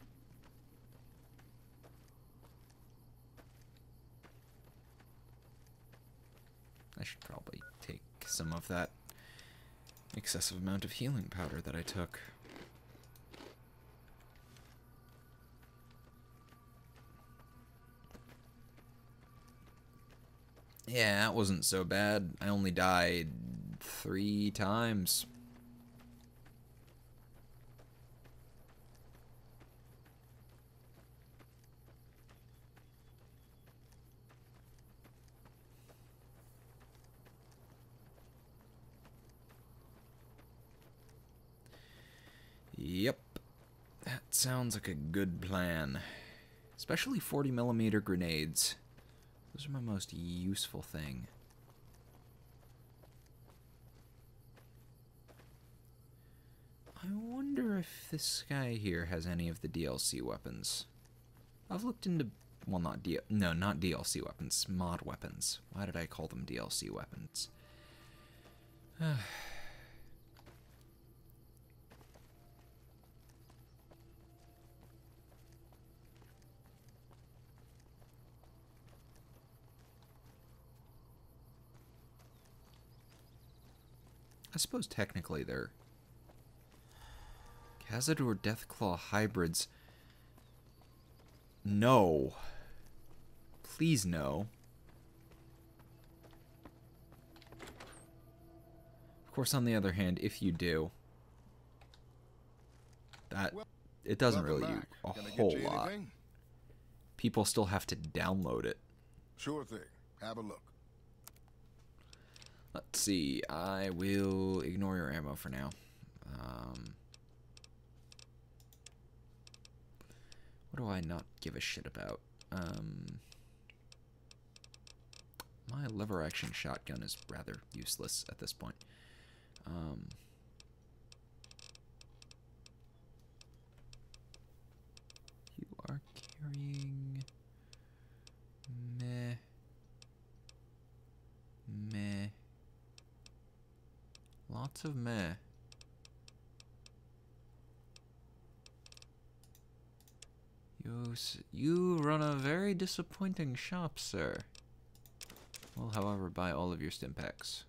I should probably take some of that excessive amount of healing powder that I took. Yeah, that wasn't so bad. I only died 3 times. Yep. That sounds like a good plan. Especially 40mm grenades. Those are my most useful thing. I wonder if this guy here has any of the DLC weapons. I've looked into... Well, not DLC weapons. Mod weapons. Why did I call them DLC weapons? I suppose technically they're Cazador Deathclaw hybrids. No. Please no. Of course, on the other hand, if you do, that it doesn't really do a whole lot. People still have to download it. Sure thing. Have a look. Let's see. I will ignore your ammo for now. What do I not give a shit about? My lever action shotgun is rather useless at this point. You are carrying... Meh. Meh. Lots of meh. You run a very disappointing shop, sir. Will, however, buy all of your stim packs.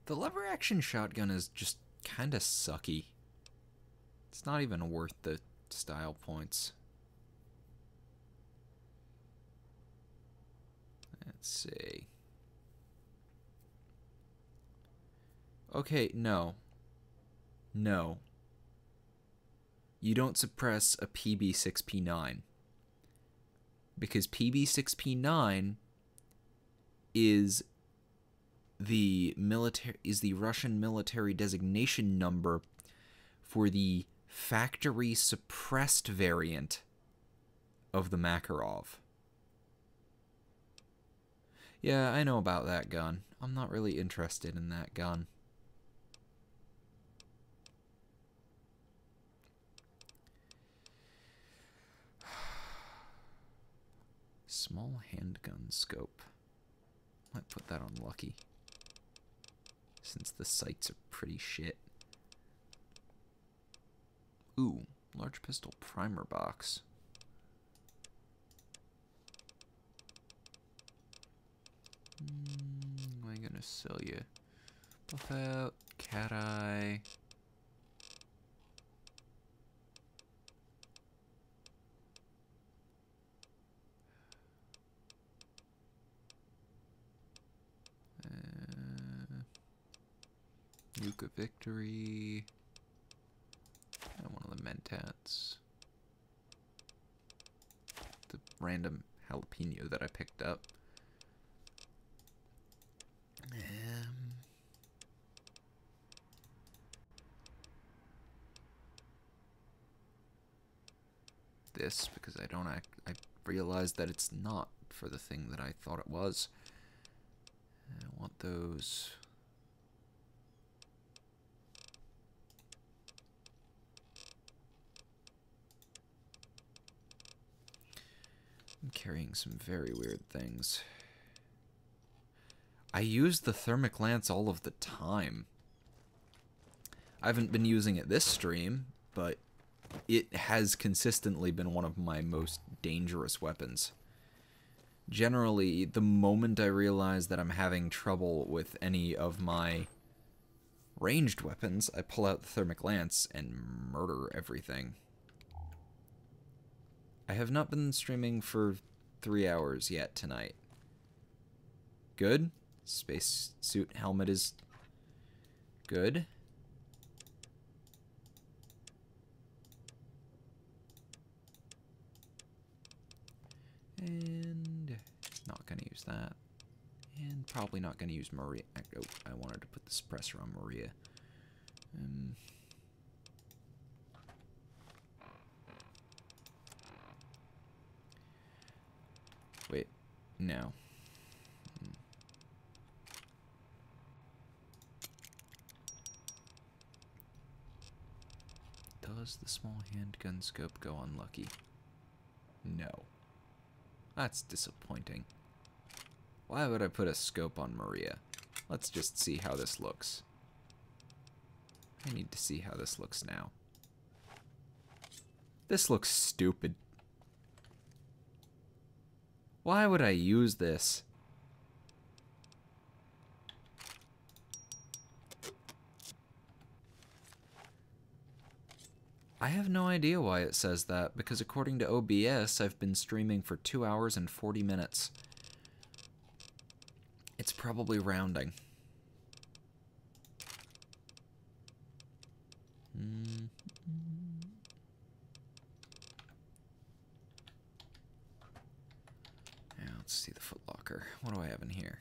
The lever action shotgun is just kind of sucky. It's not even worth the style points. Let's see. Okay, no. No. You don't suppress a PB6P9. Because PB6P9 is the Russian military designation number for the factory suppressed variant of the Makarov. Yeah, I know about that gun. I'm not really interested in that gun. Small handgun scope. Might put that on lucky, since the sights are pretty shit. Ooh, large pistol primer box. Am I gonna sell you? Buff out, cat eye. Nuka Victory. And one of the Mentats. The random jalapeno that I picked up. This, because I realized that it's not for the thing that I thought it was. I want those. I'm carrying some very weird things. I use the thermic lance all of the time. I haven't been using it this stream, but it has consistently been one of my most dangerous weapons. Generally, the moment I realize that I'm having trouble with any of my ranged weapons, I pull out the thermic lance and murder everything. I have not been streaming for 3 hours yet tonight. Good. Spacesuit helmet is good. And not going to use that. And probably not going to use Maria. Oh, I wanted to put the suppressor on Maria. Wait, no. Does the small handgun scope go unlucky? No. That's disappointing. Why would I put a scope on Maria? Let's just see how this looks. I need to see how this looks now. This looks stupid. Why would I use this? I have no idea why it says that, because according to OBS, I've been streaming for 2 hours and 40 minutes. It's probably rounding. Now, let's see the footlocker. What do I have in here?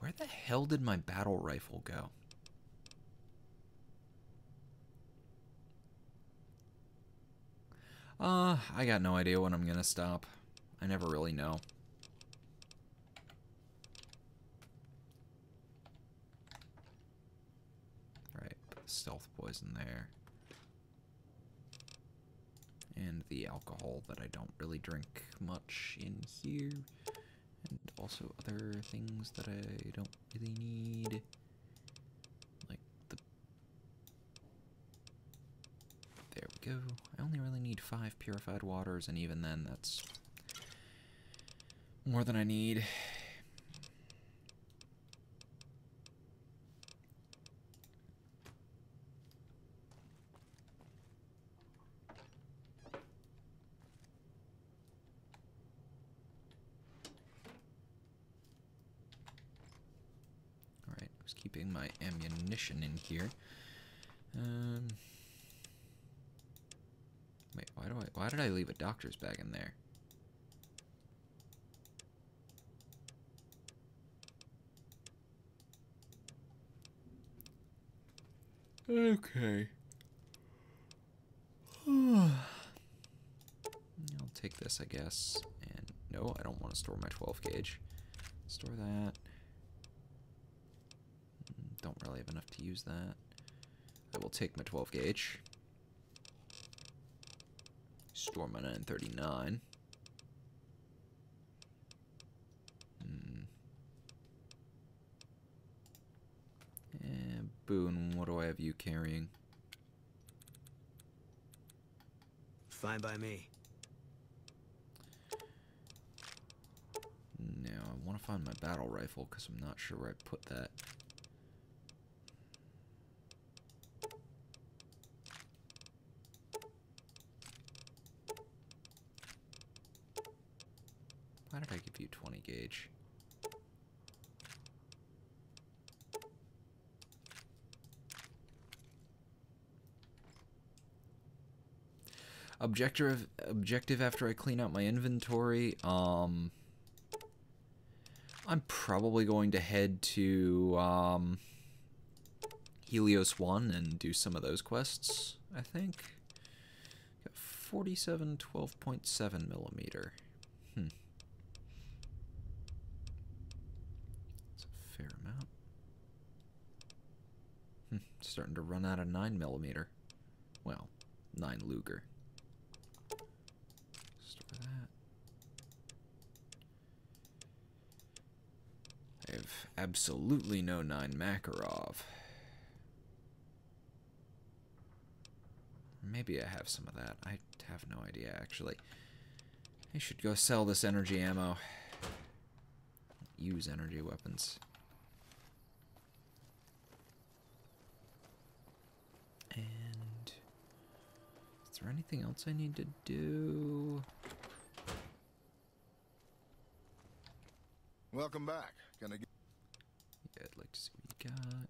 Where the hell did my battle rifle go? I got no idea when I'm gonna stop. I never really know. Right, put the stealth poison there. And the alcohol that I don't really drink much in here. And also other things that I don't really need. Like the... There we go. I only really need 5 purified waters, and even then, that's more than I need. Keeping my ammunition in here. Wait, why did I leave a doctor's bag in there? Okay. I'll take this, I guess. And no, I don't want to store my 12 gauge. Store that. Don't really have enough to use that. I will take my 12 gauge. Store my 939. And Boone, what do I have you carrying? Fine by me. Now, I want to find my battle rifle because I'm not sure where I put that. Why did I give you 20 gauge? Objective after I clean out my inventory. I'm probably going to head to Helios 1 and do some of those quests, I think. Got 47 12.7 millimeter. That's a fair amount. Starting to run out of 9 millimeter. Well, 9 Luger. Store that. I have absolutely no 9 Makarov. Maybe I have some of that. I have no idea, actually. I should go sell this energy ammo. Use energy weapons. And is there anything else I need to do? Welcome back. Gonna get... Yeah, I'd like to see what you got.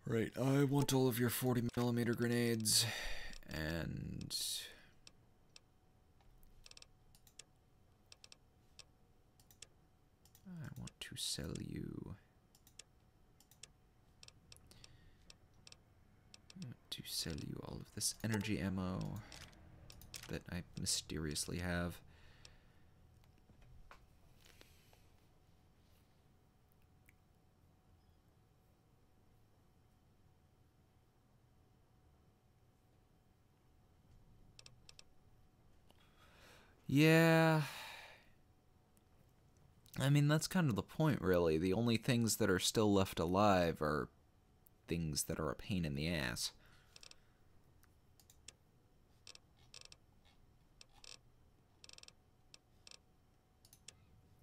Right, I want all of your 40mm grenades, and I want to sell you. All of this energy ammo that I mysteriously have. Yeah. I mean, that's kind of the point, really. The only things that are still left alive are things that are a pain in the ass.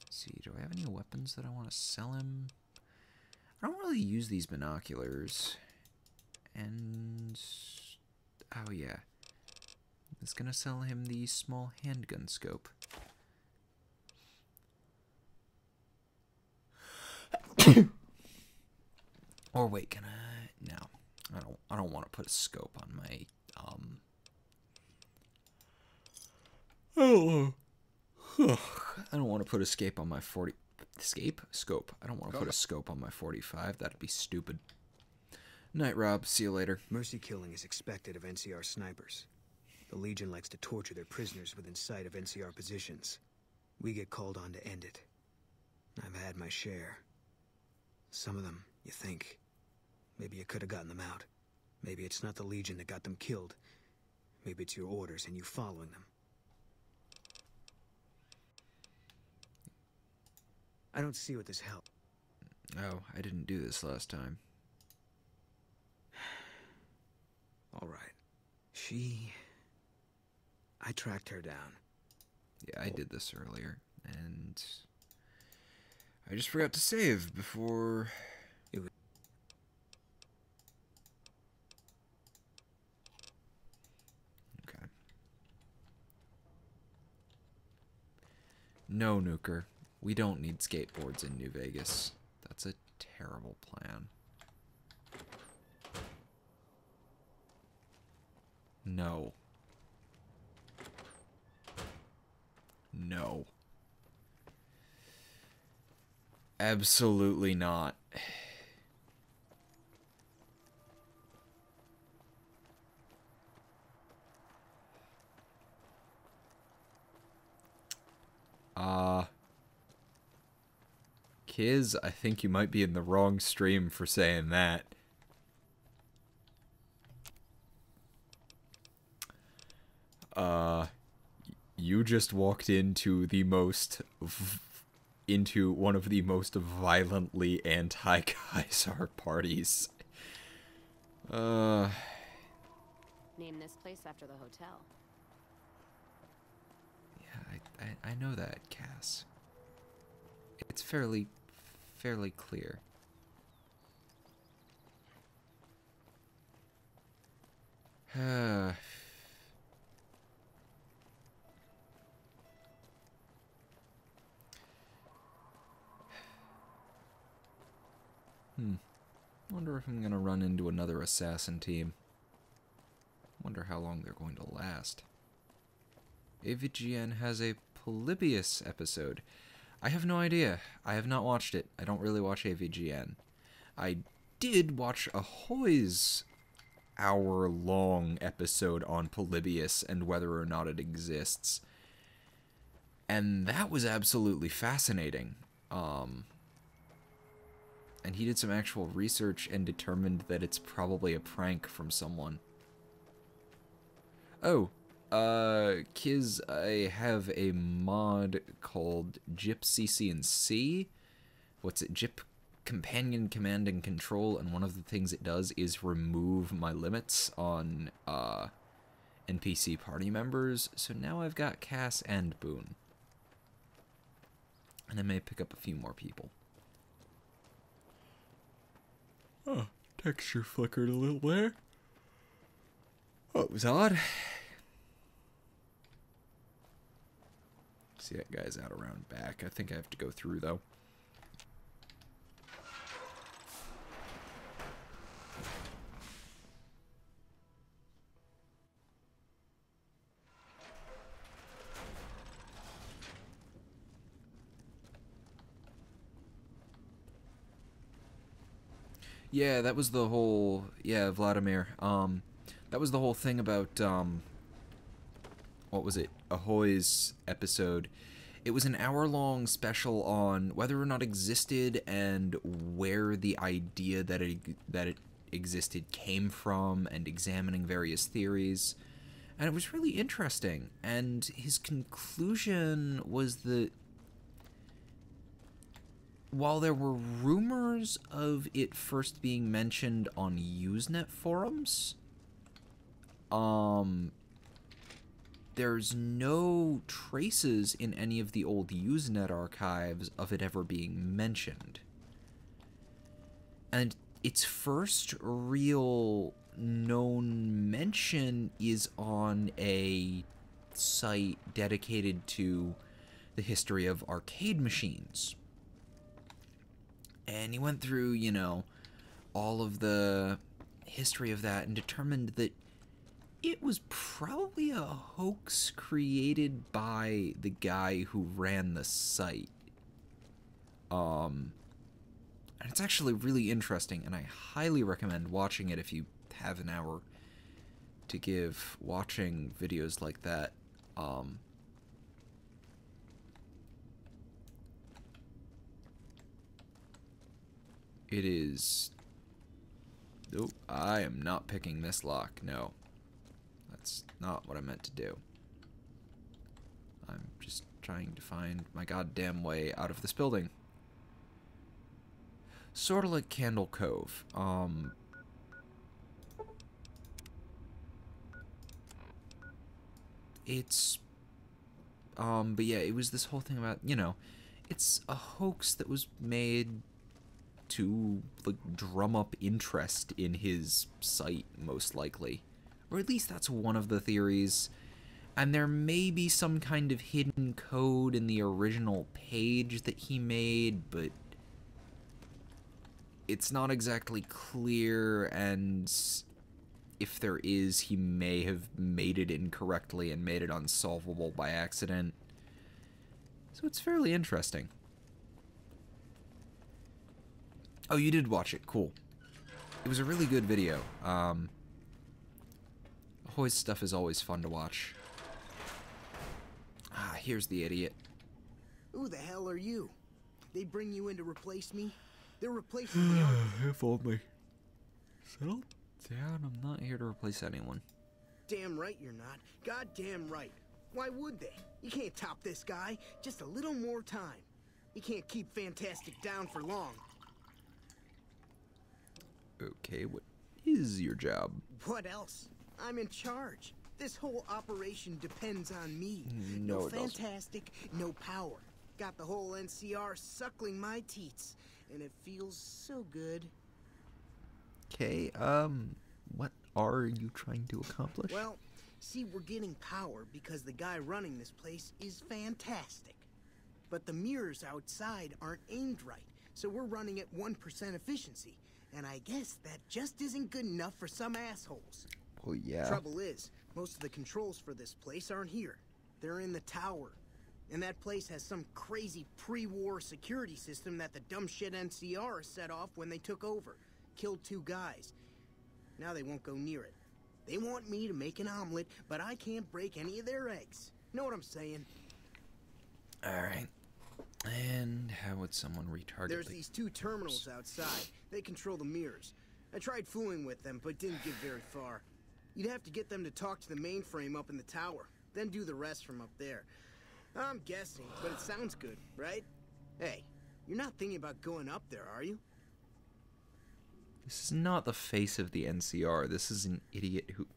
Let's see, do I have any weapons that I want to sell him? I don't really use these binoculars. And... oh, yeah. I was gonna sell him the small handgun scope. Or wait, can I? No, I don't want to put a scope on my I don't want to put a scope on my 40. Scope. I don't want to put a scope on my 45. That'd be stupid. Night, Rob. See you later. Mercy killing is expected of NCR snipers. The Legion likes to torture their prisoners within sight of NCR positions. We get called on to end it. I've had my share. Some of them, you think. Maybe you could have gotten them out. Maybe it's not the Legion that got them killed. Maybe it's your orders and you following them. I don't see what this helps. Oh, I didn't do this last time. All right. I tracked her down. Yeah, I did this earlier, and I just forgot to save before... Okay. No, Nuker. We don't need skateboards in New Vegas. That's a terrible plan. No. No. Absolutely not. Kiz, I think you might be in the wrong stream for saying that. You just walked into the most... into one of the most violently anti-Caesar parties. Name this place after the hotel. Yeah, I know that, Cass. It's fairly clear. Wonder if I'm gonna run into another assassin team. Wonder how long they're going to last. AVGN has a Polybius episode. I have no idea. I have not watched it. I don't really watch AVGN. I did watch Ahoy's hour-long episode on Polybius and whether or not it exists. And that was absolutely fascinating. And he did some actual research and determined that it's probably a prank from someone. Oh, Kiz, I have a mod called JIP CC&C. What's it? JIP Companion Command and Control, and one of the things it does is remove my limits on NPC party members. So now I've got Cass and Boone. And I may pick up a few more people. Oh, texture flickered a little there. Oh, it was odd. See, that guy's out around back. I think I have to go through, though. Yeah, that was the whole... Yeah, Vladimir. That was the whole thing about, what was it? Ahoy's episode. It was an hour-long special on whether or not it existed and where the idea that it existed came from, and examining various theories. And it was really interesting. And his conclusion was that while there were rumors of it first being mentioned on Usenet forums, there's no traces in any of the old Usenet archives of it ever being mentioned. And its first real known mention is on a site dedicated to the history of arcade machines. And he went through, you know, all of the history of that and determined that it was probably a hoax created by the guy who ran the site. And it's actually really interesting, and I highly recommend watching it if you have an hour to give watching videos like that. It is... Oh, I am not picking this lock, no. That's not what I meant to do. I'm just trying to find my goddamn way out of this building. Sort of like Candle Cove. It's... but yeah, it was this whole thing about, you know, it's a hoax that was made to, like, drum up interest in his site, most likely. Or at least that's one of the theories. And there may be some kind of hidden code in the original page that he made, but it's not exactly clear, and if there is, he may have made it incorrectly and made it unsolvable by accident. So it's fairly interesting. Oh, you did watch it. Cool. It was a really good video. Ahoy's stuff is always fun to watch. Ah, here's the idiot. Who the hell are you? They bring you in to replace me? They're replacing me. If only. Settle down. I'm not here to replace anyone. Damn right you're not. Goddamn right. Why would they? You can't top this guy. Just a little more time. You can't keep Fantastic down for long. Okay, what is your job? What else? I'm in charge. This whole operation depends on me. No, No it doesn't. Fantastic, no power. Got the whole NCR suckling my teats, and it feels so good. Okay, what are you trying to accomplish? Well, see, we're getting power because the guy running this place is fantastic. But the mirrors outside aren't aimed right, so we're running at 1% efficiency. And I guess that just isn't good enough for some assholes. Well, yeah. Trouble is, most of the controls for this place aren't here. They're in the tower. And that place has some crazy pre-war security system that the dumb shit NCR set off when they took over. Killed 2 guys. Now they won't go near it. They want me to make an omelet, but I can't break any of their eggs. Know what I'm saying? Alright. And how would someone retarget? There's these 2 terminals outside. They control the mirrors. I tried fooling with them, but didn't get very far. You'd have to get them to talk to the mainframe up in the tower, then do the rest from up there. I'm guessing, but it sounds good, right? Hey, you're not thinking about going up there, are you? This is not the face of the NCR. This is an idiot who...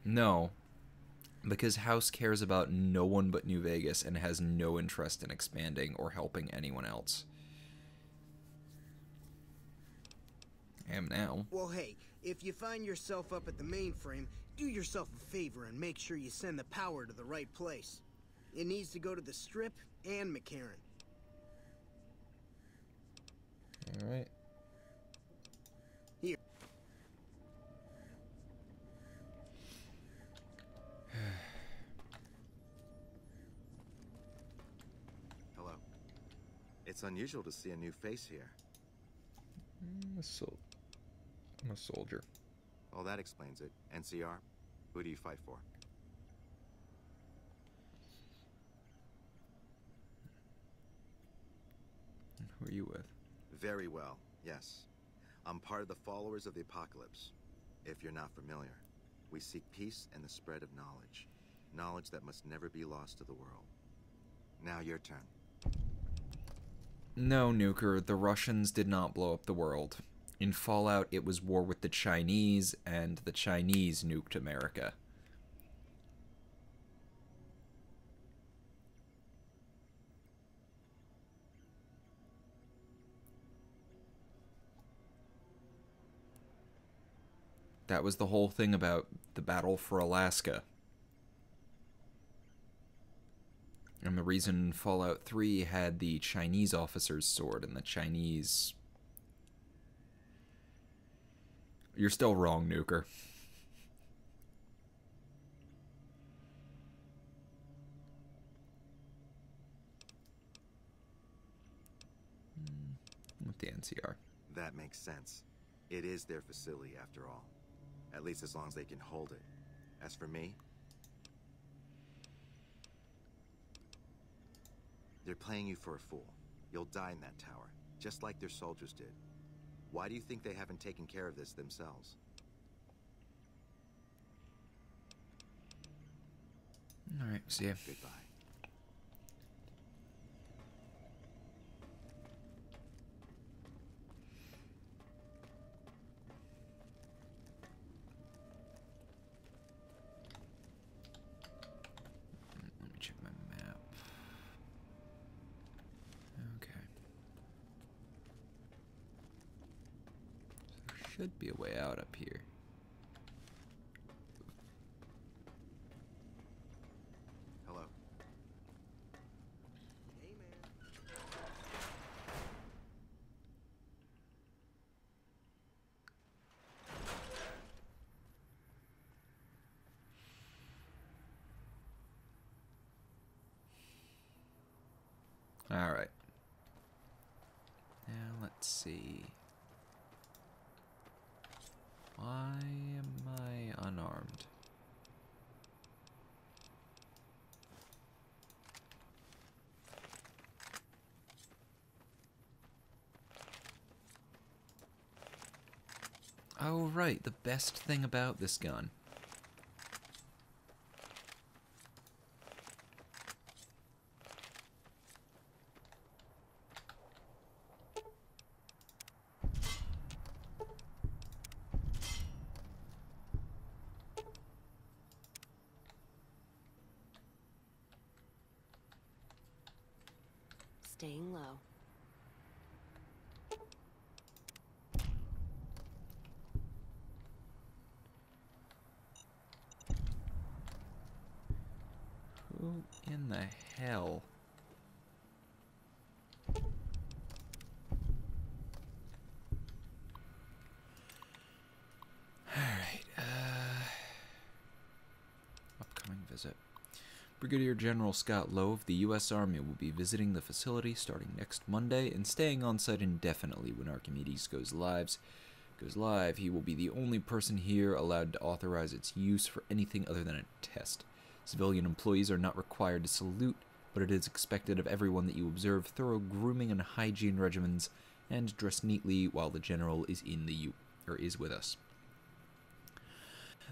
No. Because House cares about no one but New Vegas and has no interest in expanding or helping anyone else. I am now. Well, hey, if you find yourself up at the mainframe, do yourself a favor and make sure you send the power to the right place. It needs to go to the Strip and McCarran. Alright. Here. Hello. It's unusual to see a new face here. I'm a soldier. Oh, that explains it. NCR, who do you fight for? Who are you with? Very well, yes. I'm part of the Followers of the Apocalypse. If you're not familiar, we seek peace and the spread of knowledge. Knowledge that must never be lost to the world. Now your turn. No, Nuker, the Russians did not blow up the world. In Fallout, it was war with the Chinese, and the Chinese nuked America. That was the whole thing about the battle for Alaska. And the reason Fallout 3 had the Chinese officer's sword and the Chinese... You're still wrong, Nuker. With the NCR. That makes sense. It is their facility after all. At least as long as they can hold it. As for me, they're playing you for a fool. You'll die in that tower, just like their soldiers did. Why do you think they haven't taken care of this themselves? Alright, see ya. Goodbye. Let me check my map. Okay. There should be a way out up here. Hello. Hey, man. Alright. Now let's see. Why am I unarmed? Oh, right, the best thing about this gun. Staying low. Who in the hell? visit. Brigadier General Scott Lowe of the U.S. Army will be visiting the facility starting next Monday and staying on site indefinitely when Archimedes goes live. He will be the only person here allowed to authorize its use for anything other than a test. Civilian employees are not required to salute, but it is expected of everyone that you observe thorough grooming and hygiene regimens and dress neatly while the general is is with us.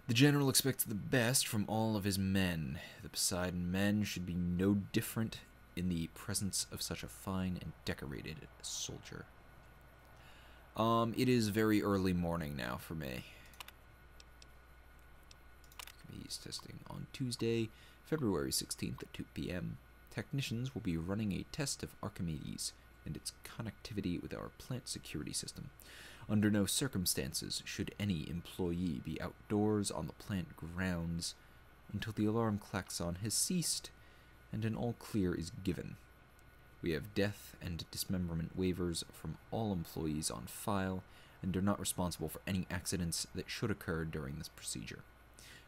The general expects the best from all of his men. The Poseidon men should be no different in the presence of such a fine and decorated soldier. It is very early morning now for me. He's testing on Tuesday, February 16th at 2 p.m. Technicians will be running a test of Archimedes and its connectivity with our plant security system. Under no circumstances should any employee be outdoors on the plant grounds until the alarm klaxon has ceased and an all clear is given. We have death and dismemberment waivers from all employees on file and are not responsible for any accidents that should occur during this procedure.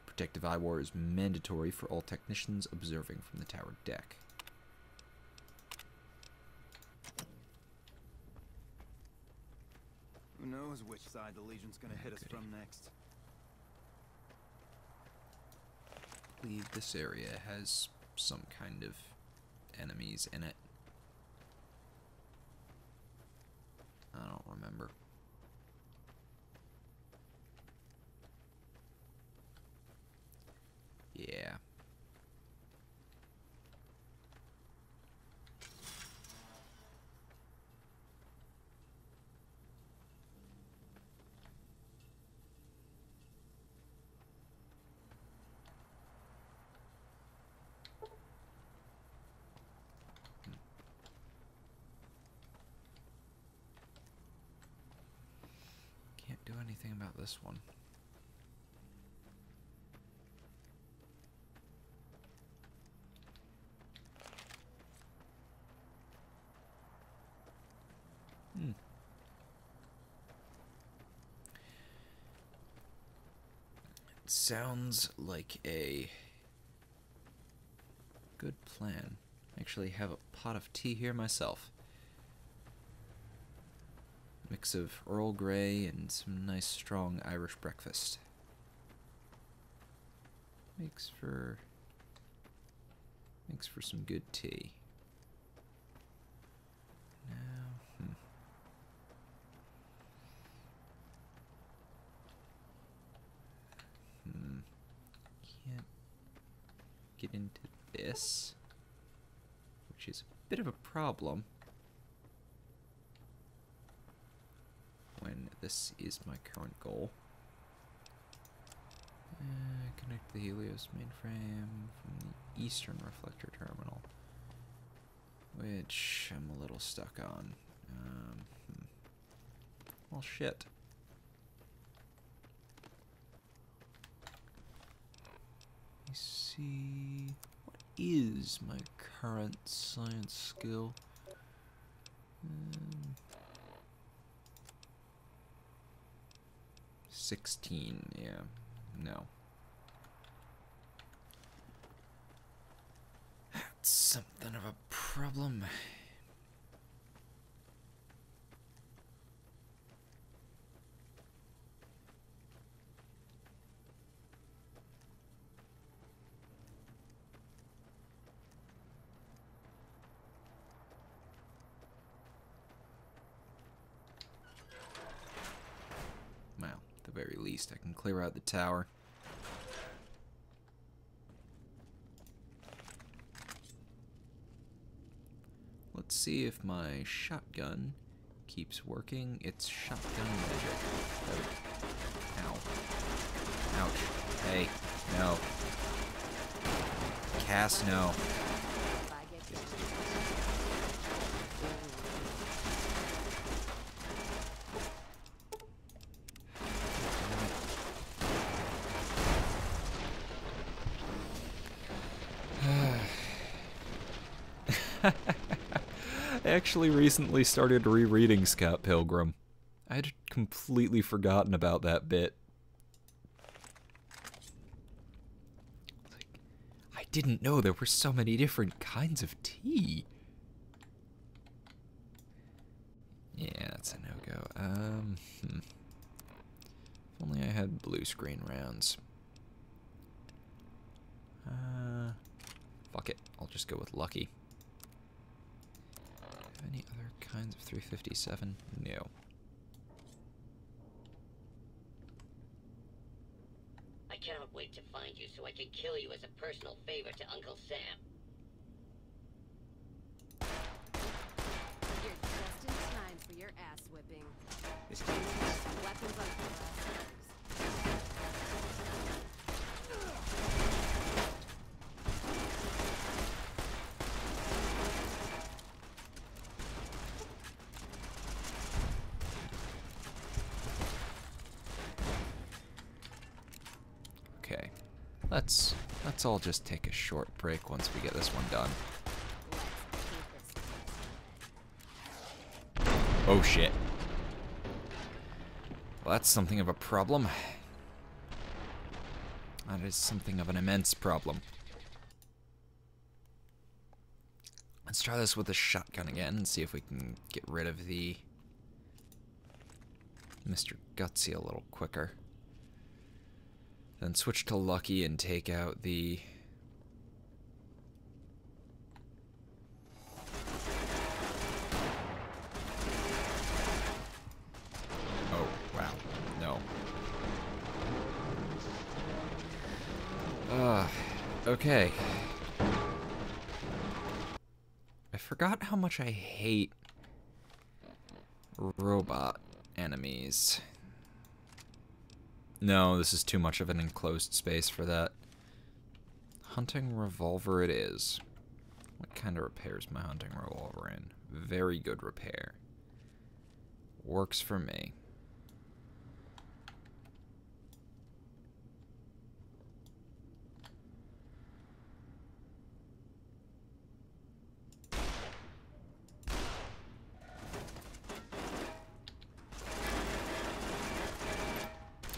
Protective eyewear is mandatory for all technicians observing from the tower deck. Who knows which side the Legion's gonna hit us from next? I believe this area has some kind of enemies in it. I don't remember. Yeah. Can't do anything about this one. Sounds like a good plan. I actually have a pot of tea here myself. Mix of Earl Grey and some nice strong Irish breakfast. Makes for some good tea. Now, can't get into this, which is a bit of a problem when this is my current goal. Connect the Helios mainframe from the Eastern Reflector Terminal, which I'm a little stuck on. Well, shit. Let me see. What is my current science skill? 16, yeah. No. That's something of a problem. Well, at the very least, I can clear out the tower. Let's see if my shotgun keeps working. It's shotgun magic. Oh. Ow. Ouch. Hey. No. Cass, no. I actually recently started rereading Scott Pilgrim. I had completely forgotten about that bit. didn't know there were so many different kinds of tea. Yeah, that's a no-go. If only I had blue screen rounds. Fuck it. I'll just go with lucky. Have any other kinds of 357? No. I cannot wait to find you so I can kill you as a personal favor to Uncle Sam. You're just in time for your ass whipping. Some weapons on Okay. Let's all just take a short break once we get this one done. Oh shit. Well, that's something of a problem. That is something of an immense problem. Let's try this with a shotgun again and see if we can get rid of the Mr. Gutsy a little quicker. Then switch to Lucky and take out the... Oh, wow. No. Okay. I forgot how much I hate robot enemies. No, this is too much of an enclosed space for that. Hunting revolver it is. What kind of repair is my hunting revolver in? Very good repair. Works for me.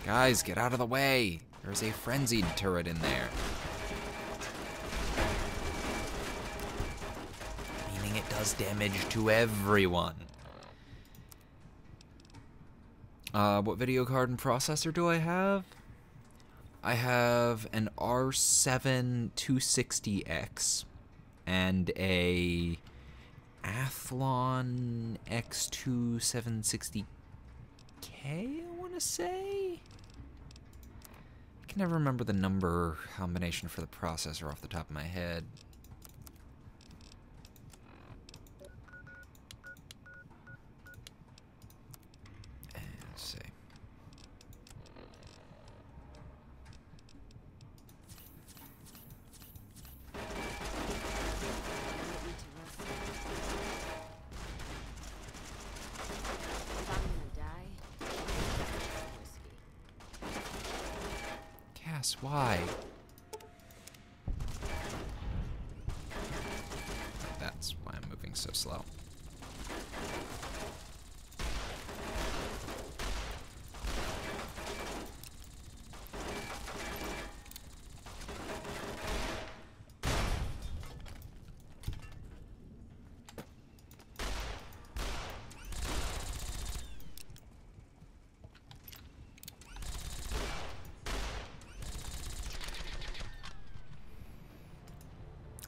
Guys, get out of the way! There's a frenzied turret in there. Meaning it does damage to everyone. What video card and processor do I have? I have an R7 260X and a Athlon X2 760K, I want to say? I can never remember the number combination for the processor off the top of my head. Let's see. Cass, why? That's why I'm moving so slow.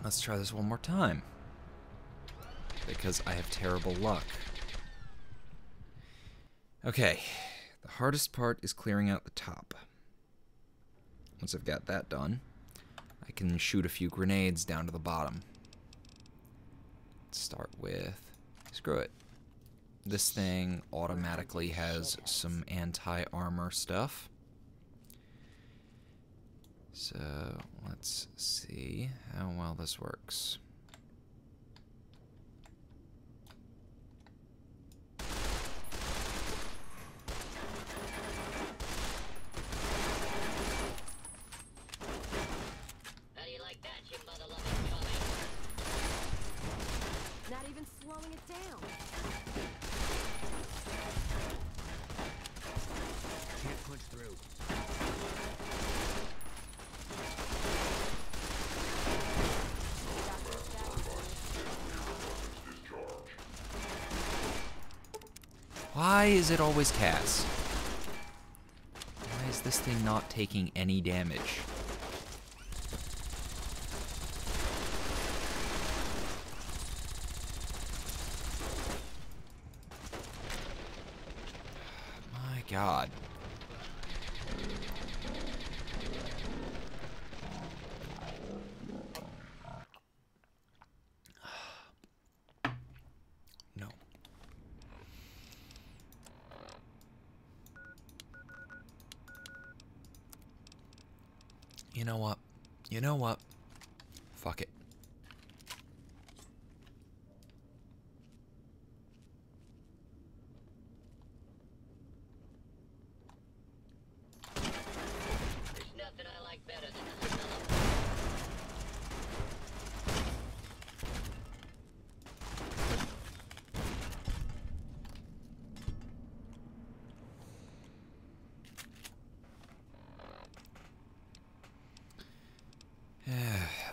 Let's try this one more time. Because I have terrible luck. Okay, the hardest part is clearing out the top. Once I've got that done, I can shoot a few grenades down to the bottom. Let's start with... screw it. This thing automatically has some anti-armor stuff. So, let's see how well this works. How do you like that, you mother-loving Tommy? Not even slowing it down. Can't punch through. Why is it always Cass? Why is this thing not taking any damage? My God. No. You know what? You know what? Fuck it. There's nothing I like better than a smell of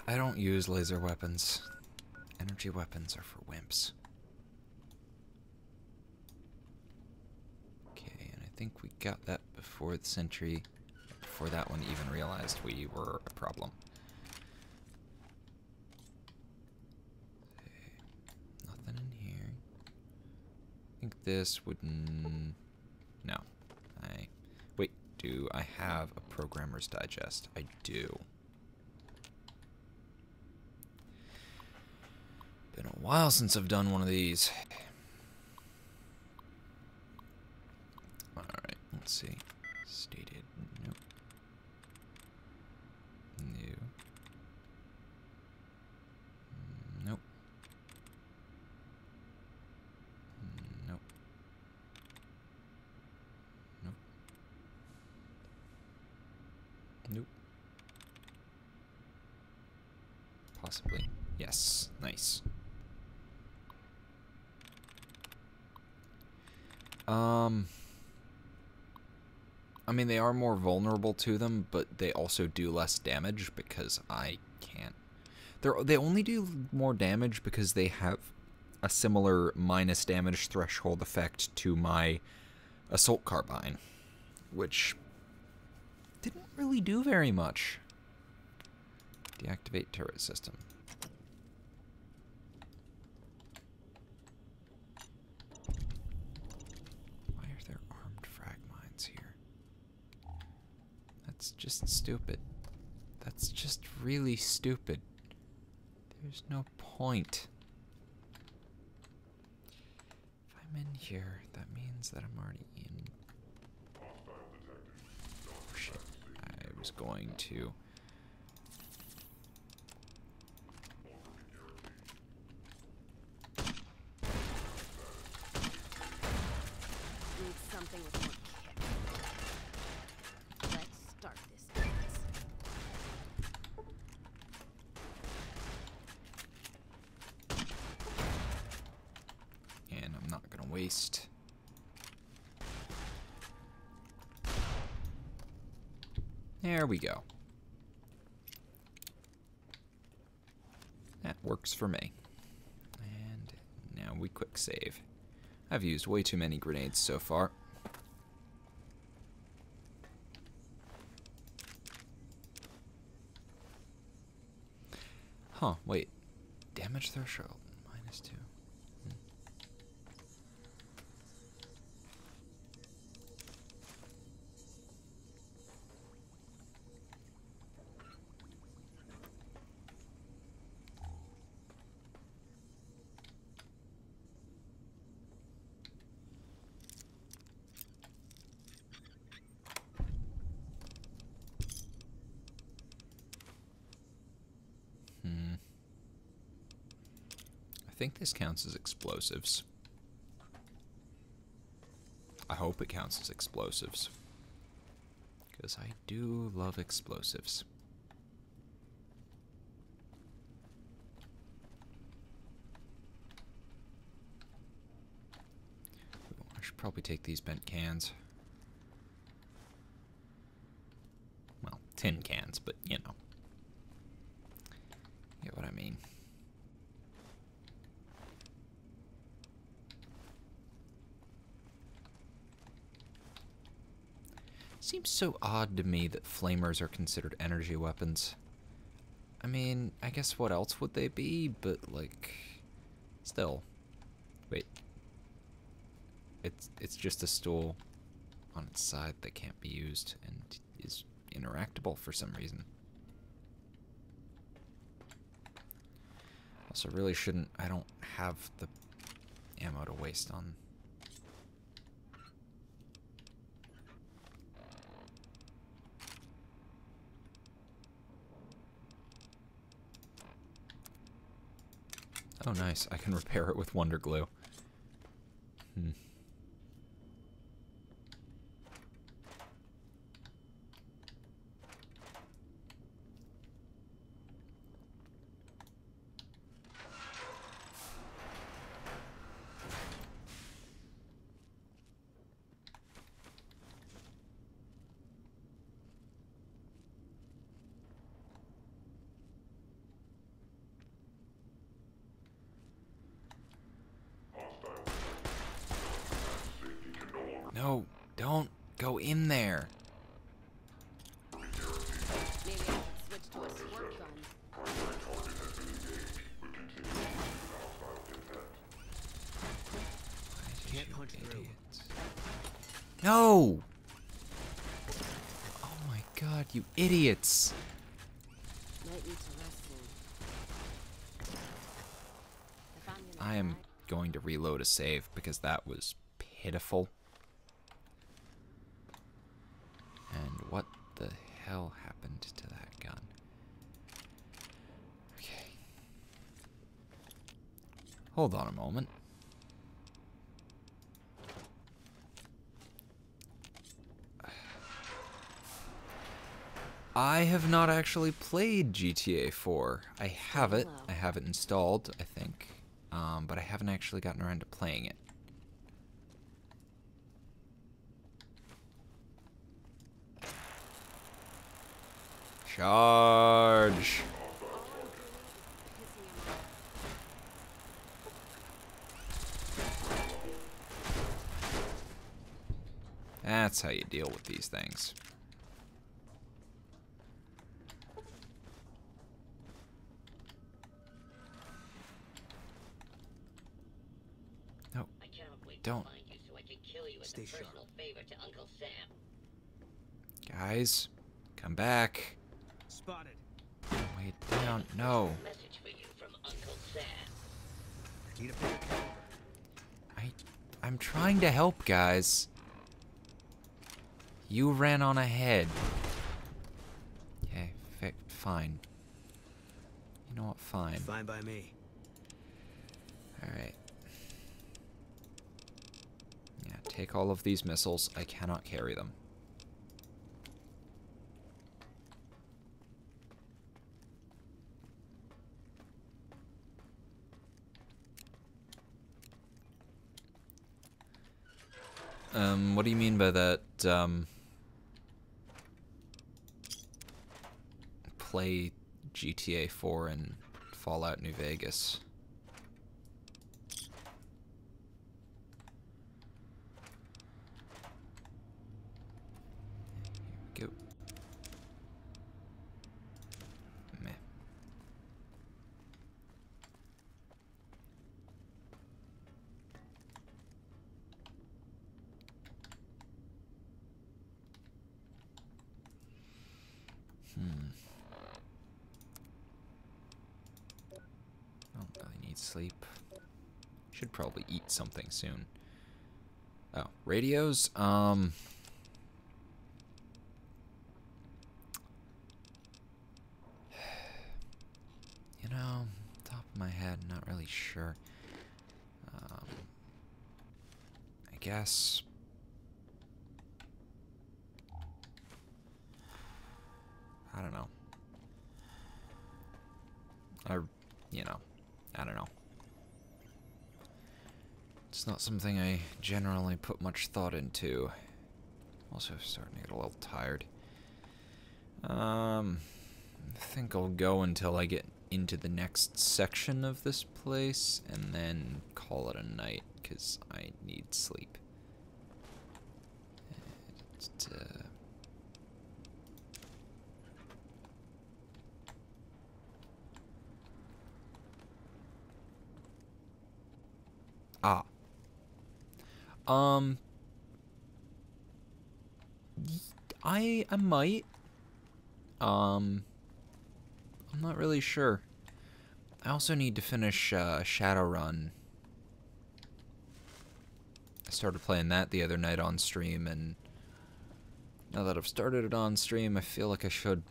I don't use laser weapons. Energy weapons are for wimps. Okay, and I think we got that before the sentry, before that one even realized we were a problem. Okay, nothing in here. I think this would... No. Wait, do I have a Programmer's Digest? I do. Been a while since I've done one of these. Alright, let's see. Stated. Nope. New. Nope. Nope. Nope. Nope. Possibly. Yes. Nice. I mean, they are more vulnerable to them, but they also do less damage because I can't. They only do more damage because they have a similar minus damage threshold effect to my assault carbine, which didn't really do very much. Deactivate turret system. That's just stupid. That's just really stupid. There's no point. If I'm in here, that means that I'm already in. Oh shit. I was going to. Need something with more kick. Let's start this dance. And I'm not gonna waste. There we go. That works for me. And now we quick save. I've used way too many grenades so far. Huh, wait. Damage threshold, -2. I think this counts as explosives. I hope it counts as explosives. Because I do love explosives. I should probably take these bent cans. Well, tin cans, but you know. You get what I mean. Seems so odd to me that flamers are considered energy weapons. I mean, I guess what else would they be? But, like, still. Wait. It's just a stool on its side that can't be used and is interactable for some reason. Also, really shouldn't... I don't have the ammo to waste on... Oh, nice. I can repair it with Wonder Glue. Hmm. No, don't go in there. Maybe I should switch to a squirt gun. Can't punch through. No! Oh my god, you idiots! Might need to rest soon. I am going to reload a save because that was pitiful. And what the hell happened to that gun? Okay. Hold on a moment. I have not actually played GTA 4. I have it. I have it installed, I think. But I haven't actually gotten around to playing it. Charge! That's how you deal with these things. No. Don't. Stay sharp. Guys, come back. Spotted. Wait down. No. Need a bigger caliber. I'm trying to help, guys. You ran on ahead. Okay, fine. You know what? Fine. Fine by me. Alright. Yeah, take all of these missiles. I cannot carry them. What do you mean by that, play GTA 4 and Fallout New Vegas? Here we go. Meh. Don't really need sleep. Should probably eat something soon. Oh, radios? You know, top of my head, not really sure. I guess... I don't know. I don't know. It's not something I generally put much thought into. Also starting to get a little tired. I think I'll go until I get into the next section of this place and then call it a night, because I need sleep. I might. I'm not really sure. I also need to finish Shadowrun. I started playing that the other night on stream, and now that I've started it on stream, I feel like I should.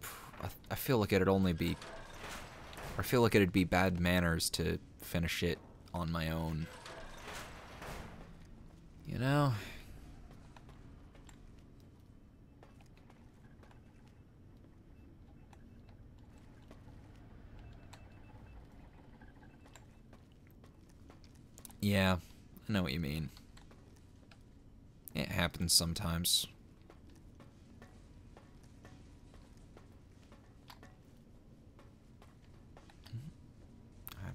I feel like it'd only be. I feel like it'd be bad manners to finish it on my own. You know? Yeah, I know what you mean. It happens sometimes. I'm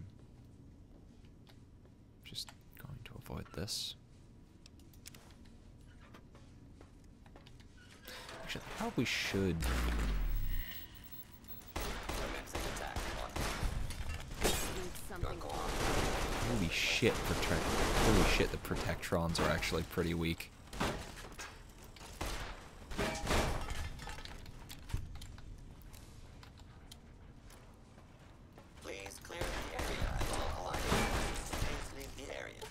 just going to avoid this. Actually, I probably should. Holy shit, the Protectrons are actually pretty weak. Please clear the area and all allied forces. Please leave the area.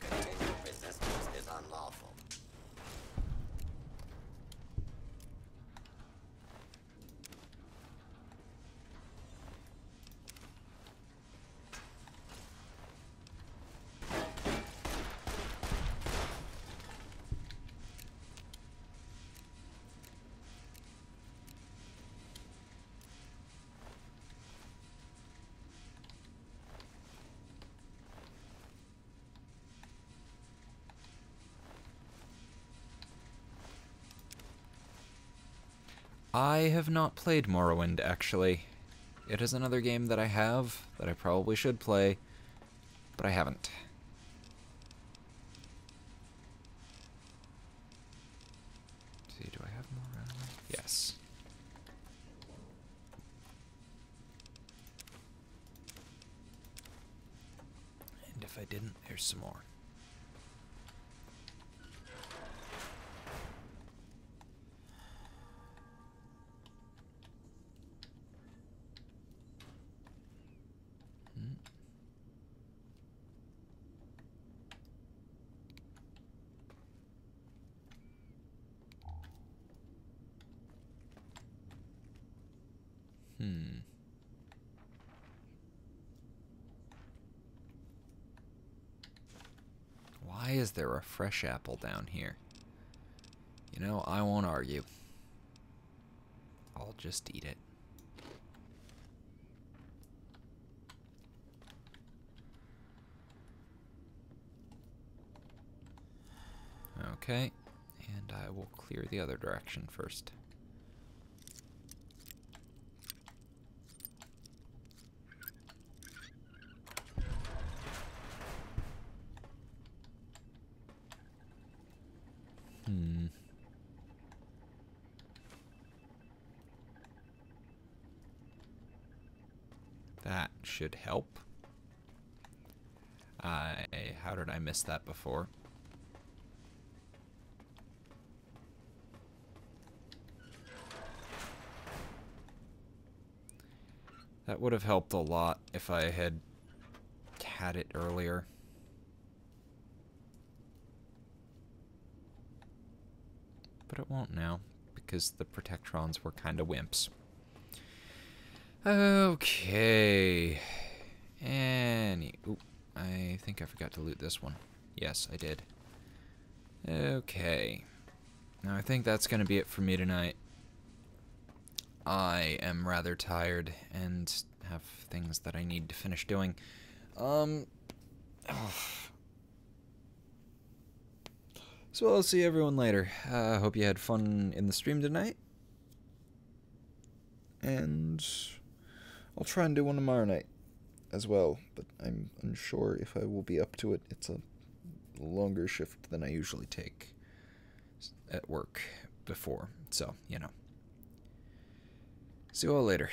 Continued resistance is unlawful. I have not played Morrowind, actually. It is another game that I have, that I probably should play, but I haven't. Let's see, do I have more ammo? Yes. And if I didn't, there's some more. Why is there a fresh apple down here? You know, I won't argue. I'll just eat it. Okay, and I will clear the other direction first. That should help. How did I miss that before? That would have helped a lot if I had had it earlier. But it won't now, because the Protectrons were kind of wimps. Okay. Ooh, I think I forgot to loot this one. Yes, I did. Okay. Now I think that's going to be it for me tonight. I am rather tired and have things that I need to finish doing. So I'll see everyone later. Hope you had fun in the stream tonight. And I'll try and do one tomorrow night as well, but I'm unsure if I will be up to it. It's a longer shift than I usually take at work before, so, you know. See you all later.